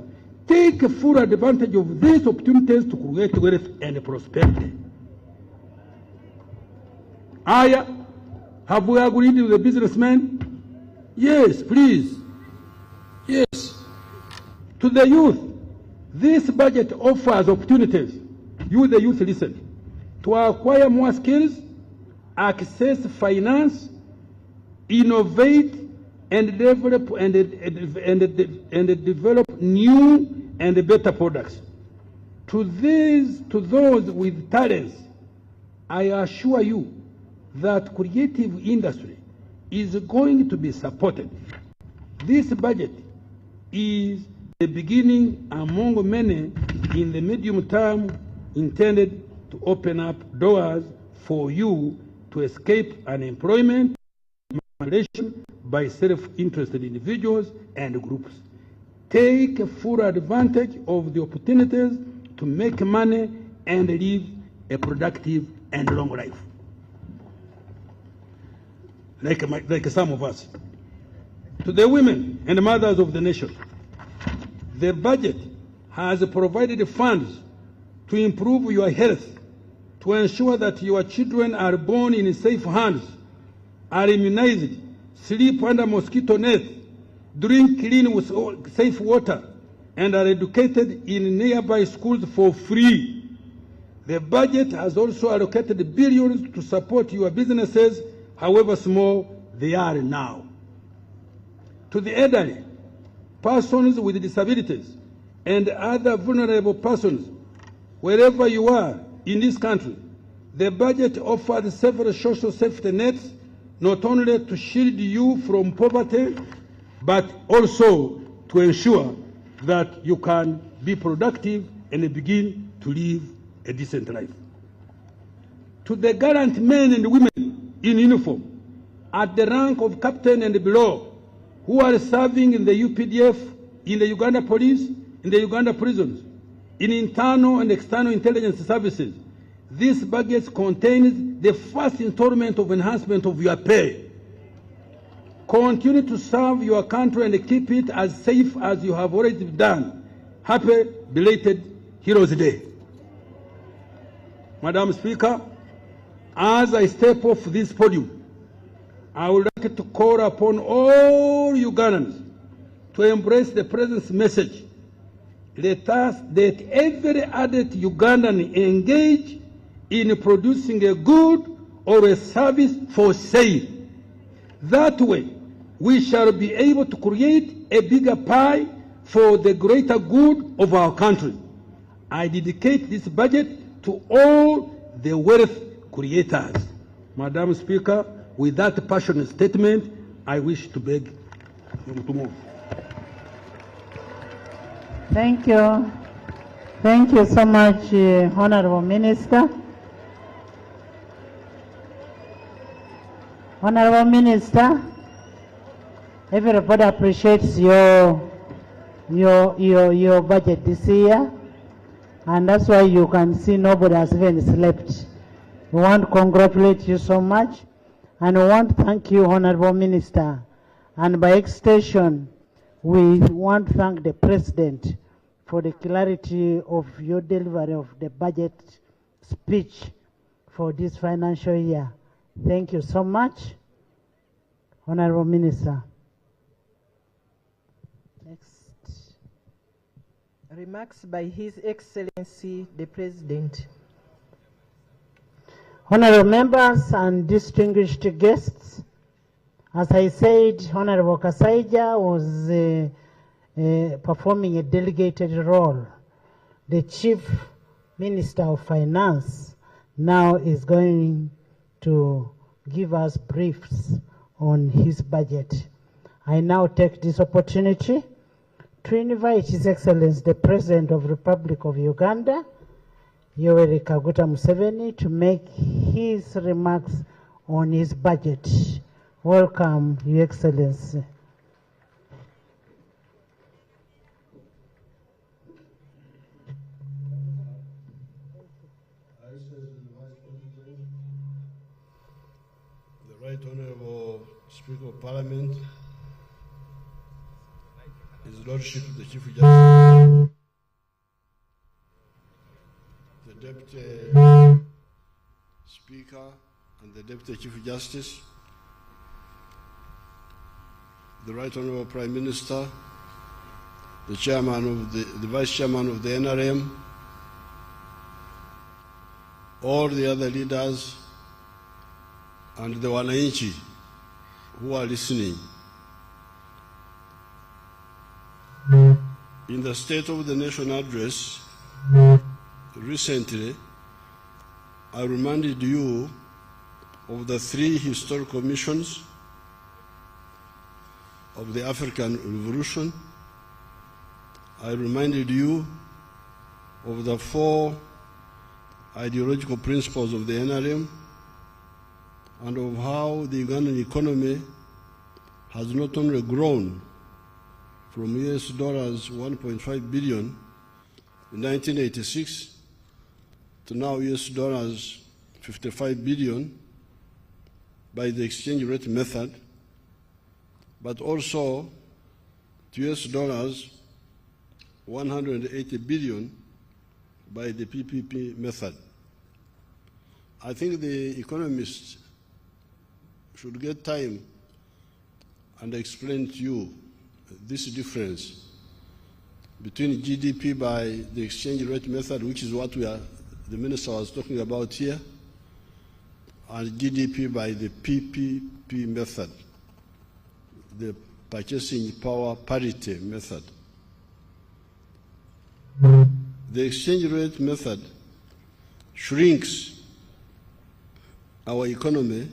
take full advantage of these opportunities to create wealth and prosperity. Aya, have we agreed with the businessmen? Yes, please. Yes. To the youth, this budget offers opportunities. You, the youth, listen. To acquire more skills, access finance, innovate, and develop develop new and better products. To those with talents, I assure you that creative industry is going to be supported. This budget is the beginning among many in the medium term intended to open up doors for you to escape unemployment by self-interested individuals and groups. Take full advantage of the opportunities to make money and live a productive and long life. Like some of us. To the women and mothers of the nation, the budget has provided funds to improve your health, to ensure that your children are born in safe hands, are immunized, sleep under mosquito nets, drink clean with safe water, and are educated in nearby schools for free. The budget has also allocated billions to support your businesses, however small they are now. To the elderly, persons with disabilities, and other vulnerable persons, wherever you are in this country, the budget offers several social safety nets, not only to shield you from poverty, but also to ensure that you can be productive and begin to live a decent life. To the gallant men and women in uniform, at the rank of captain and below, who are serving in the UPDF, in the Uganda police, in the Uganda prisons, in internal and external intelligence services, this budget contains the first installment of enhancement of your pay. Continue to serve your country and keep it as safe as you have already done. Happy belated Heroes Day. Madam Speaker, as I step off this podium, I would like to call upon all Ugandans to embrace the President's message. Let every adult Ugandan engage in producing a good or a service for sale. That way, we shall be able to create a bigger pie for the greater good of our country. I dedicate this budget to all the wealth creators. Madam Speaker, with that passionate statement, I wish to beg you to move. Thank you. Thank you so much, Honorable Minister. Honorable Minister, everybody appreciates your budget this year, and that's why you can see nobody has even slept. We want to congratulate you so much, and we want to thank you, Honorable Minister. And by extension, we want to thank the President for the clarity of your delivery of the budget speech for this financial year. Thank you so much, Honorable Minister. Next. Remarks by His Excellency the President. Honorable members and distinguished guests, as I said, Honorable Kasaija was performing a delegated role. The Chief Minister of Finance now is going to give us briefs on his budget. I now take this opportunity to invite His Excellency the President of the Republic of Uganda, Yoweri Kaguta Museveni, to make his remarks on his budget. Welcome, Your Excellency. The Right Honorable Speaker of Parliament, His Lordship the Chief Justice, the Deputy Speaker and the Deputy Chief Justice, the Right Honorable Prime Minister, the Chairman of the Vice Chairman of the NRM, all the other leaders, and the Wananchi who are listening. In the State of the Nation address recently, I reminded you of the 3 historical missions of the African Revolution. I reminded you of the 4 ideological principles of the NRM and of how the Ugandan economy has not only grown from US dollars 1.5 billion in 1986 to now US dollars 55 billion by the exchange rate method, but also to US dollars 180 billion by the PPP method. I think the economists should get time and explain to you this difference between GDP by the exchange rate method, which is what the Minister was talking about here, and GDP by the PPP method, the purchasing power parity method. The exchange rate method shrinks our economy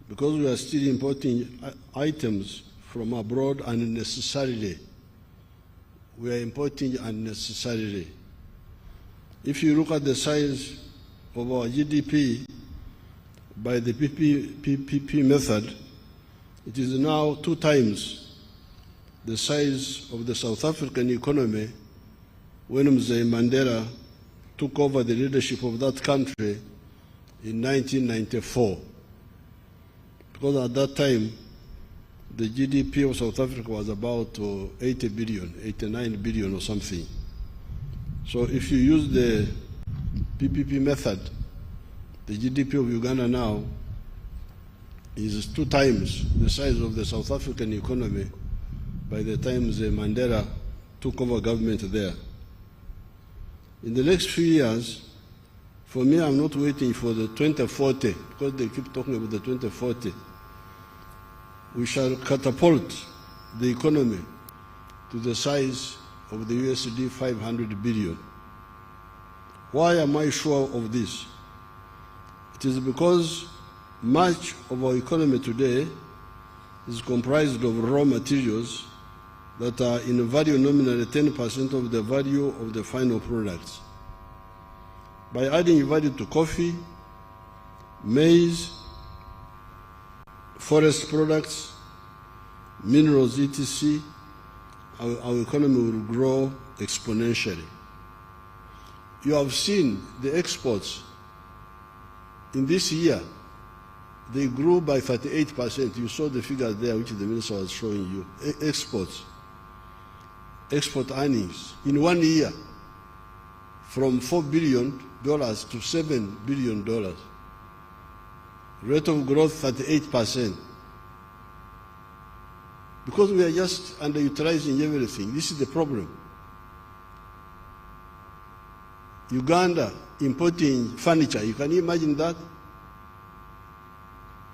because we are still importing items from abroad unnecessarily. We are importing unnecessarily. If you look at the size of our GDP by the PPP method, it is now 2 times the size of the South African economy when Mzee Mandela took over the leadership of that country in 1994. Because at that time, the GDP of South Africa was about 80 billion, 89 billion or something. So if you use the PPP method, the GDP of Uganda now is 2 times the size of the South African economy by the time Mzee Mandela took over government there. In the next few years, for me, I'm not waiting for the 2040, because they keep talking about the 2040. We shall catapult the economy to the size of the USD 500 billion. Why am I sure of this? It is because much of our economy today is comprised of raw materials that are in value nominally 10% of the value of the final products. By adding value to coffee, maize, forest products, minerals, etc., our economy will grow exponentially. You have seen the exports in this year. They grew by 38%. You saw the figures there which the Minister was showing you. Exports, export earnings in 1 year from $4 billion to $7 billion. Rate of growth 38%. Because we are just underutilizing everything. This is the problem. Uganda importing furniture. You can imagine that?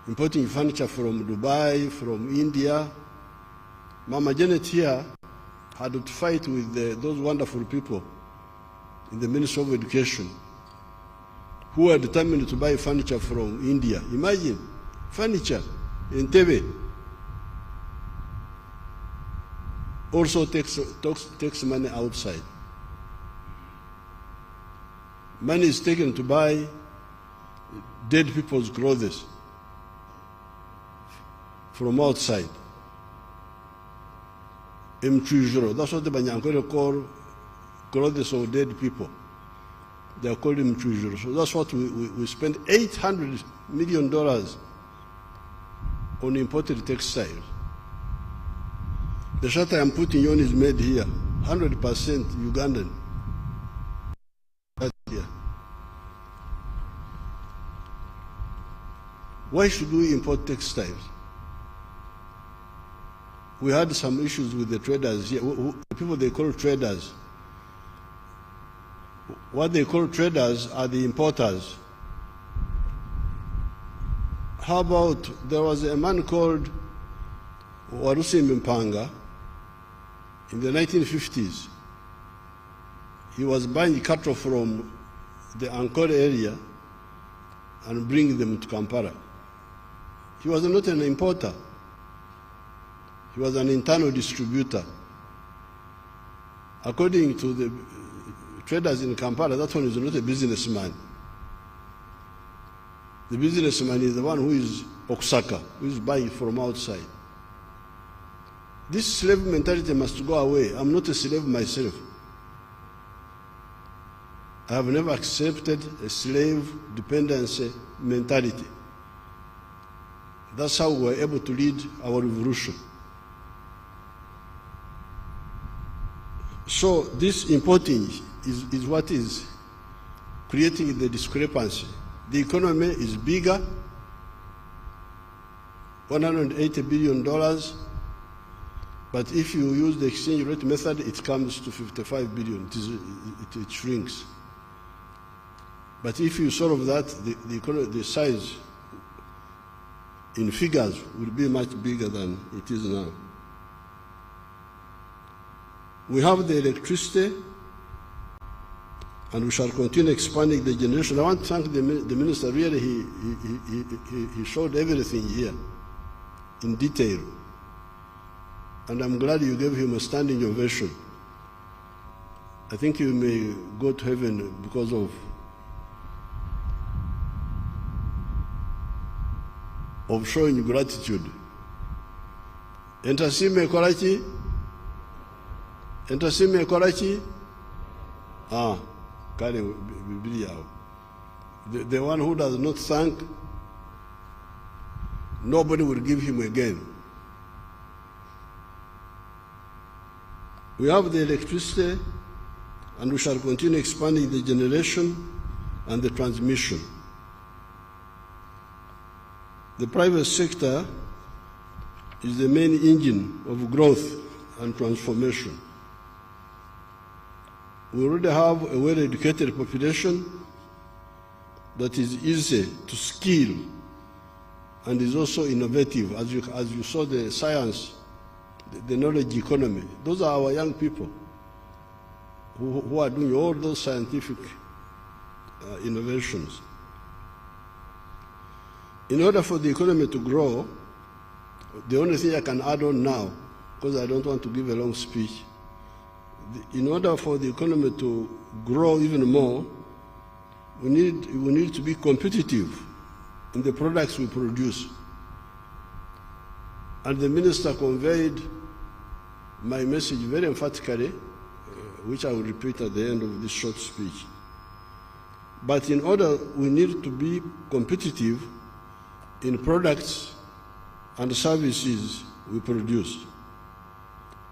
Importing furniture from Dubai, from India. Mama Janet here had to fight with those wonderful people in the Ministry of Education who were determined to buy furniture from India. Imagine, furniture in Tebe also takes money outside. Money is taken to buy dead people's clothes from outside. That's what the Banyankore call clothes of dead people. They are called imtujuru. So that's what we spend $800 million on imported textiles. The shirt I am putting on is made here, 100% Ugandan. That's here. Why should we import textiles? We had some issues with the traders here, the people they call traders. What they call traders are the importers. How about, there was a man called Warusi Mpanga in the 1950s. He was buying cattle from the Ankole area and bringing them to Kampala. He was not an importer. He was an internal distributor. According to the traders in Kampala, that one is not a businessman. The businessman is the one who is Okusaka, who is buying from outside. This slave mentality must go away. I'm not a slave myself. I have never accepted a slave dependency mentality. That's how we were able to lead our revolution. So this importing is what is creating the discrepancy. The economy is bigger, $180 billion, but if you use the exchange rate method, it comes to 55 billion. It shrinks. But if you solve that, the size in figures will be much bigger than it is now. We have the electricity, and we shall continue expanding the generation. I want to thank the minister. Really, he showed everything here in detail, and I'm glad you gave him a standing ovation. I think you may go to heaven because of showing gratitude. Entasime Karachi. Entasime Karachi. The one who does not thank, nobody will give him again. We have the electricity, and we shall continue expanding the generation and the transmission. The private sector is the main engine of growth and transformation. We already have a well-educated population that is easy to skill and is also innovative. As you saw, the science, the knowledge economy, those are our young people who are doing all those scientific innovations. In order for the economy to grow, the only thing I can add on now, because I don't want to give a long speech, in order for the economy to grow even more, we need to be competitive in the products we produce. And the minister conveyed my message very emphatically, which I will repeat at the end of this short speech. But in order, we need to be competitive in products and services we produce.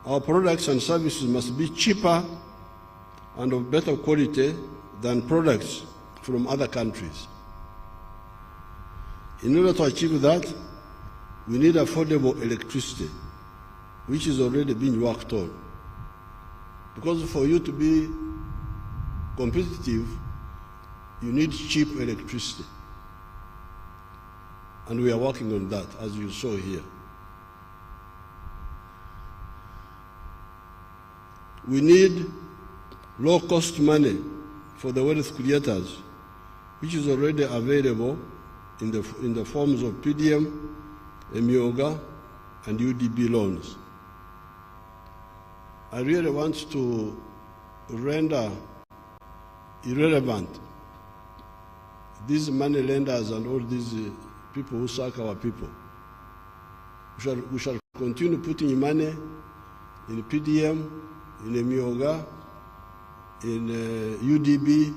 Our products and services must be cheaper and of better quality than products from other countries. In order to achieve that, we need affordable electricity, which is already being worked on. Because for you to be competitive, you need cheap electricity. And we are working on that, as you saw here. We need low-cost money for the wealth creators, which is already available in the forms of PDM, Emioga, and UDB loans. I really want to render irrelevant these money lenders and all these people who suck our people. We shall continue putting money in PDM, in Emioga, in UDB,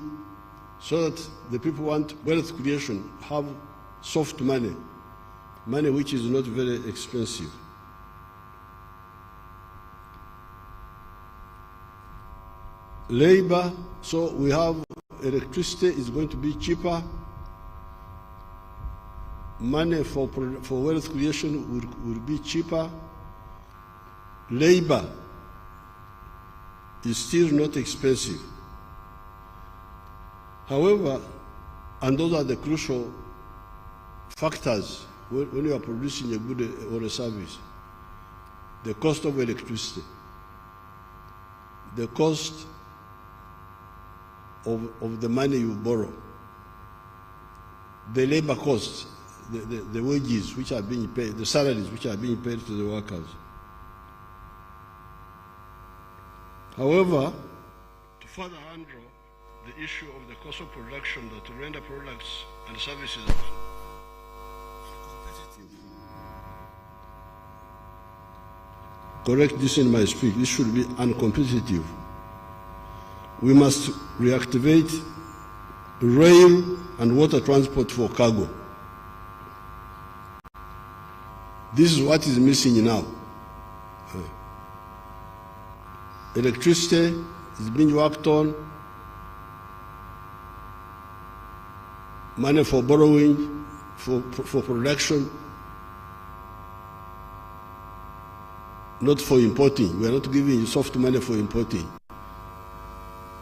so that the people who want wealth creation have soft money, money which is not very expensive. Labor, so we have electricity is going to be cheaper. Money for wealth creation will be cheaper. Labor is still not expensive. However, and those are the crucial factors when you are producing a good or a service. The cost of electricity, the cost of the money you borrow, the labor costs, the wages which are being paid, the salaries which are being paid to the workers. However, to further handle the issue of the cost of production that to render products and services competitive. Correct this in my speech. This should be uncompetitive. We must reactivate rail and water transport for cargo. This is what is missing now. Electricity is being worked on, money for borrowing, for production, not for importing. We are not giving you soft money for importing.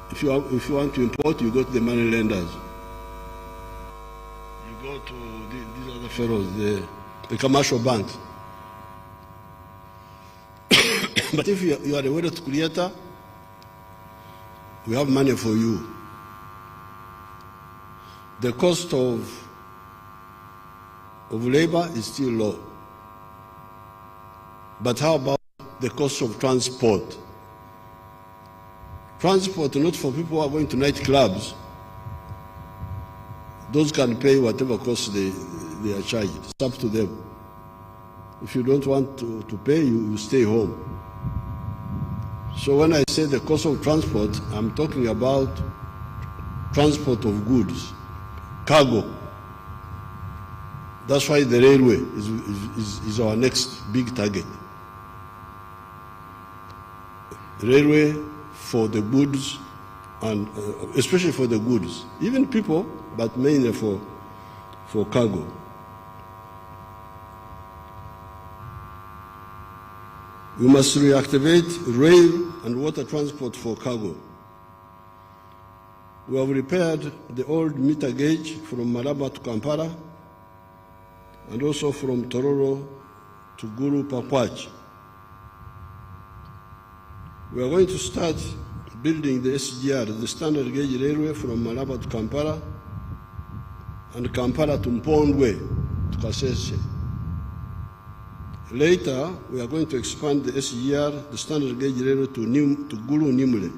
If you want to import, you go to the money lenders. You go to these other fellows, the commercial banks. But if you are a wealth creator, we have money for you. The cost of labor is still low. But how about the cost of transport? Transport, not for people who are going to nightclubs. Those can pay whatever cost they are charged. It's up to them. If you don't want to pay, you stay home. So when I say the cost of transport, I'm talking about transport of goods, cargo. That's why the railway is our next big target. Railway for the goods, and especially for the goods, even people, but mainly for cargo. We must reactivate rail and water transport for cargo. We have repaired the old meter gauge from Malaba to Kampala and also from Tororo to Gulu Pakwach. We are going to start building the SGR, the standard gauge railway from Malaba to Kampala and Kampala to Mpondwe to Kasese. Later, we are going to expand the SGR, the standard gauge railway, to Gulu Nimule.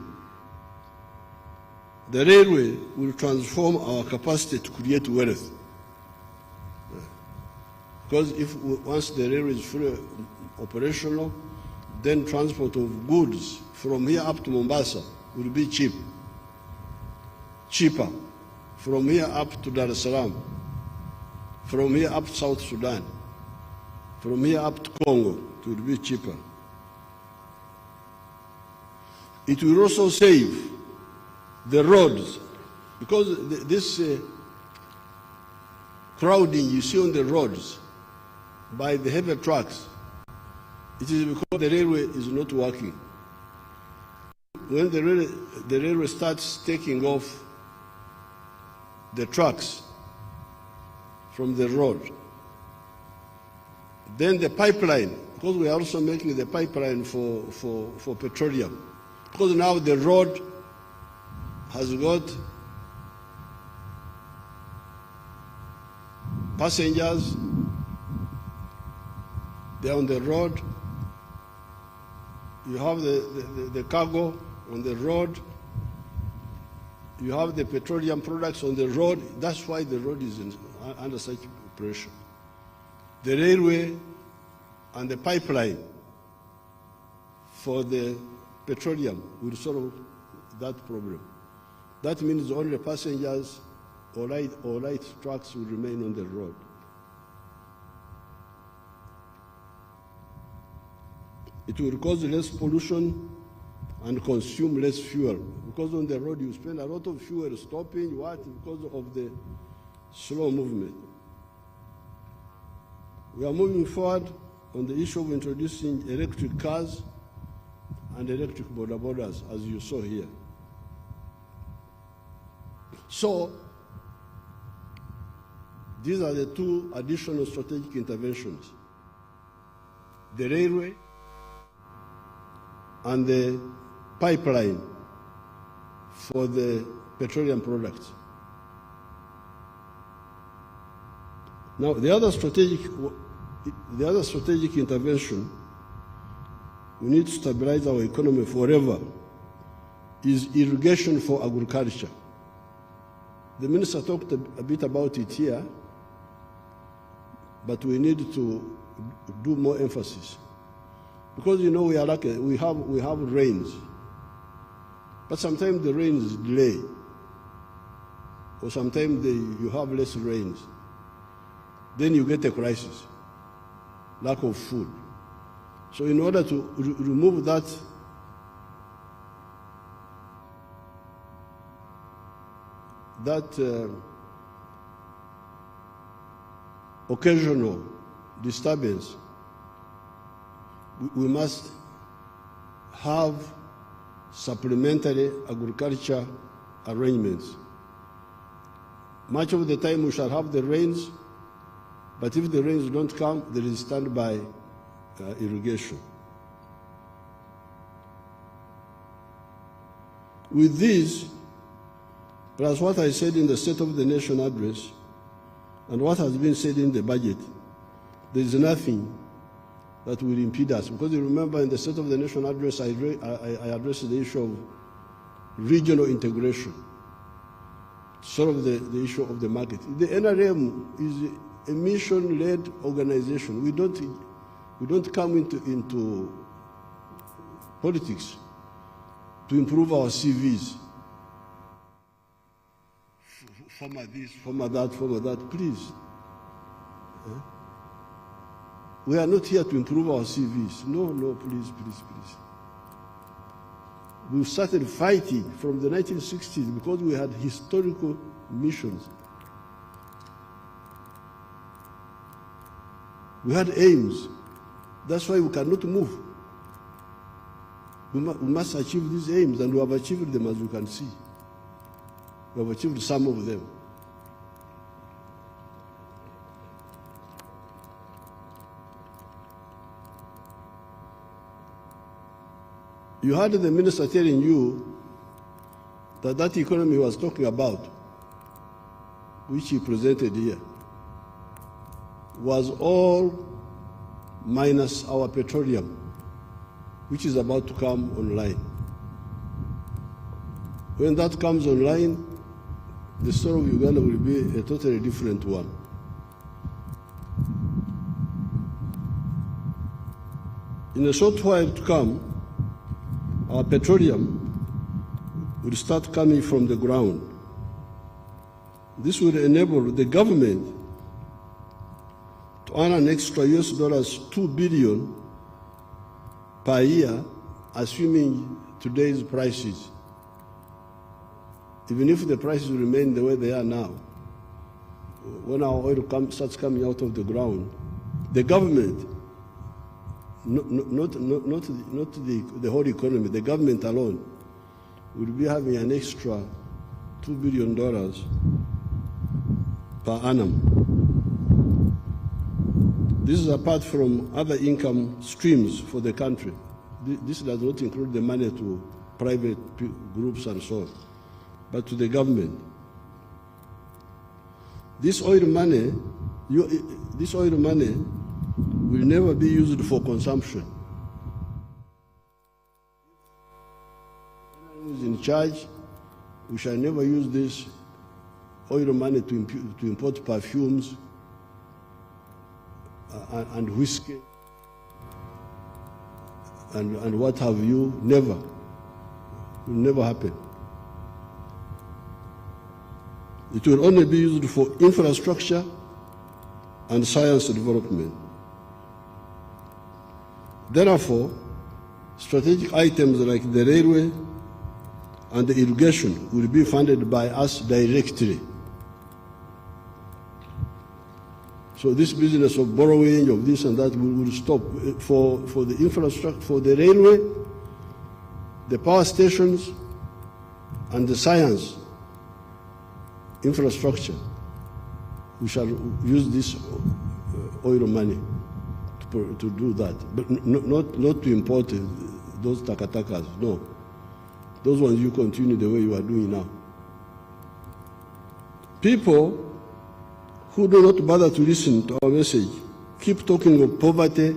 The railway will transform our capacity to create wealth. Because once the railway is fully operational, then transport of goods from here up to Mombasa will be cheaper. From here up to Dar es Salaam, from here up to South Sudan, from here up to Congo, it will be cheaper. It will also save the roads, because this crowding you see on the roads by the heavy trucks, it is because the railway is not working. When the railway starts taking off the trucks from the road, then the pipeline, because we are also making the pipeline for petroleum, Because now the road has got passengers, they're on the road, you have the cargo on the road, you have the petroleum products on the road. That's why the road is under such pressure. The railway and the pipeline for the petroleum will solve that problem. That means only passengers or light trucks will remain on the road. It will cause less pollution and consume less fuel. Because on the road you spend a lot of fuel stopping, because of the slow movement. We are moving forward on the issue of introducing electric cars and electric bodabodas, as you saw here. So, these are the two additional strategic interventions: the railway and the pipeline for the petroleum products. Now, the other strategic intervention we need to stabilize our economy forever is irrigation for agriculture. The minister talked a bit about it here, but we need to do more emphasis. Because, you know, we are lucky, we have rains, but sometimes the rains delay, or sometimes you have less rains. Then you get a crisis, lack of food. So in order to remove that occasional disturbance, we must have supplementary agriculture arrangements. Much of the time we shall have the rains, but if the rains don't come, there is standby irrigation. With this, plus what I said in the State of the Nation address and what has been said in the budget, there is nothing that will impede us. Because you remember in the State of the Nation address, I addressed the issue of regional integration, solve the issue of the market. The NRM is a mission-led organization. We don't come into politics to improve our CVs. Former this, former that, please. We are not here to improve our CVs. No, please. We started fighting from the 1960s because we had historical missions. We had aims. That's why we cannot move. We must achieve these aims, and we have achieved them, as you can see. We have achieved some of them. You heard the minister telling you that economy he was talking about, which he presented here, was all minus our petroleum, which is about to come online. When that comes online, the story of Uganda will be a totally different one. In a short while to come, our petroleum will start coming from the ground. This will enable the government to earn an extra $2 billion per year, assuming today's prices. Even if the prices remain the way they are now, when our oil starts coming out of the ground, the government, not the whole economy, the government alone, will be having an extra $2 billion per annum. This is apart from other income streams for the country. This does not include the money to private groups and so on, but to the government. This oil money, this oil money will never be used for consumption. Who is in charge, we shall never use this oil money to import perfumes and whiskey and what have you. Never. It will never happen. It will only be used for infrastructure and science development. Therefore, strategic items like the railway and the irrigation will be funded by us directly. So this business of borrowing, of this and that, will stop. For the infrastructure, for the railway, the power stations, and the science infrastructure, we shall use this oil money to do that, but not to import those takatakas. No, those ones you continue the way you are doing now. People who do not bother to listen to our message keep talking of poverty,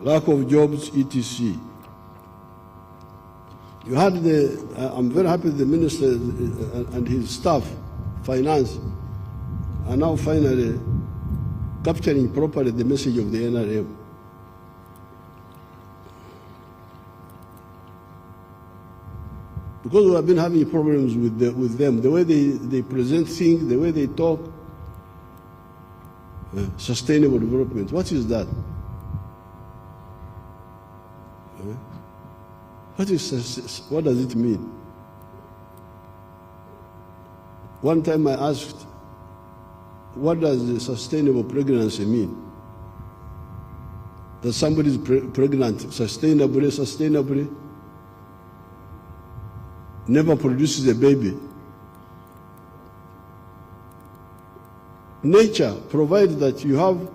lack of jobs, etc. You had I'm very happy the minister and his staff, finance, are now finally capturing properly the message of the NRM. Because we have been having problems with them, the way they present things, the way they talk. Sustainable development, what is that? What does it mean? One time I asked, what does the sustainable pregnancy mean? That somebody is pregnant sustainably, never produces a baby. Nature provides that you have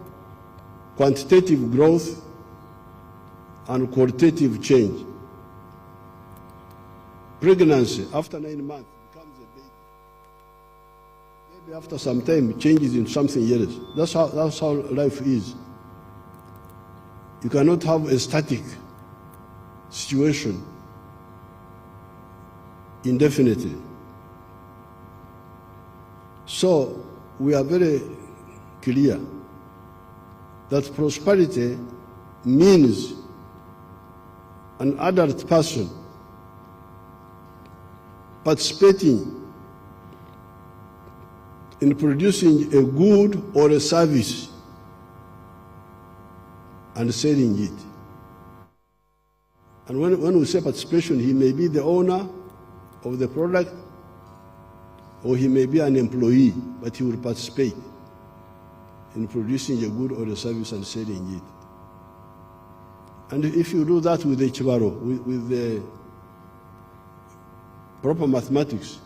quantitative growth and qualitative change. Pregnancy, after 9 months, becomes a baby. Baby, after some time, changes into something else. That's how life is. You cannot have a static situation indefinitely. So we are very clear that prosperity means an adult person participating in producing a good or a service and selling it. And when we say participation, he may be the owner of the product, or he may be an employee, but he will participate in producing a good or a service and selling it. And if you do that with the Chibaro, with the proper mathematics,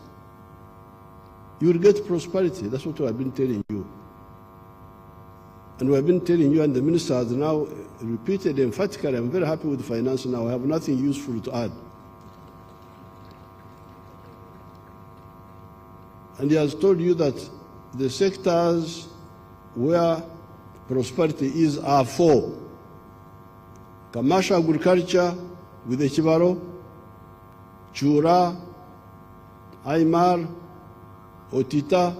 you will get prosperity. That's what I've been telling you. And we've been telling you, and the minister has now repeated emphatically, I'm very happy with finance now. I have nothing useful to add. And he has told you that the sectors where prosperity is are 4. Commercial agriculture with the Chibaro, Chura, Aymar, Otita,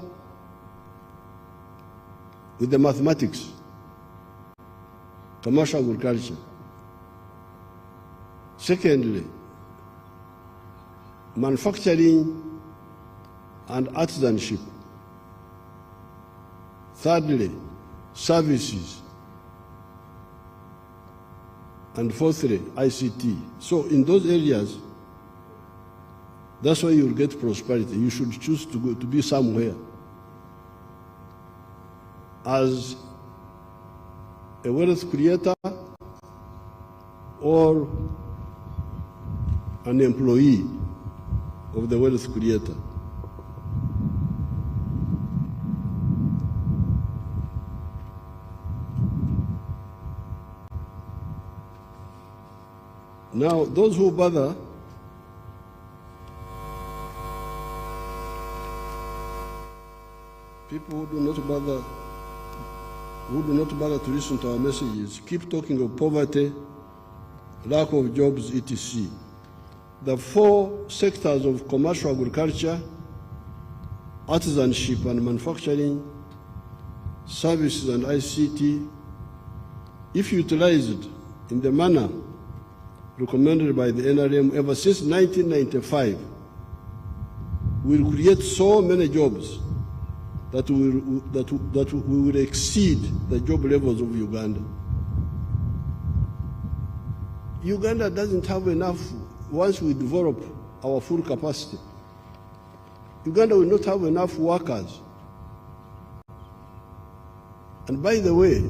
with the mathematics. Commercial agriculture. Secondly, manufacturing and artisanship. Thirdly, services. And fourthly, ICT. So in those areas, that's why you'll get prosperity. You should choose to go to be somewhere as a wealth creator or an employee of the wealth creator. Now, those who bother People who do not bother to listen to our messages keep talking of poverty, lack of jobs, etc. The 4 sectors of commercial agriculture, artisanship and manufacturing, services and ICT, if utilized in the manner recommended by the NRM ever since 1995, will create so many jobs that we will exceed the job levels of Uganda. Uganda doesn't have enough. Once we develop our full capacity, Uganda will not have enough workers. And by the way,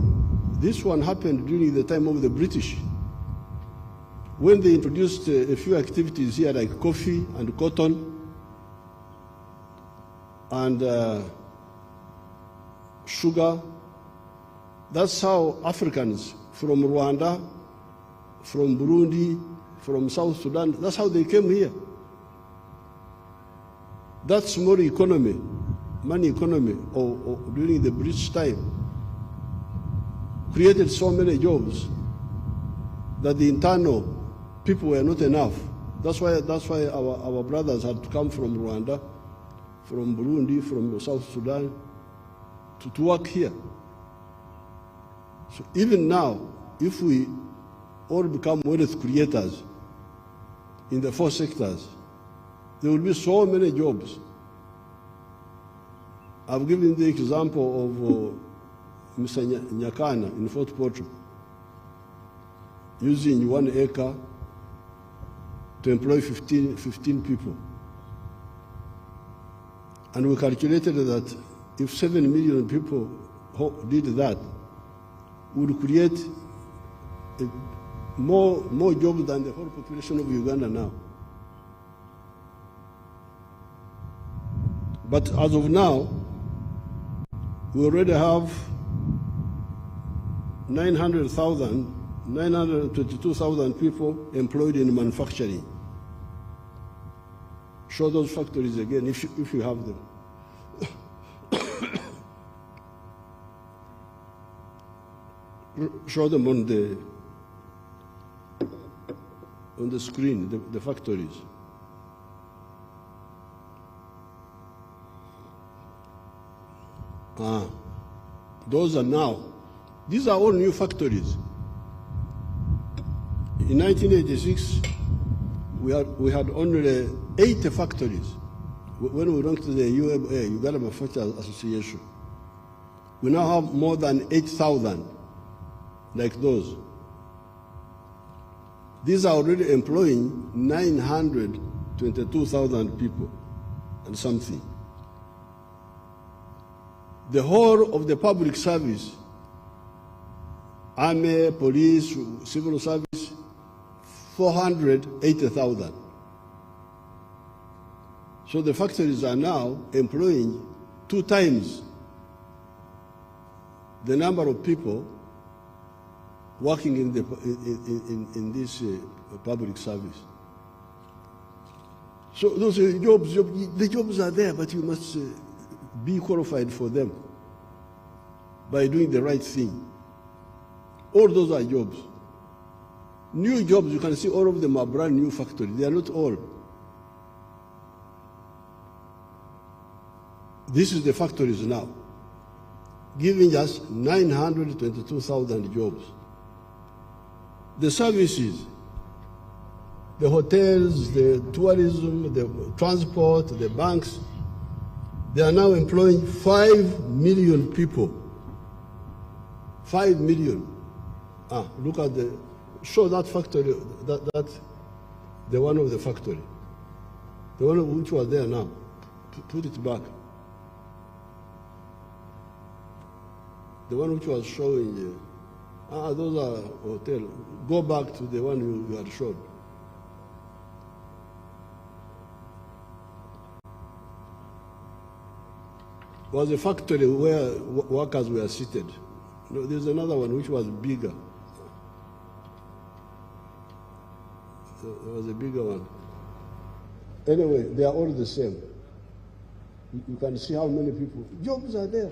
this one happened during the time of the British, when they introduced a few activities here like coffee and cotton and sugar. That's how Africans from Rwanda, from Burundi, from South Sudan, that's how they came here. That small economy, money economy, or during the British time, created so many jobs that the internal people were not enough. That's why our brothers had to come from Rwanda, from Burundi, from South Sudan, to work here. So even now, if we all become wealth creators in the 4 sectors, there will be so many jobs. I've given the example of Mr. Nyakana in Fort Portal, using 1 acre to employ 15 people. And we calculated that if 7 million people did that, we would create more jobs than the whole population of Uganda now. But as of now, we already have 922,000 people employed in manufacturing. Show those factories again if you have them. Show them on the screen, the factories. Those are now. These are all new factories. In 1986, we had only 80 factories. When we went to the UMA, Uganda Manufacturers Association, we now have more than 8,000 like those. These are already employing 922,000 people and something. The whole of the public service, army, police, civil service, 480,000. So the factories are now employing 2 times the number of people working in this public service. So those jobs, the jobs are there, but you must be qualified for them by doing the right thing. All those are jobs. New jobs, you can see all of them are brand new factories. They are not all. This is the factories now, giving us 922,000 jobs. The services, the hotels, the tourism, the transport, the banks, they are now employing 5 million people. 5 million. Look at show that factory, the one of the factory. The one which was there now. Put it back. The one which was showing, those are hotels. Go back to the one you had showed. Was a factory where workers were seated. No, there's another one which was bigger. There was a bigger one. Anyway, they are all the same. You can see how many people. Jobs are there.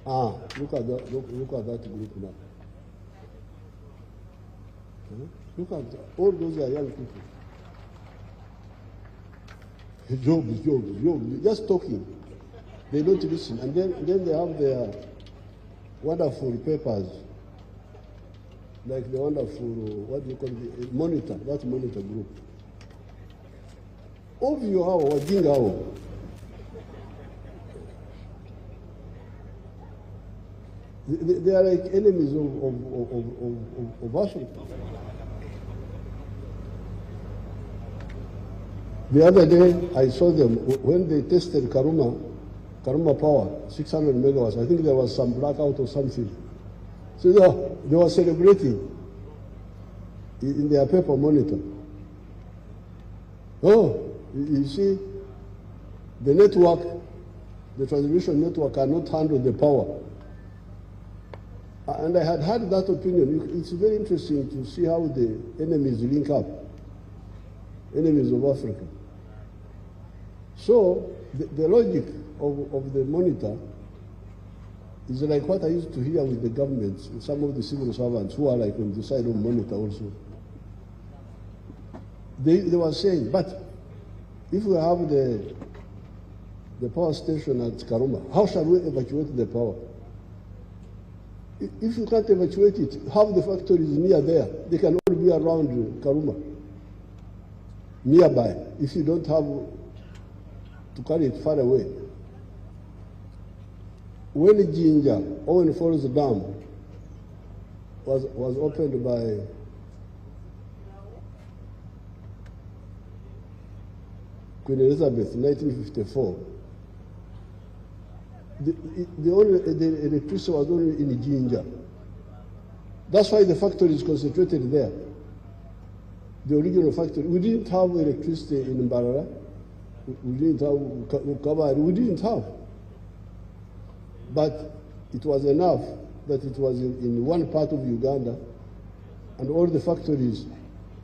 Look at that group now. Look at all those are young people. Jobs, just talking. They don't listen. And then they have their wonderful papers, like the wonderful, what do you call it, monitor, that monitor group. Ovyo hao, wajinga hao. They are like enemies of Africa. The other day, I saw them when they tested Karuma Power, 600 megawatts. I think there was some blackout or something. So they were celebrating in their paper monitor. Oh, you see, the network, the transmission network cannot handle the power. And I had had that opinion. It's very interesting to see how the enemies link up, enemies of Africa. So the logic of the monitor is like what I used to hear with the governments, some of the civil servants who are like on the side of monitor also. They were saying, but if we have the power station at Karuma, how shall we evacuate the power? If you can't evacuate it, have the factories near there. They can all be around Karuma, nearby, if you don't have to carry it far away. When Jinja, Owen Falls Dam, was opened by Queen Elizabeth in 1954, the electricity was only in Jinja. That's why the factory is concentrated there. The original factory. We didn't have electricity in Mbarara. We didn't have Kabari. We didn't have. But it was enough that it was in one part of Uganda, and all the factories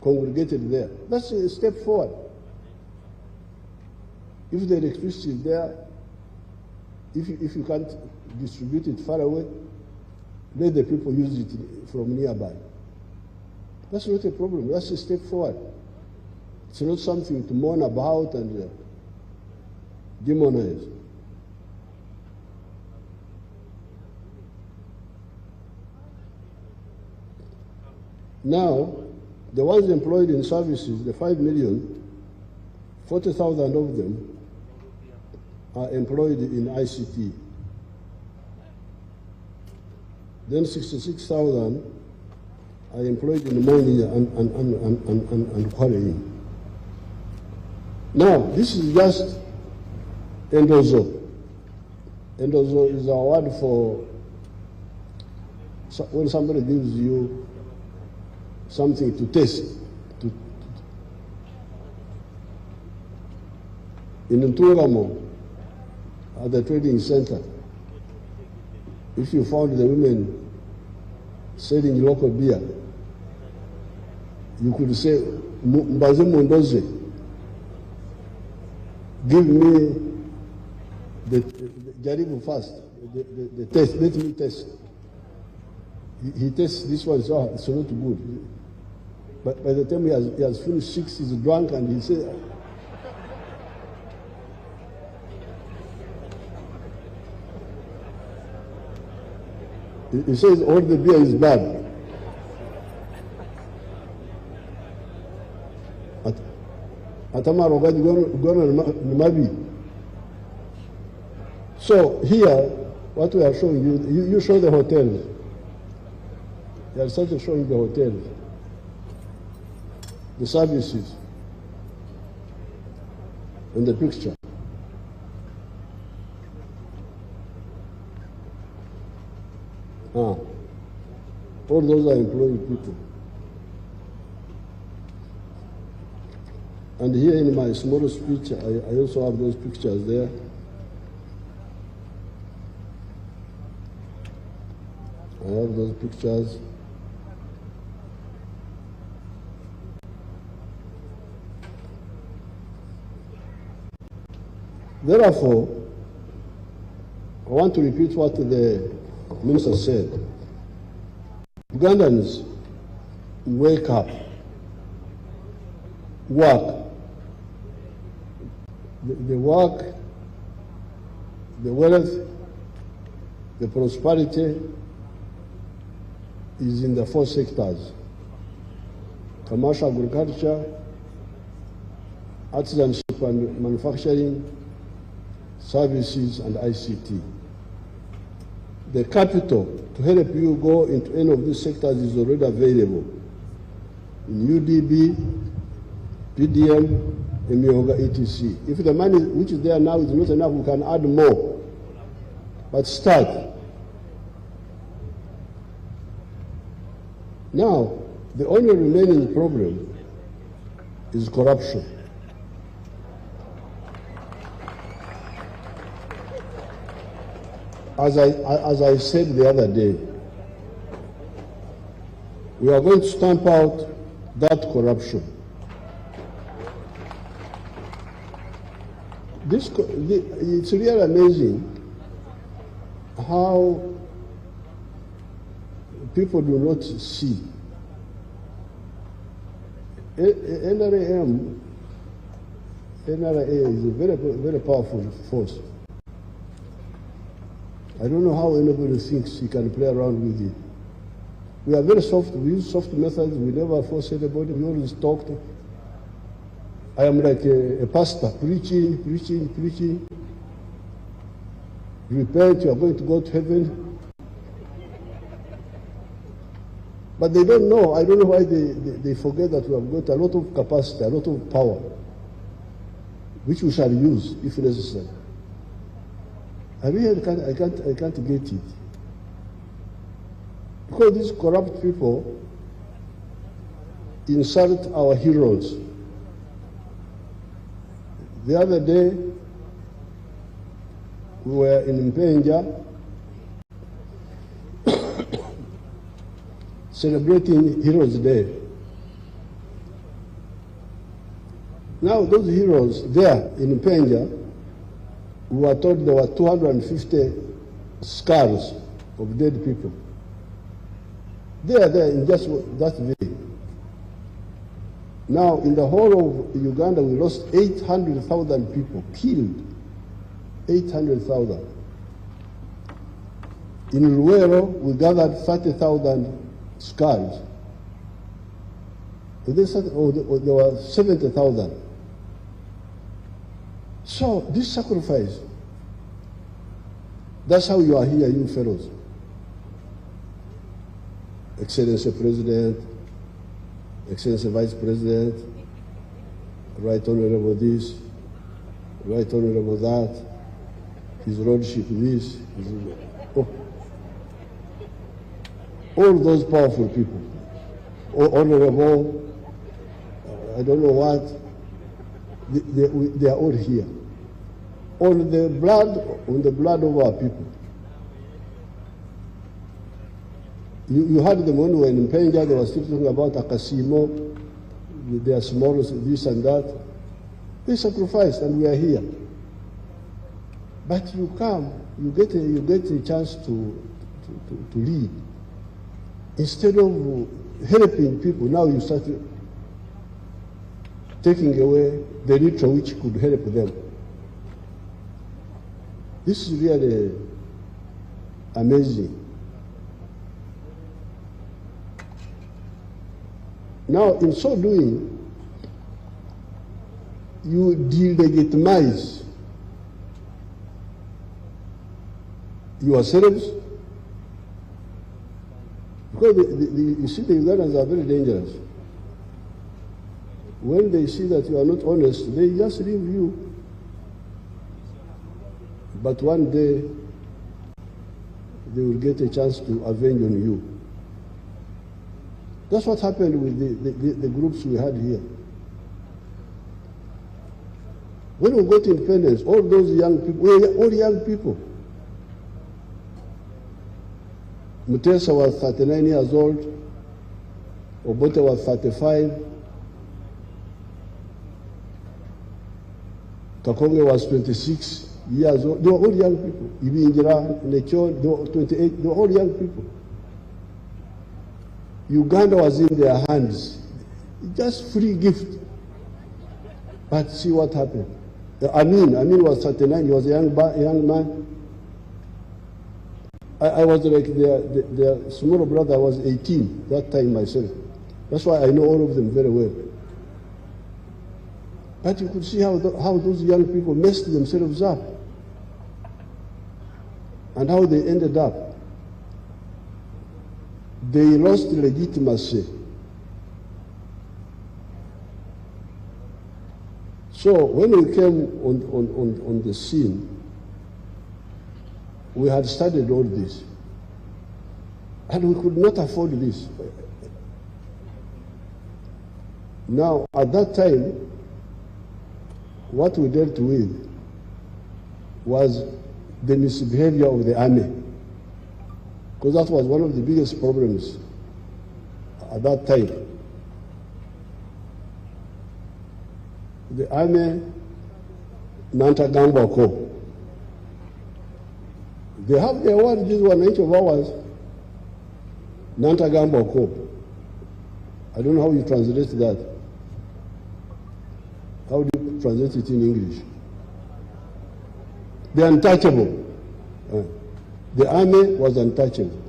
congregated there. That's a step forward. If the electricity is there, if you can't distribute it far away, let the people use it from nearby. That's not a problem. That's a step forward. It's not something to mourn about and demonize. Now, the ones employed in services, the 5 million, 40,000 of them are employed in ICT. Then 66,000 are employed in mining and quarrying. Now, this is just endozo. Endozo is a word for when somebody gives you something to taste. In Ntungamo, at the trading center, if you found the women selling local beer, you could say, Mbaze Mundoze, give me the Jaribu first, the taste, let me taste. He tastes this one, so it's not good. But by the time he has finished 6, he's drunk, and he says, he says all the beer is bad. So here, what we are showing you, you show the hotels. You are started showing the hotels, the services, in the picture. All those are employed people. And here in my small speech, I also have those pictures there. I have those pictures. Therefore, I want to repeat what the minister said. Ugandans, wake up, work. The work, the wealth, the prosperity is in the 4 sectors: commercial agriculture, artisanship and manufacturing, services, and ICT. The capital to help you go into any of these sectors is already available in UDB, PDM, Emioga, etc. If the money which is there now is not enough, we can add more. But start. Now, the only remaining problem is corruption. As I said the other day, we are going to stamp out that corruption. It's really amazing how people do not see. NRA is a very, very powerful force. I don't know how anybody thinks he can play around with it. We are very soft. We use soft methods. We never force anybody. We always talk to. I am like a pastor, preaching. Repent, you are going to go to heaven. But they don't know. I don't know why they forget that we have got a lot of capacity, a lot of power, which we shall use if necessary. I can't get it. Because these corrupt people insult our heroes. The other day, we were in Mpenja celebrating Heroes Day. Now, those heroes there in Mpenja, we were told there were 250 skulls of dead people. They are there in just that village. Now, in the whole of Uganda, we lost 800,000 people killed. 800,000. In Luero, we gathered 30,000 skulls. There were 70,000. So, this sacrifice, that's how you are here, you fellows. Excellency President, Excellency Vice President, Right Honorable this, Right Honorable that, His Lordship this, all those powerful people, Honorable, I don't know what, they are all here. On the blood of our people. You heard them when we were in Mpenja, they were still talking about Akasimo, their small this and that. They sacrificed and we are here. But you come, you get a chance to lead. Instead of helping people, now you start taking away the little which could help them. This is really amazing. Now, in so doing, you delegitimize yourselves, because you see, the Ugandans are very dangerous. When they see that you are not honest, they just leave you. But one day, they will get a chance to avenge on you. That's what happened with the groups we had here. When we got independence, all those young people, we were all young people. Mutesa was 39 years old, Obote was 35, Kakonge was 26 years old. They were all young people. Ibingira, Nechon, they were 28. They were all young people. Uganda was in their hands. Just free gift. But see what happened. Amin was 39. He was a young man. I was like their smaller brother. I was 18 that time myself. That's why I know all of them very well. But you could see how those young people messed themselves up and how they ended up. They lost legitimacy. So when we came on the scene, we had studied all this, and we could not afford this. Now, at that time, what we dealt with was the misbehavior of the army, because that was one of the biggest problems at that time. The army, Nantagambako, they have their word, this 1 inch of ours, Nantagambako. I don't know how you translate that. How do you translate it in English? The untouchable. The army was untouchable.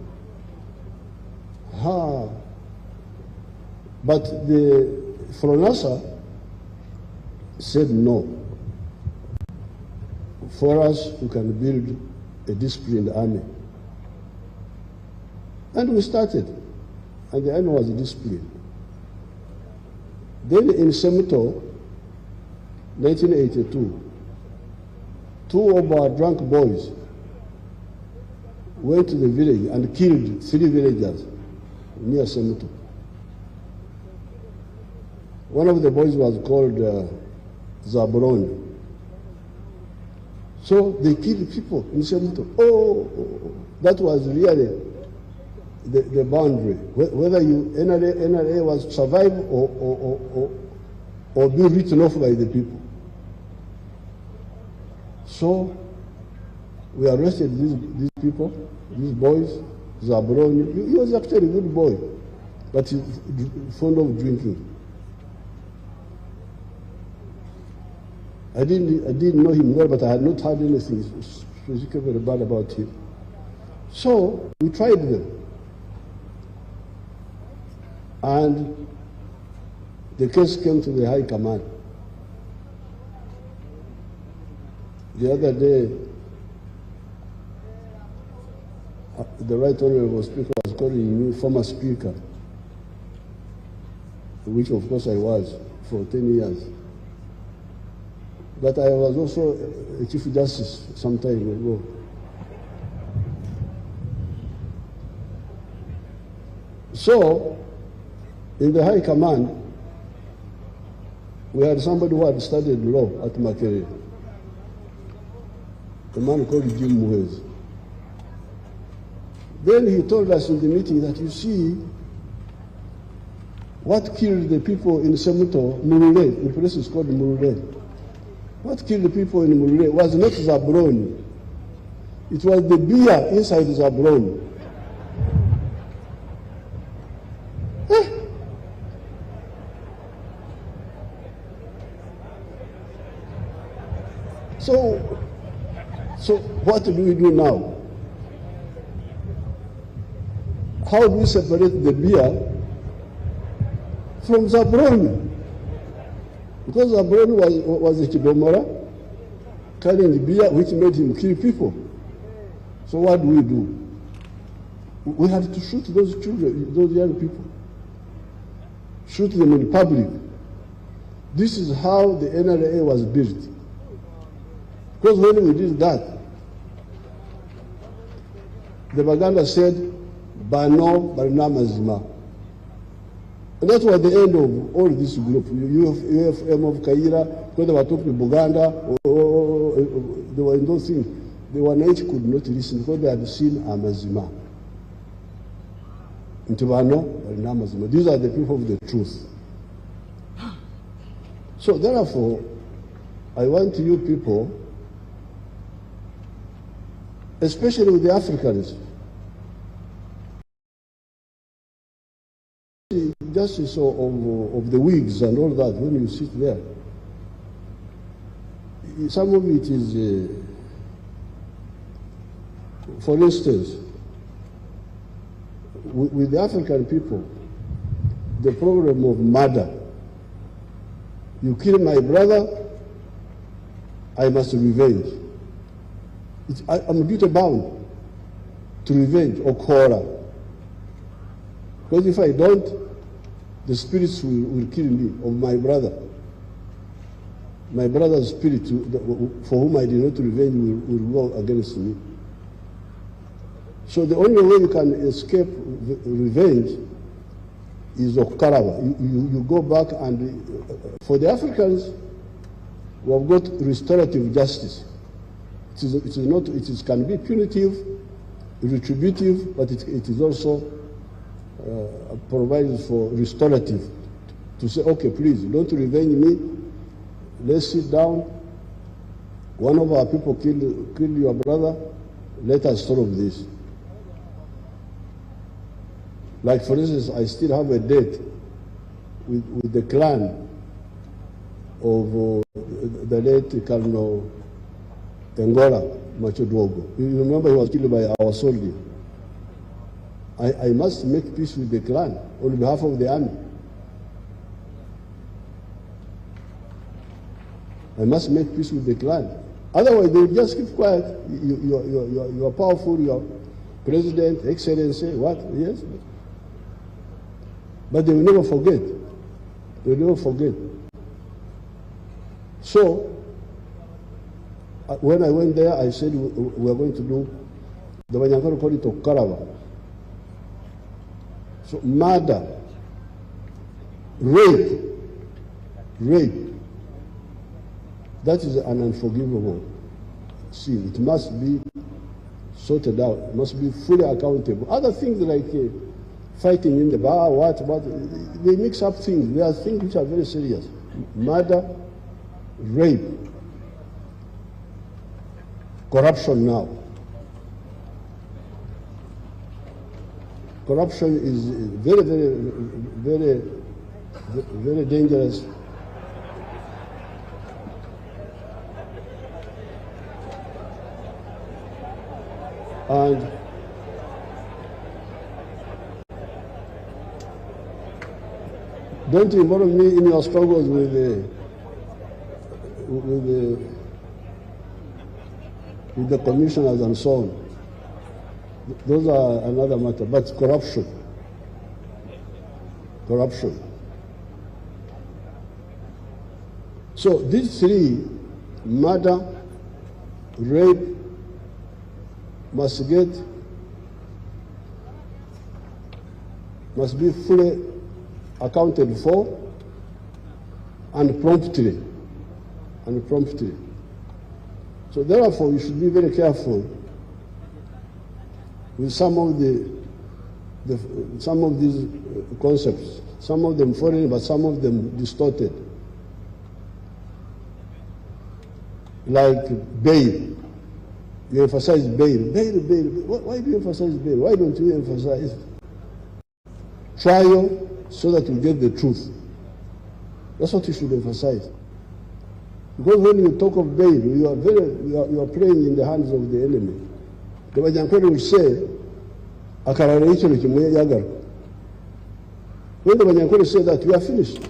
But the Fronasa said no. For us, we can build a disciplined army. And we started, and the army was disciplined. Then in Semuto, 1982, 2 of our drunk boys went to the village and killed 3 villagers near Semuto. One of the boys was called Zabron. So they killed people in Semuto. That was really the boundary. Whether NRA was survive or be written off by the people. So we arrested these people, these boys. Zabron, he was actually a good boy, but he's fond of drinking. I didn't know him well, but I had not heard anything specifically bad about him. So we tried them. And the case came to the High Command. The other day, the Right Honorable Speaker was calling me former Speaker, which of course I was for 10 years. But I was also a Chief Justice some time ago. So, in the High Command, we had somebody who had studied law at Makerere, a man called Jim Muhez. Then he told us in the meeting that, you see, what killed the people in Semuto, Murule, the place is called Murule. What killed the people in Murule was not Zabron. It was the beer inside Zabron. So what do we do now? How do we separate the beer from Zabron? Because Zabron was a Chidomora carrying the beer which made him kill people. So what do? We had to shoot those children, those young people. Shoot them in public. This is how the NRA was built. Because when we did that, the Baganda said, Bano Barnamazima. And that was the end of all this group. UFM of Kaira, whether they were talking Buganda, or they were in those things. The Wananchi could not listen because they had seen Amazima. Intibano, Barnamazima. These are the people of the truth. So therefore, I want you people, especially with the Africans, justice of the wigs and all that, when you sit there, some of it is, for instance, with the African people, the problem of murder. You kill my brother, I must revenge. I'm duty bound to revenge or quarrel. Because if I don't, the spirits will kill me, of my brother. My brother's spirit, for whom I did not revenge, will go against me. So the only way you can escape revenge is Okaraba. You go back, and for the Africans, we have got restorative justice. It can be punitive, retributive, but it is also provides for restorative. To say, okay, please, don't revenge me. Let's sit down. One of our people killed your brother. Let us solve this. Like, for instance, I still have a date with the clan of the late Colonel Tengola Machodwogo. You remember he was killed by our soldier. I must make peace with the clan on behalf of the army. I must make peace with the clan. Otherwise, they will just keep quiet. You are powerful, you are president, excellency, what? Yes. But they will never forget. They will never forget. So, when I went there, I said we are going to do, the Banyankoro call it Okaraba. So, murder, rape, that is an unforgivable sin. It must be sorted out. It must be fully accountable. Other things like fighting in the bar, what, they mix up things. There are things which are very serious. Murder, rape, corruption now. Corruption is very dangerous. And don't involve me in your struggles with the commissioners and so on. Those are another matter. But corruption. So these three, murder, rape, must be fully accounted for and promptly. So therefore, you should be very careful with some of these concepts. Some of them foreign, but some of them distorted. Like bail. You emphasize bail. Bail. Why do you emphasize bail? Why don't you emphasize trial so that you get the truth? That's what you should emphasize. Because when you talk of bail, you are playing in the hands of the enemy. The Banyankore will say, when the Banyankore said that, we are finished.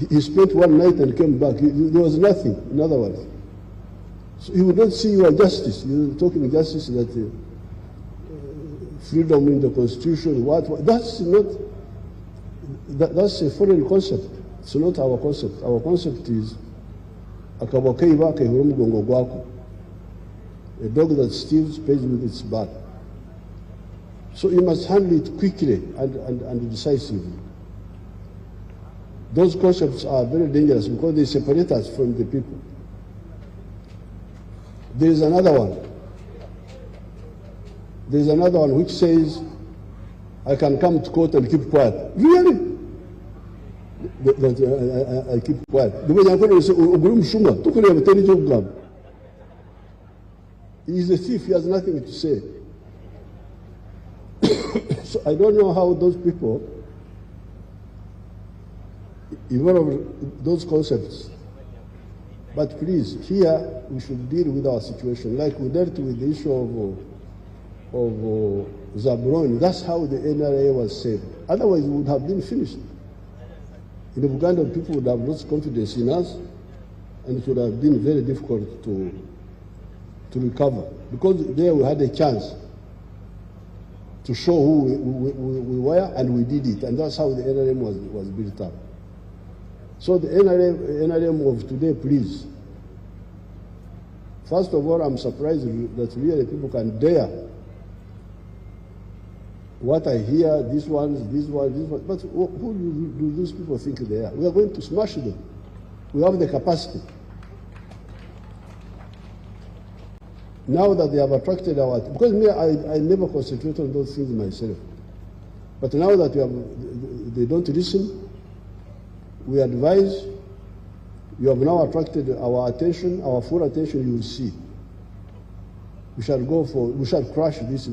He spent one night and came back. There was nothing, in other words. So he would not see your justice. You're talking justice that freedom in the constitution, what? That's not, that's a foreign concept. It's not our concept. Our concept is a dog that steals pays with its back. So you must handle it quickly and decisively. Those concepts are very dangerous because they separate us from the people. There is another one. There is another one which says, I can come to court and keep quiet. Really? that I keep quiet. The way I'm going to say, Ogrum Shuma, took a telejob gum. He's a thief, he has nothing to say. So I don't know how those people evolve those concepts. But please, here we should deal with our situation. Like we dealt with the issue of Zabroni. That's how the NRA was saved. Otherwise, it would have been finished. In Uganda, people would have lost confidence in us, and it would have been very difficult to recover. Because there we had a chance to show who we were, and we did it. And that's how the NRM was built up. So the NRM of today, please. First of all, I'm surprised that really people can dare what I hear, this one. But who do these people think they are? We are going to smash them. We have the capacity. Now that they have attracted our, because me, I never concentrate on those things myself. But now that they don't listen, we advise, you have now attracted our attention, our full attention, you will see. We shall crush this